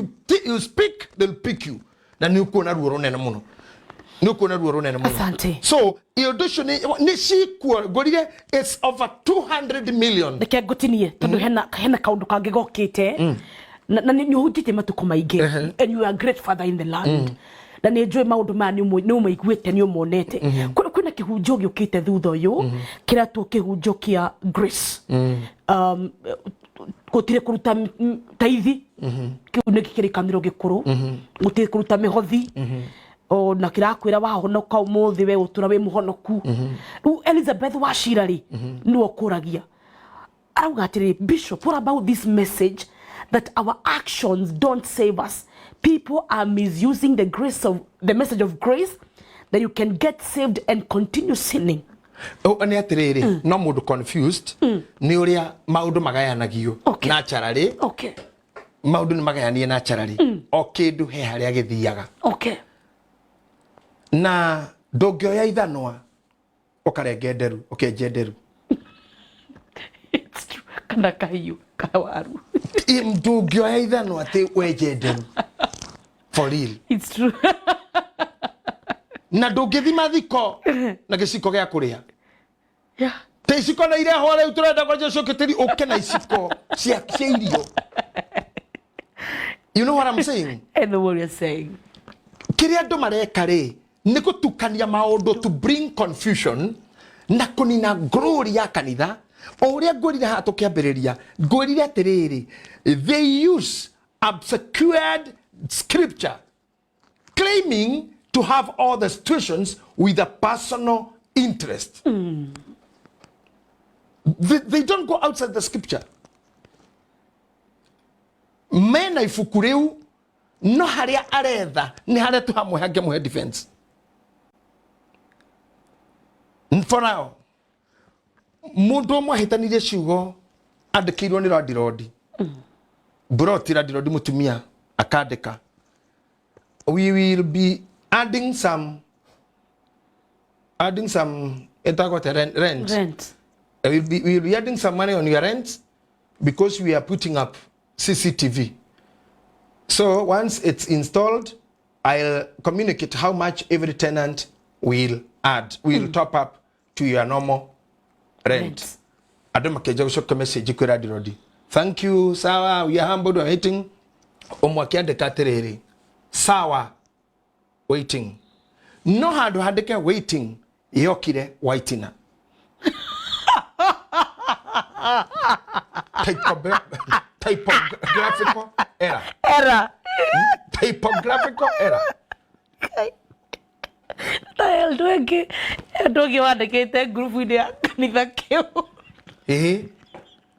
[SPEAKER 2] you speak they'll pick you na ni uko na ruo runene muno
[SPEAKER 1] asante
[SPEAKER 2] so audition ni shikwa gorire it's over 200 million
[SPEAKER 1] ndeke gutinie tondu hena kaundu kangi gokite na ni hutite matuko maingi and you are great father in the land na ni enjoy maundu ma ni muiguite ni umonete kuna kihunjo giukite thutha uyu kiratwo kihunjo kia grace gutire kuruta taithi kiu ni kirikaniro gikuru gutire kuruta mihothi o na kirakwira wahonoka umuthi we utura we muhonoku ru Elizabeth Wachira ni okuragia arauga atiri Bishop, what about this message that our actions don't save us? People are misusing the message of grace, that you can get saved and continue sinning.
[SPEAKER 2] Oh, ani atiriri no mundu confused ni uria maundu magayanagio naturally.
[SPEAKER 1] Okay.
[SPEAKER 2] Maundu ni magayanie naturally. O kindu he haria githiaga.
[SPEAKER 1] Okay.
[SPEAKER 2] Na ndungioya ithanwa ukarenge nderu ukenje nderu.
[SPEAKER 1] It's true. Kana kahiu kawaru.
[SPEAKER 2] Ndungioya ithanwa ati wenje nderu. For real.
[SPEAKER 1] It's true.
[SPEAKER 2] Na ndungithima thiko na giciko gia kuria.
[SPEAKER 1] Yeah.
[SPEAKER 2] Te iciko na ireho riu turenda kwa Jesu kitiri uke na iciko cia irio. You know what I'm saying?
[SPEAKER 1] I know what you're saying.
[SPEAKER 2] Kiria andu mareka ri ni gutukania maundu to bring confusion na kunina glory ya kanitha. O uria ngwirire ha tukiambiriria ngwirire atiriri, they use obscured scripture claiming to have all the situations with a personal interest. They don't go outside the scripture. Mena ifuku riu no haria aretha ni haria tu hamwe hange muhe defense. For now, mundu omwe hitanirie ciugo andikirwo ni Rodirodi. Brought Rodirodi mutumia akandika. We will be adding some rent. We will be adding some money on your rent because we are putting up CCTV. So once it's installed, I'll communicate how much every tenant will add. Will top up to your normal rent. Adama keja shoka message ku Rodirodi. Thank you, sawa, we are humbled, we are waiting. Omwakia de katerere. Sawa, waiting. No hado hadeke waiting. Yokire waitina. Typographical error. Typographical error.
[SPEAKER 1] Ndogi wandikite group ya kanitha kiu.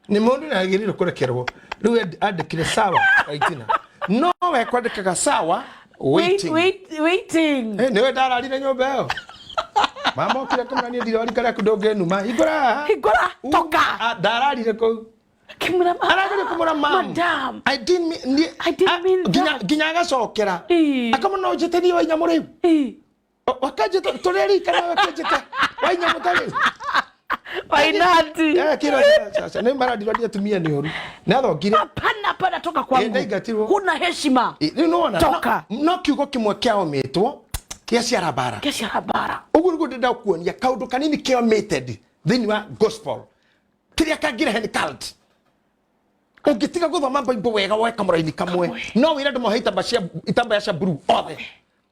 [SPEAKER 2] Ni mundu na agiriro kurekerwo. Riu andikire sawa waitina. No we kwandikaga sawa waiting.
[SPEAKER 1] Waiting.
[SPEAKER 2] Niwe ndararire nyumba yo. Mama okire kumania ndirori kara kudoge numa. Igora
[SPEAKER 1] toka.
[SPEAKER 2] Ndararire ko.
[SPEAKER 1] Kimura mama.
[SPEAKER 2] Aragire kumura mama.
[SPEAKER 1] Madam.
[SPEAKER 2] I didn't mean that. Ginyaga cokera. Akamuna ujeteni wa nyamure. Wakaje toreri kana wakaje wa nyamutare.
[SPEAKER 1] Wainati.
[SPEAKER 2] Kira sasa ni mara ndirodi atumia ni horu. Na thogire.
[SPEAKER 1] Hapana toka kwangu. Huna heshima. Toka.
[SPEAKER 2] No kiugo kimwe kiao metwo kia ciarabara. Ugu rugo ndenda kuonia kaundu kanini kia omitted thini wa gospel. Kiria kagira hen cult. Ungitiga guthoma Bible wega weka muraini kamwe. No wira ndu moheita bashia itamba cia blue othe.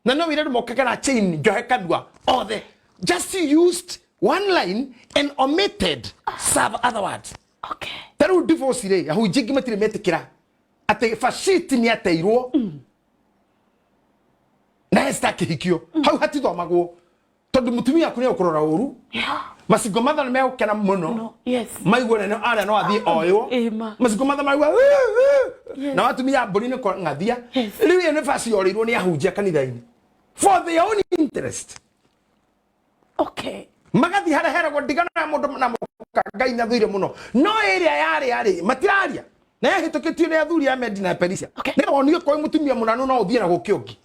[SPEAKER 2] Na no wira ndu mokagara chain johe kanua othe. Just used one line and omitted some other words.
[SPEAKER 1] Okay.
[SPEAKER 2] Taru divorce re ahu jigi matire metikira. Ate fashiti ni ateirwo. Na esta kihikio. Hau hatithomagwo. Tondu mutumia kuni okurora uru. Masigo matha me ukena muno.
[SPEAKER 1] Yes.
[SPEAKER 2] Maigwo ne ara no athi oyo. Masigo matha maigwa. Na watumia mburi ne ko ngathia. Riu ye ne fasi yorirwo ni ahunjia kanitha-ini. For their own interest.
[SPEAKER 1] Okay.
[SPEAKER 2] Magathi hara gũtigana na mũndũ na Ngai na thũire mũno. No area yarĩ matiraria. Na yahĩtũkĩtio nĩ athuri a Medi na Perisia. Nĩ wonio kwa mũtumia mũnanu no ũthiĩ na gũkĩongi.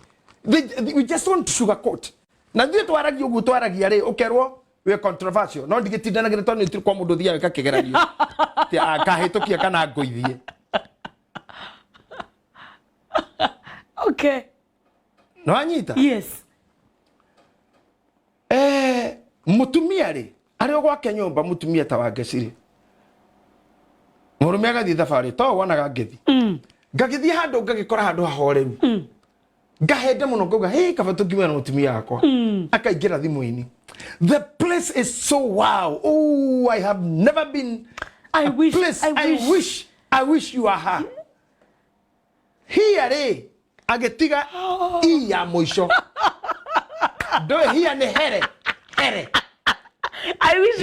[SPEAKER 2] We just want to sugarcoat. Na thiĩ twaragia ũguo twaragia rĩ ũkerwo we controversial. No ndigĩtindanagĩra tondũ nĩ kwa mũndũ thiaga gakĩgeranio. Akahĩtũkia kana ngũithie.
[SPEAKER 1] Okay.
[SPEAKER 2] No anyita?
[SPEAKER 1] Yes.
[SPEAKER 2] Mutumia ri ari gwake nyumba mutumia ta wa Ngeciri murume agathi thabarĩ to wonaga ngethi ngagithie handu ngagikora handu hahoreru ngahende muno ngauga hey kaba tungimwe na mutumia yakwa akaingira thimu-ini. The place is so wow. Oh, I have never been. I wish I wish you are her. Here agetiga iya moisho. Do here ne here.
[SPEAKER 1] I wish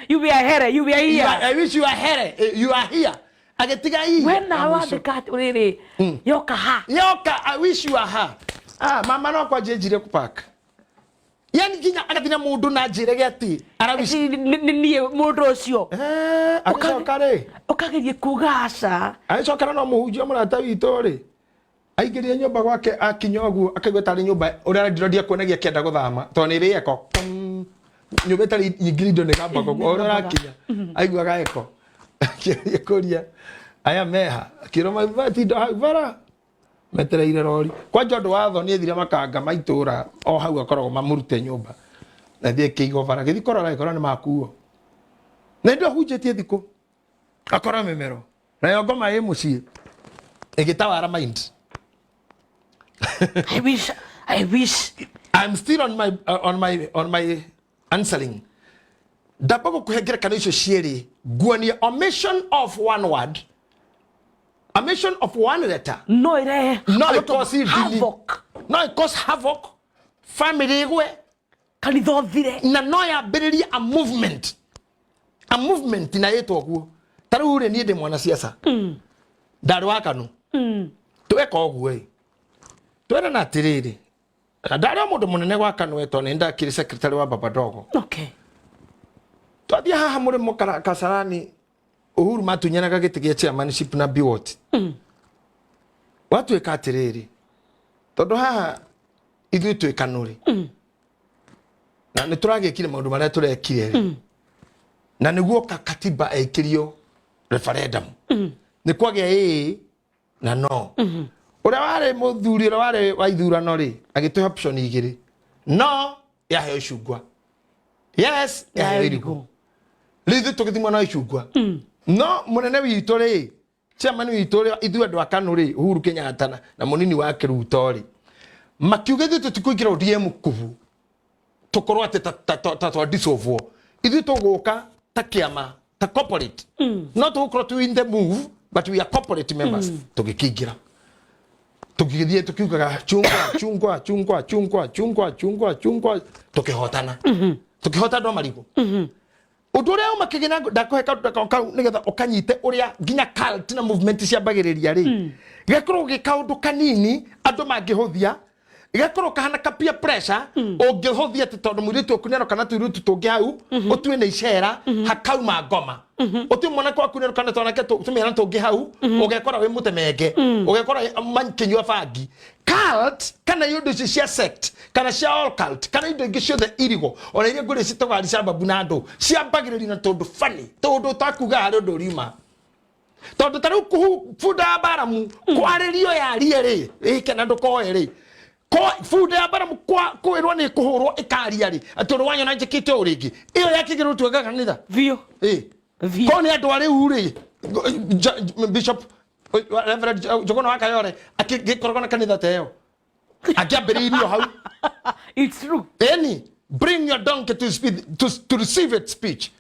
[SPEAKER 1] you be a here, you be a here.
[SPEAKER 2] I wish you are here. You are here. Agetiga iya.
[SPEAKER 1] When I want the cat really. Yoka ha.
[SPEAKER 2] Yoka, I wish you are her. Mama no kwa jejire ku park. Yani kinya agatina mundu na jire gati.
[SPEAKER 1] Arabishi ni mundu ucio.
[SPEAKER 2] Akakare.
[SPEAKER 1] Okagerie kugaca.
[SPEAKER 2] Aicokana no muhunjia murata wito ri. Aigeria nyumba gwake akinya oguo akaigwa tari nyumba uria ndirodia kuonagia kienda guthama to ni rieko. Nyumba tari nyingirindo ne gamba go uria akinya. Aigwa gaeko. Kuria. Aya meha. Kiroma vati do havara. Metereire rori kwa njondo watho ni ethire makanga maitura o hau akoragwo mamurute nyumba na thie kiigo bara githi korora ni makuo na ndio hunjetie thiko akora memero na yo ngoma ye mucie igitawara mind.
[SPEAKER 1] I wish
[SPEAKER 2] I'm still on my answering. Dapago kuhegera kanisho shieri guania omission of one word. A mention of one letter.
[SPEAKER 1] No, it
[SPEAKER 2] cause havoc. No, it cause havoc. Family we.
[SPEAKER 1] Kanithotire.
[SPEAKER 2] Na no ya bereri a movement. A movement na yetu oguo. Taru ure ni de mwana siasa. Daru akanu. Tuweka oguo e. Tuwena na tiriri. Daru mundu munene wakanu eto nenda kiri secretary wa baba dogo.
[SPEAKER 1] Okay.
[SPEAKER 2] Twathia haha muri mukara kasarani. Uhuru matunyanaga gitigia chairmanship na biwot. Watu ekatiriri. Todo haha ithu twekanuri. Na nituragekire maundu maria turekire. Na niguo katiba ekirio referendum. Ni kwage na no. Ura ware muthuri ura ware waithurano ri agituhe option igiri. No ya he shugwa. Yes ya he irigo. Lithu tukithimwa na shugwa. No munene witu ri chairman witu ri ithu andu akanu ri Uhuru Kenyatta na munini wake Ruto ri makiuge thitu tikuigira ODM kuvu tukorwo ati ta dissolve ithu tuguka ta kiama ta corporate no tugukorwo tu in the move but we are corporate members tugikingira tukigithie tukiugaga chungwa tukihotana tukihota ndo marigo Udure umakigina ndakuheka ndakauka nigetha ukanyite uria ginya cult na movement cia bagiriria ri gekoro gikaundu kanini andu mangihuthia gekoro kahana ka peer pressure ungihuthia tondu mwiritu okunero kana tuirutu tungi hau utue na icera hakauma ngoma utu mwana kwa kunero kana tonake tumira tungi hau ugekora we mutemenge ugekora mankinywa fagi cult kana yudo cia sect kana cia all cult kana indo ingi ciothe irigo ona iria ngure citogari cia babu na andu cia bagiriri na tondu funny tondu takuga hari undu rima tondu taru kufuda baramu kwaririo ya riere ikena ndukoe ri ko fuda ya baramu kwa kwirwo ni kuhurwo ikaria ri atondu wanyo na njikite uringi iyo yakigirwo tuga kanitha
[SPEAKER 1] vio
[SPEAKER 2] ko ni andu ari uri bishop Reverend Jogono Akayore akikorogona kanitha teo akiambiririo hau.
[SPEAKER 1] It's true.
[SPEAKER 2] Bring your donkey to receive its speech.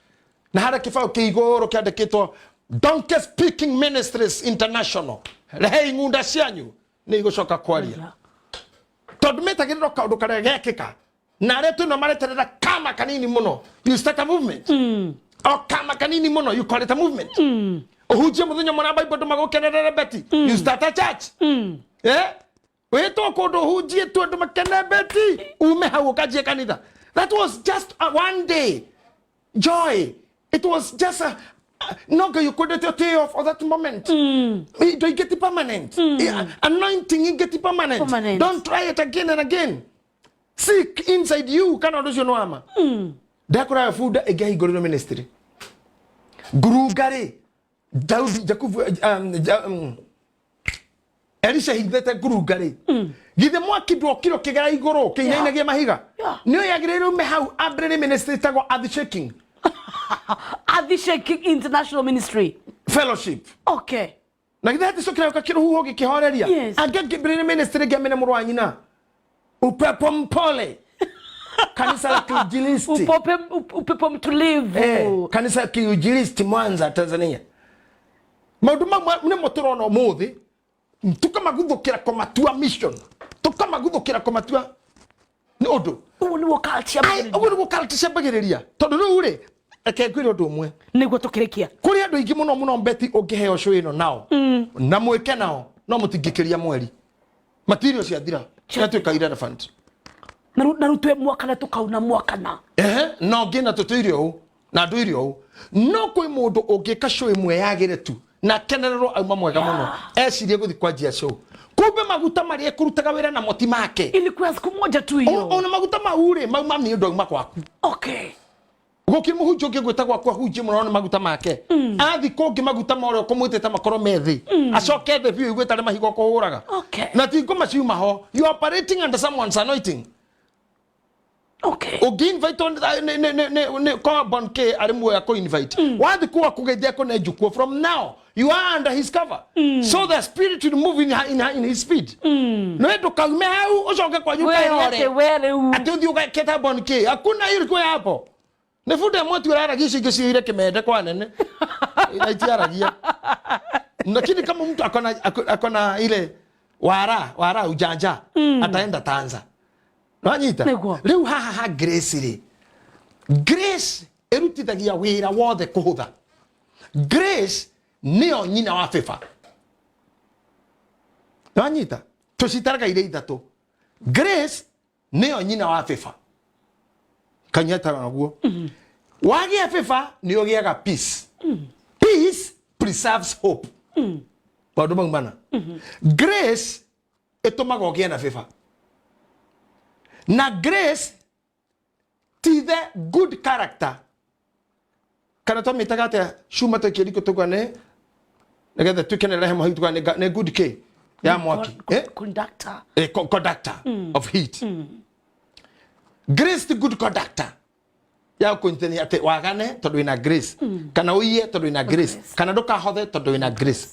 [SPEAKER 2] Na hara kifao kiigoro kiandikitwo Donkey Speaking Ministries International. Rehei ngunda cianyu ni igucoka kwaria. Tondu metagiriro kaundu karia gekika. Na retu no mareterera kama kanini muno. You start a movement. O kama kanini muno you call it a movement. Uhujia muthenya mwana Bible ndo magukenerere beti. You start a church. Weto kodo hujie tu ndo makene beti. Ume hau kajie kanitha. That was just a one day joy. It was just a no you couldn't take off for that moment. It get it permanent. Anointing it get it permanent. Don't try it again and again. Seek inside you kana ndo no ama. Dakura food again go to ministry. Guru gare Daudi Jakubu Elisha hindete guru gari githe mwaki ndo kiro kigara igoro kiinaina ge mahiga niyo yagirero me hau abrere ministry tago Adishaking
[SPEAKER 1] International Ministry
[SPEAKER 2] Fellowship.
[SPEAKER 1] Okay.
[SPEAKER 2] Na githe hati sokira ukakiro huho gikihoreria abrere ministry ge mene murwanyina upepo mpole kanisa la Kiinjilisti
[SPEAKER 1] upepo mtulivu
[SPEAKER 2] kanisa la Kiinjilisti Mwanza Tanzania. maundu mamwe ne motorona muthi tukamaguthukira komatua mission tukamaguthukira komatua ni undu
[SPEAKER 1] ubu ni wokaltia
[SPEAKER 2] ubu ni wokaltia bagiriria tondu riu ri eke kwire undu umwe
[SPEAKER 1] niguo tukirikia
[SPEAKER 2] kuri andu ingi muno beti ungiheo show ino nao na mwike nao no mutingikiria mweri material cia thira ciatuika irrelevant
[SPEAKER 1] na rutwe mwaka na tukauna mwaka na
[SPEAKER 2] no ngina tutwire u na nduire u no kwi mundu ungika show imwe yagire tu na kenerero auma mwega muno ecirie guthi kwanjia show kumbe maguta maria kurutaga wira na moti make
[SPEAKER 1] ilikuwa siku moja tu hiyo
[SPEAKER 2] ona maguta maure mauma ni ndo auma kwaku
[SPEAKER 1] okay
[SPEAKER 2] gukiri muhunjio ngigwita gwakwa hunjie muno maguta make athi kungi maguta moro kumwitete makoro methi acoke the biu igwita mahigo kuhuraga
[SPEAKER 1] okay
[SPEAKER 2] na tingo maciuma ho you operating under someone's anointing
[SPEAKER 1] okay
[SPEAKER 2] ugi invite on ne carbon k ari muoya ko invite wathi kuwa kugeithia ko ne jukuo from now you are under his cover so the spirit will move in his speed no endo kaume hau ucoke kwa nyuka
[SPEAKER 1] yore
[SPEAKER 2] ati uthi ugaketa bon k hakuna ilikuwa hapo ne fude mtu araragisha gicire kimende kwa nene inaitiaragia lakini kama mtu akona ile wara ujanja ataenda Tanza Wanyita riu haha grace ri grace erutithagia wira wothe kuhutha grace nio nyina wa fifa Wanyita tucitaraga ire ithatu grace nio nyina wa fifa kanyata naguo wagia fifa ni ogiaga peace peace preserves hope bado bangmana grace etumaga ogia na fifa na grace ti the good character kana to mitagate shuma to kiriko to gane nagada tukene rehema hitu gane ne good k ya mwaki
[SPEAKER 1] conductor
[SPEAKER 2] conductor of heat grace the good conductor ya konteni ate wagane to ina grace kana uye to ina grace kana doka hothe to ina grace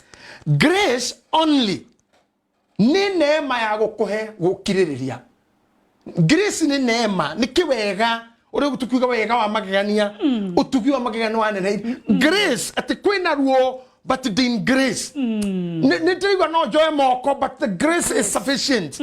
[SPEAKER 2] grace only ni neema ya gukuhe gukiririria grace ni neema ni kiwega uri gutukiuga wega wa magegania utukiwa magegania wa nene grace ati kwina ruo but the grace ne tigo no joy moko but the grace is sufficient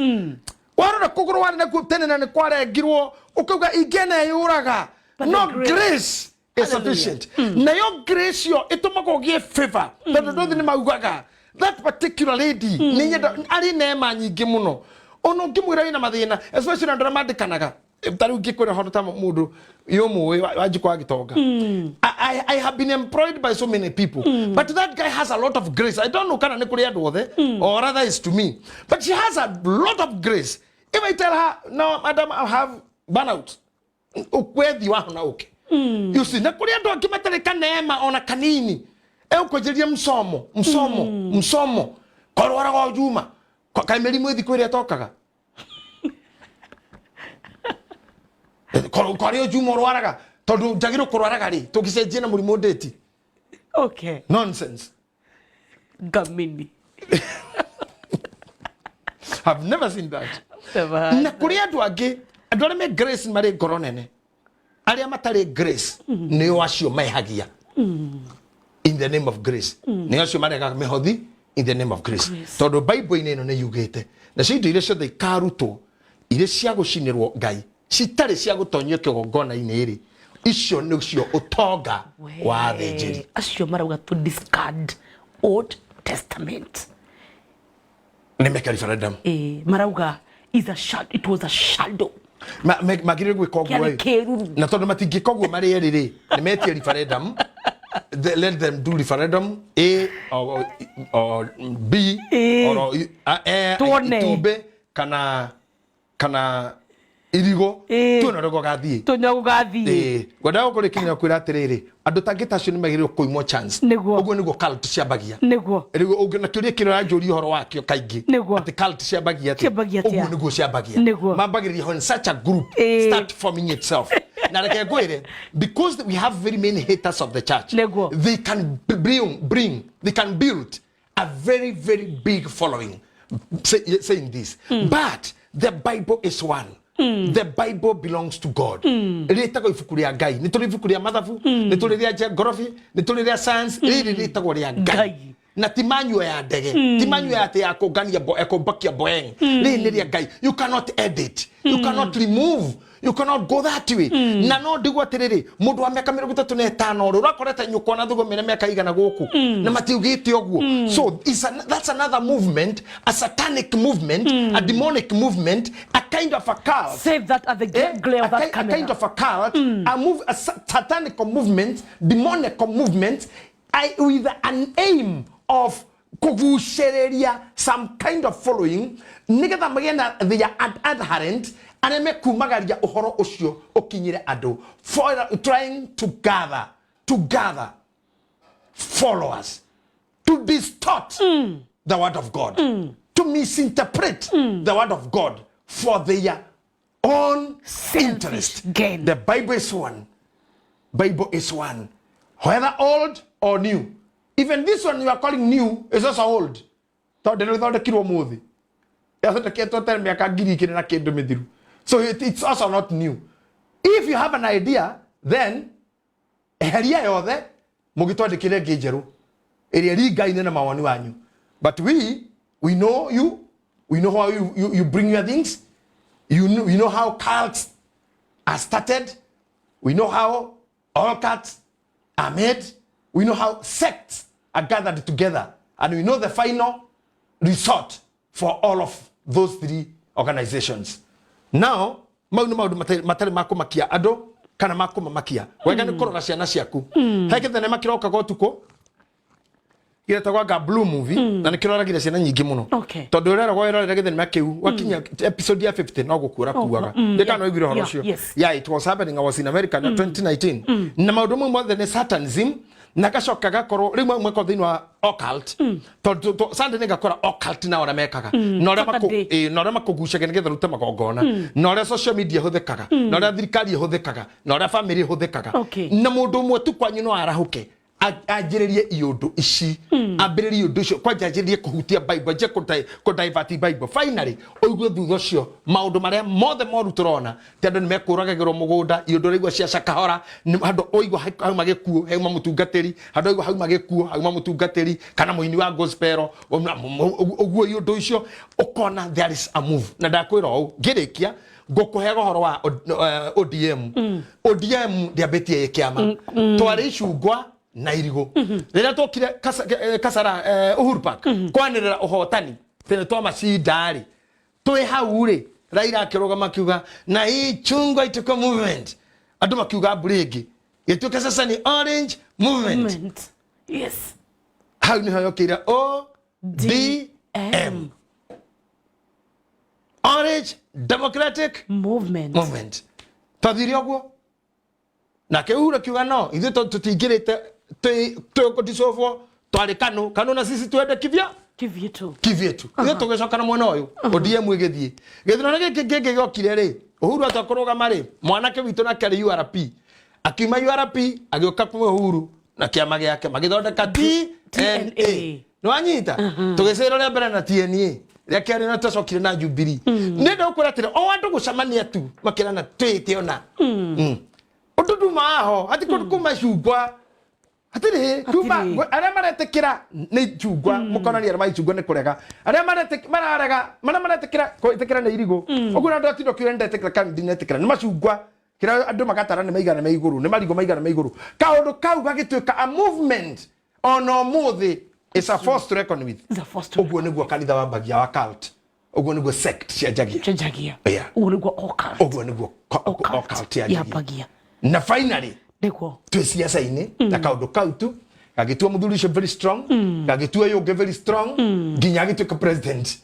[SPEAKER 2] wara kuguru wa ne kutenena ne kware girwo ukuga igene yuraga no grace is sufficient na yo grace yo itomako gie favor tondu ni maugaga that particular lady ni ari neema nyingi muno ono ngimwira ina mathina especially ndora mandikanaga tari ngikwira hondo ta mundu yomu wajikwa gitonga I have been employed by so many people but that guy has a lot of grace. I don't know kana ne kuri andu othe or rather is to me but she has a lot of grace. If I tell her no madam I have burnout ukwethi wa na uke you see na kuri andu akimatereka neema ona kanini ukujiria msomo korwara go juma kwa kaimeri mwethi kwire tokaga Korio jumo rwaraga tondu jagiro kurwaraga ri tugicenjie na murimo date
[SPEAKER 1] okay
[SPEAKER 2] nonsense
[SPEAKER 1] gamini
[SPEAKER 2] I've never seen that na kuria andu arĩa me grace mari ngoro nene arĩa matari grace nĩo acio mehagia in the name of grace nĩo acio marega mehothi in the name of grace tondu bible ino nĩ yugĩte na cio indo iria ciothe ikarutwo iria cia gũcinĩrwo Ngai citari cia gũtonyio kĩgongona-inĩ ĩrĩ icio nĩcio ũtonga wa athĩnjĩri
[SPEAKER 1] acio marauga to discard Old Testament
[SPEAKER 2] nĩmeka referendum
[SPEAKER 1] marauga it was a shadow
[SPEAKER 2] magire gwĩka ũguo na tondũ matingĩka ũguo marĩ erĩ rĩ nĩmetie referendum let them do referendum A or B or itube kana irigo tuona rogo gathie gwenda gukurikira kwira atiriri andu tangitacio ni magiriro kuimwo chance uguo niguo cult ciambagia niguo uguo na kiuria kiro anjuri uhoro wakio kaingi ati cult ciambagia ati uguo niguo ciambagia mambagiriria when such a group start forming itself na reke ngwire because we have very many haters of the church they can build a very very big following saying this but the Bible is one. The Bible belongs to God. Rita ko ifuku ria Ngai. Ni tuli ifuku ria mathabu, ni tuli ria geography, ni tuli ria science, rita ko ria Ngai. na timanyo ya ndege timanyo ya te akongania ekobakia Boeing ni Ngai. You cannot edit, you cannot remove, you cannot go that way. Na no ndigwa tiriri mundu wa miaka 35 urakorete nyuko na thugumire miaka igana guku na matiugite oguo. So that's another movement, a satanic movement, a demonic movement, a kind of a cult.
[SPEAKER 1] Save that at the glare of that camera.
[SPEAKER 2] A kind of a cult, a satanic movement, demonic movement, with an aim of kugushereria some kind of following. Nigetha magena they are adherent and me kumagaria uhoro ucio okinyire ado for trying to gather followers to distort the word of God, to misinterpret the word of God for their own interest.
[SPEAKER 1] Gain.
[SPEAKER 2] The Bible is one. Bible is one. Whether old or new. Even this one you are calling new is also old. So it's also not new. If you have an idea, then but we know you, we know how you bring your things, you know how cults are started, we know how all cults are made, we know how sects are gathered together, and we know the final resort for all of those three organizations. Now, matari mako makia ado kana mako makia. Wega ni korora ciana ciaku. Hekete ne makiroka gotuko. Ira tagwa blue movie na nikiroragire ciana nyingi muno. Tondu rero goerorera githe makiu wakinya episode ya 50 no gukura kuaga. Ndeka no igire horo cio. Yeah, it was happening. I was in America in 2019. Na maundu mwe the satanism nagacoka gakoro rimwe mweko thini wa occult to sande ngakora occult na ora mekaga no ora makugucaga nigetha rute magongona no ora social media huthikaga no ora thirikari huthikaga no ora family huthikaga na mundu mwe tu kwanyu no arahuke ajiririe iondu ici ambiririe iondu icio kwa ajiririe kuhutia Bible je ko divert Bible finally oigwe thutha cio maundu maria mothe moru turona tondu ni mekuragagirwo mugunda iondu rigwa cia cakahora handu oigwa hauma gikuo hauma mutungatiri handu oigwa hauma gikuo hauma mutungatiri kana muini wa gospel oguo iondu icio ukona there is a move na ndakwira o ngirikia ngokuhe gohoro wa ODM diabetes kiama twari icungwa na irigo rira tokire kasara Uhuru Park kwanirira uhotani tene twa macindari twi hau ri Raila akirogama kiuga na hii chungwa ituko movement andu makiuga brigi gituka sasa ni orange movement.
[SPEAKER 1] Yes,
[SPEAKER 2] hau ni hayo kira ODM, Orange Democratic Movement. Tadiri ogwo na keura kiuga no ithu tutingirite tuko disofo twari kanu na sisi twende kivyetu ithu tugicoka na mwena uyu ODM igithie githino giki gigokire ri Uhuru atakuruga ri mwanake witu na kari URP akima URP agioka kwa Uhuru na kiama giake magithondeka TNA no anyita tugicira ria mbere na TNA ria kiari na tacokire na Jubilee ni ndokura tire o andu gucamania tu makirana twite ona Odudu maho ati kuma cungwa atiri kuma aria maretekira ni cungwa mukona ni aria cungwa ni kurega aria maretekira koitekira ni irigo oguna ndo atindo kire ndetekira kandi netekira ni macungwa kira andu magatara ni maigana me iguru ni marigo maigana me iguru kaundu kau gagituika a movement ono muthi is a force to reckon with. Ogwo niguo kanitha wa bagia wa cult. Ogwo niguo sect cia jagia.
[SPEAKER 1] Ogwo niguo occult.
[SPEAKER 2] Ogwo niguo occult ya jagia. Na finally
[SPEAKER 1] niguo
[SPEAKER 2] twi siasa-ini na kaundu kau tu gagitua muthuri ucio very strong gagitua yunge very strong nginya agituika president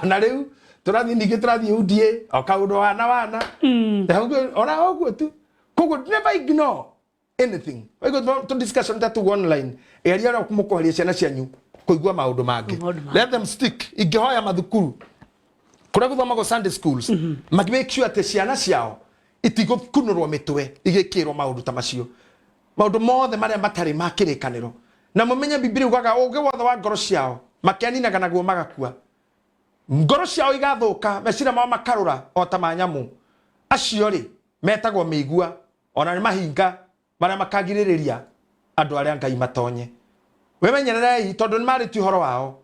[SPEAKER 2] ona riu turathi ningi turathi UDA o kaundu wana ona ogwo tu kogo never ignore anything we go to discussion that online area ra kumukoheria ciana cianyu kuigua maundu mangi let them stick igihoya mathukuru kura guthoma go Sunday schools make sure ati ciana ciao itigo kunurwo mitwe igikirwo maundu ta macio maundu mothe maria matari makirikaniro na mumenye Biblia ugaga uge wothe wa ngoro ciao makianinaga naguo magakua ngoro ciao igathuka mecira mao makarura o ta manyamu acio ri metagwo meigua ona ni mahinga maria makagiririria andu aria Ngai matonye we menyererei tondu ni mari ti horo wao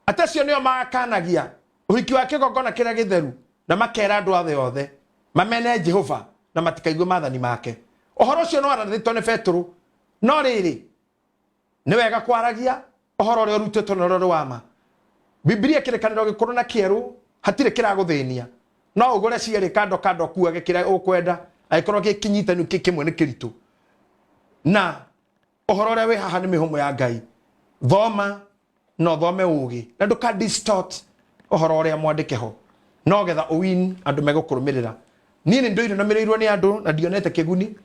[SPEAKER 2] atacio nio makanagia uhiki wa kigongona kiria githeru na makera andu othe othe mamene Jehova na matikaigue mathani make ohoro cio no arathitwo ni Petro no riri ni wega kwaragia ohoro ri urutitwo na roro wama Biblia kirekaniro gikuru na kieru hatire kiraguthenia no ugure ciere kando kuage kira ukwenda aikorwo gikinyitanu kikimwe ni kiritu na ohoro ria we haha ni mihumo ya Ngai thoma no thome ugi na nduka distort ohoro ria mwandike ho no getha uwin andu megukurumirira ni ndoire no mireirwo ni andu na dionete kiguni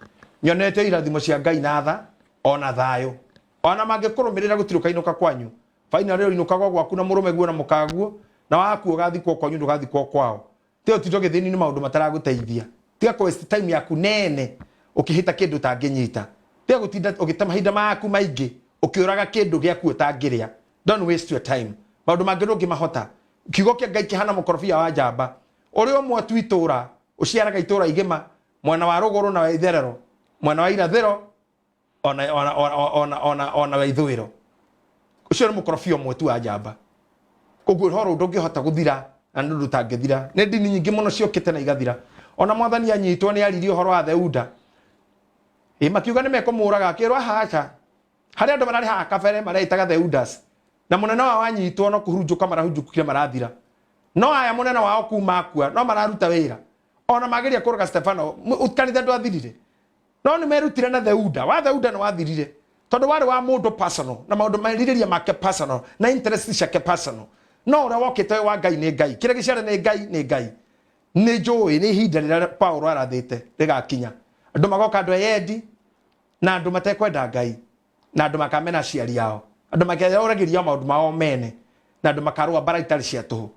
[SPEAKER 2] nyonete irathimo cia Ngai na tha ona thayo ona mangikurumirira gutiruka kwanyu faina rero inuka gwaku na murume guo na mukaguo na waku ugathikwo kwanyu ndugathikwo kwao teo titoge thini ni maundu mataraguteithia tiga ko waste time yaku nene ukihita kindu tanginyita tiga gutinda ugitama hinda maku maingi ukiuraga kindu giaku utangiria don't waste your time maundu mangiru ngimahota kiugo kia Ngai kihana mukorofia wa njamba uri omwe twitura uciaraga itura igima mwana wa ruguru na wa itherero mwana wa irathiro ona wa ithuiro ucio ni mukorofia omwe tu wa njamba koguo horo ndungihota guthira na ndu tangithira ne ndini nyingi muno ciokite na igathira ona mwathani anyitwo ni aririe horo wa theuda makiuga ni mekumuraga akirwa hacha hari andu marari ha kabere mareitaga theudas na munene wa wanyitwo no kuhurunjuka marahunjukire marathira no aya munene wao kuma akua no mararuta wira ona mageria kuruga Stefano utkanitha ndwathirire no ni merutire na theuda wa theuda no wathirire tondu wari wa mundu personal na maundu maririria make personal na interest ciake personal no ura wokite wa Ngai ni Ngai kire giciara ni Ngai ni njui ni ihinda rira Paulo arathite rigakinya andu magoka andu eyendi na andu matekwenda Ngai na andu makamena aciari yao andu makeuragiria maundu mao mene na andu makarua bara itari cia tuhu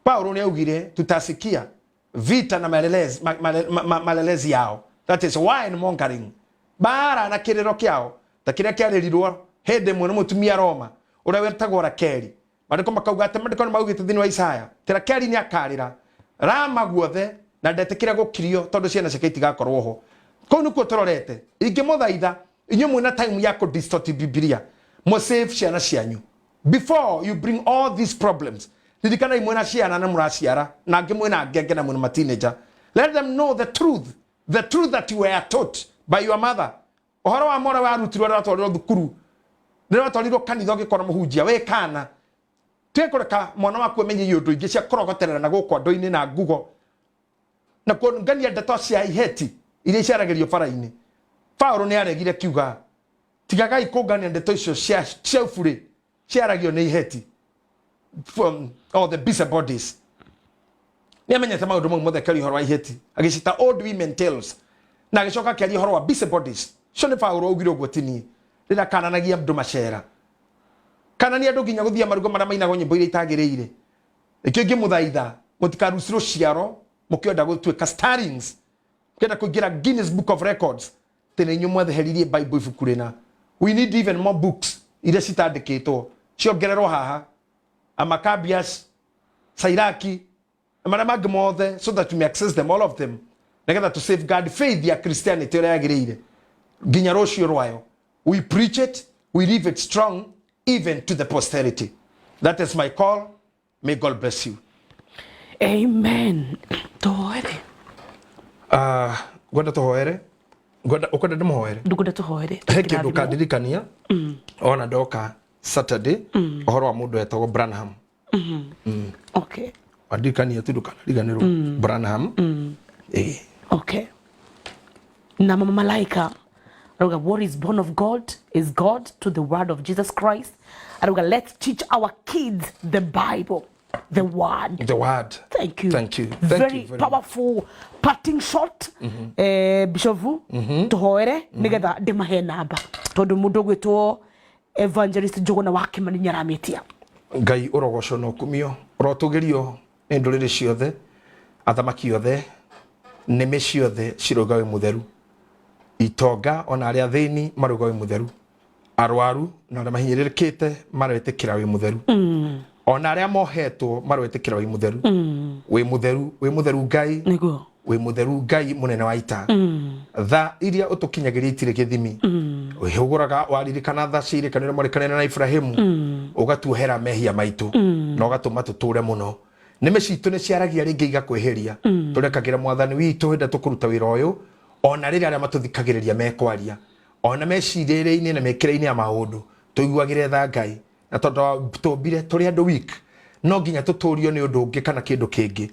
[SPEAKER 2] Paulo ni augire tutasikia vita na malelezi yao that is wine mongering bara na kiriro kiao ta kiria kiaririrwo hende mwe mutumia Roma uria wetagwo Rakeli mariko makauga ati mariko maugite thini wa Isaya ti Rakeli ni akarira rama guothe na ndetikira gukirio tondu ciana ciake itigakorwo ho ko nuko tororete ingimuthaitha inyu mwina time ya ku distort Biblia mo save ciana cianyu before you bring all these problems ririkana imwena ciana na muraciara na ngimwena ngenge na mwina teenager let them know the truth that you were taught by your mother ohoro wa mora wa rutirwo ratwariro thukuru ratwariro kanitho gikora muhunjia we kana tekoreka mwana waku amenye yundu ingi cia korogoterera na guko ndoini na ngugo na kuongania ndeto cia iheti iria ciaragerio bara-ini Paulo ni aregire kiuga tigagai kungania ndeto icio cia bure ciaragio ni iheti from all the busybodies ni amenyete maundu mau mothe kari horo wa iheti agicita old women tales na agicoka kiari horo wa busybodies cio ni Paulo ugire uguo tini rira kananagia andu macera kana ni andu nginya guthia marugo mara mainago nyimbo iria itagiriire ikio ngimuthaitha mutikaruciro ciaro mukionda gutuika starrings kenda kugira Guinness Book of Records tene nyumwe theheririe Bible ibukurina we need even more books iria citandikitwo ciongererwo haha Amakabias Sairaki mara mangi mothe so that we may access them all of them negetha to safeguard faith ya Christianity ria yagiriire nginya rucio rwayo we preach it we leave it strong even to the posterity. That is my call. May God bless you.
[SPEAKER 1] Amen. Tohoere.
[SPEAKER 2] Gwenda tohoere. Ukwenda ndumuhoere.
[SPEAKER 1] Ndugunda tohoere.
[SPEAKER 2] Heki ndukadirikania. Ona ndoka Saturday. Ohoro wa mundu etagwo Branham.
[SPEAKER 1] Okay.
[SPEAKER 2] Wadirikania tu ndukariganirwo Branham.
[SPEAKER 1] Okay. Na mama malaika what is born of God is God to the word of Jesus Christ. Let's teach our kids the Bible, the word.
[SPEAKER 2] The word.
[SPEAKER 1] Thank you.
[SPEAKER 2] Thank you.
[SPEAKER 1] Very powerful parting shot. Bishovu, tohoere, nigetha ndimahe namba. Tondu mundu gwitwo evangelist Jogona wake mani nyarametia.
[SPEAKER 2] Ngai urogoco no kumio, urotugirio ni nduriri ciothe, athamaki othe, neme ciothe cirogawe mutheru. Itonga ona aria thini marugawe mutheru arwaru na aria mahinyirikite maretikira wi mutheru ona aria mohetwo maretikira wi mutheru wi mutheru Ngai wi mutheru Ngai munene wa ita tha iria utukinyagiria itire githimi uhuguraga waririkana thaciri kanira murikanena na Ibrahimu ugatuhera mehia maitu na ugatuma tuture muno nime citu ni ciaragia ringi igakweheria turekagira mwathani witu henda tukuruta wira uyu ona riri aria matuthikagiriria mekwaria ona mecirĩrĩ-inĩ na mekĩra-inĩ ya maũndũ tuiguagire tha Ngai na tondu tumbire turi andu weak no nginya tuturio ni undu ungi kana kindu kingi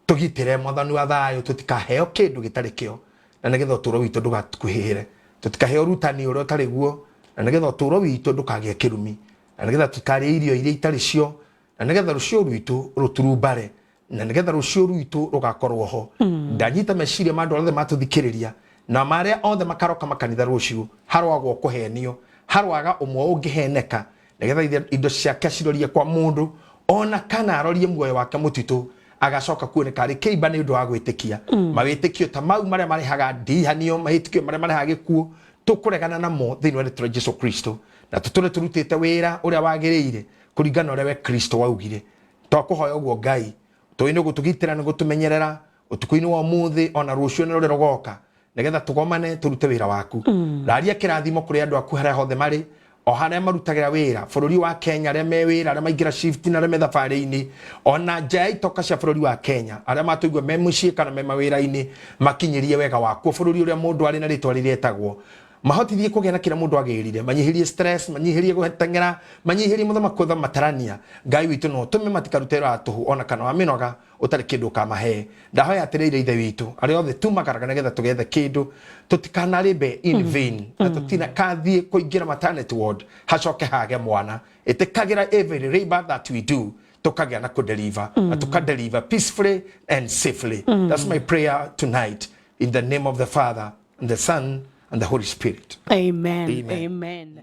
[SPEAKER 2] tugitire mwathani wa thayo tutikaheo kindu gitari kio na nigetha uturo witu ndugakuhihire tutikaheo rutani uria utari guo na nigetha uturo witu ndukagie kirumi na nigetha tukari irio iria itari cio na nigetha rucio rwitu ruturumbare na nigetha rucio rwitu rugakorwo ho ndanyita meciria mandu othe matuthikiriria na maria othe makaroka makanitha rucio harwagwo kuhenio harwaga umwe ungiheneka nigetha indo ciake cirorie kwa mundu ona kana arorie muoyo wake mutitu agacoka kuoneka ari kiimba ni undu wa gwitikia mawitikio ta mau maria marehaga ndihanio mahitikio maria marehaga gikuo tukuregana namo thiini wa rĩtwa rĩa Jesu Kristo na tuture turutite wira uria wagiriire kuringana uria we Kristo waugire twakuhoya uguo Ngai tuine gutugitira ni gutumenyerera utukuini wa muthi ona rucio ni ruri rugoka nigetha tugomane turute wira waku raria kirathimo kuri andu aku haria hothe mari o haria marutagira wira bururi wa Kenya aria me wira aria maingira shift na aria me thabari-ini ona nja itoka cia bururi wa Kenya aria matuigua me mucii kana me mawira-ini makinyirie wega waku bururi uria mundu ari na ritwa riretagwo mahotithie kugia na kila mundu agirire manyihirie stress manyihirie guhetengera manyihirie muthama kutha matarania Ngai witu no tume matikarutera atuhu ona kana waminoga utari kindu kamahe ndahoya atirire ithe witu ari othe tumakaraga nigetha tugethe kindu tutikanaribe in vain na tutina kathie kuingira maternity ward hacoke hage mwana itikagira every labor that we do tukagia na kudeliver na tukadeliver peacefully and safely. That's my prayer tonight in the name of the Father and the Son and the Holy Spirit.
[SPEAKER 1] Amen. Amen.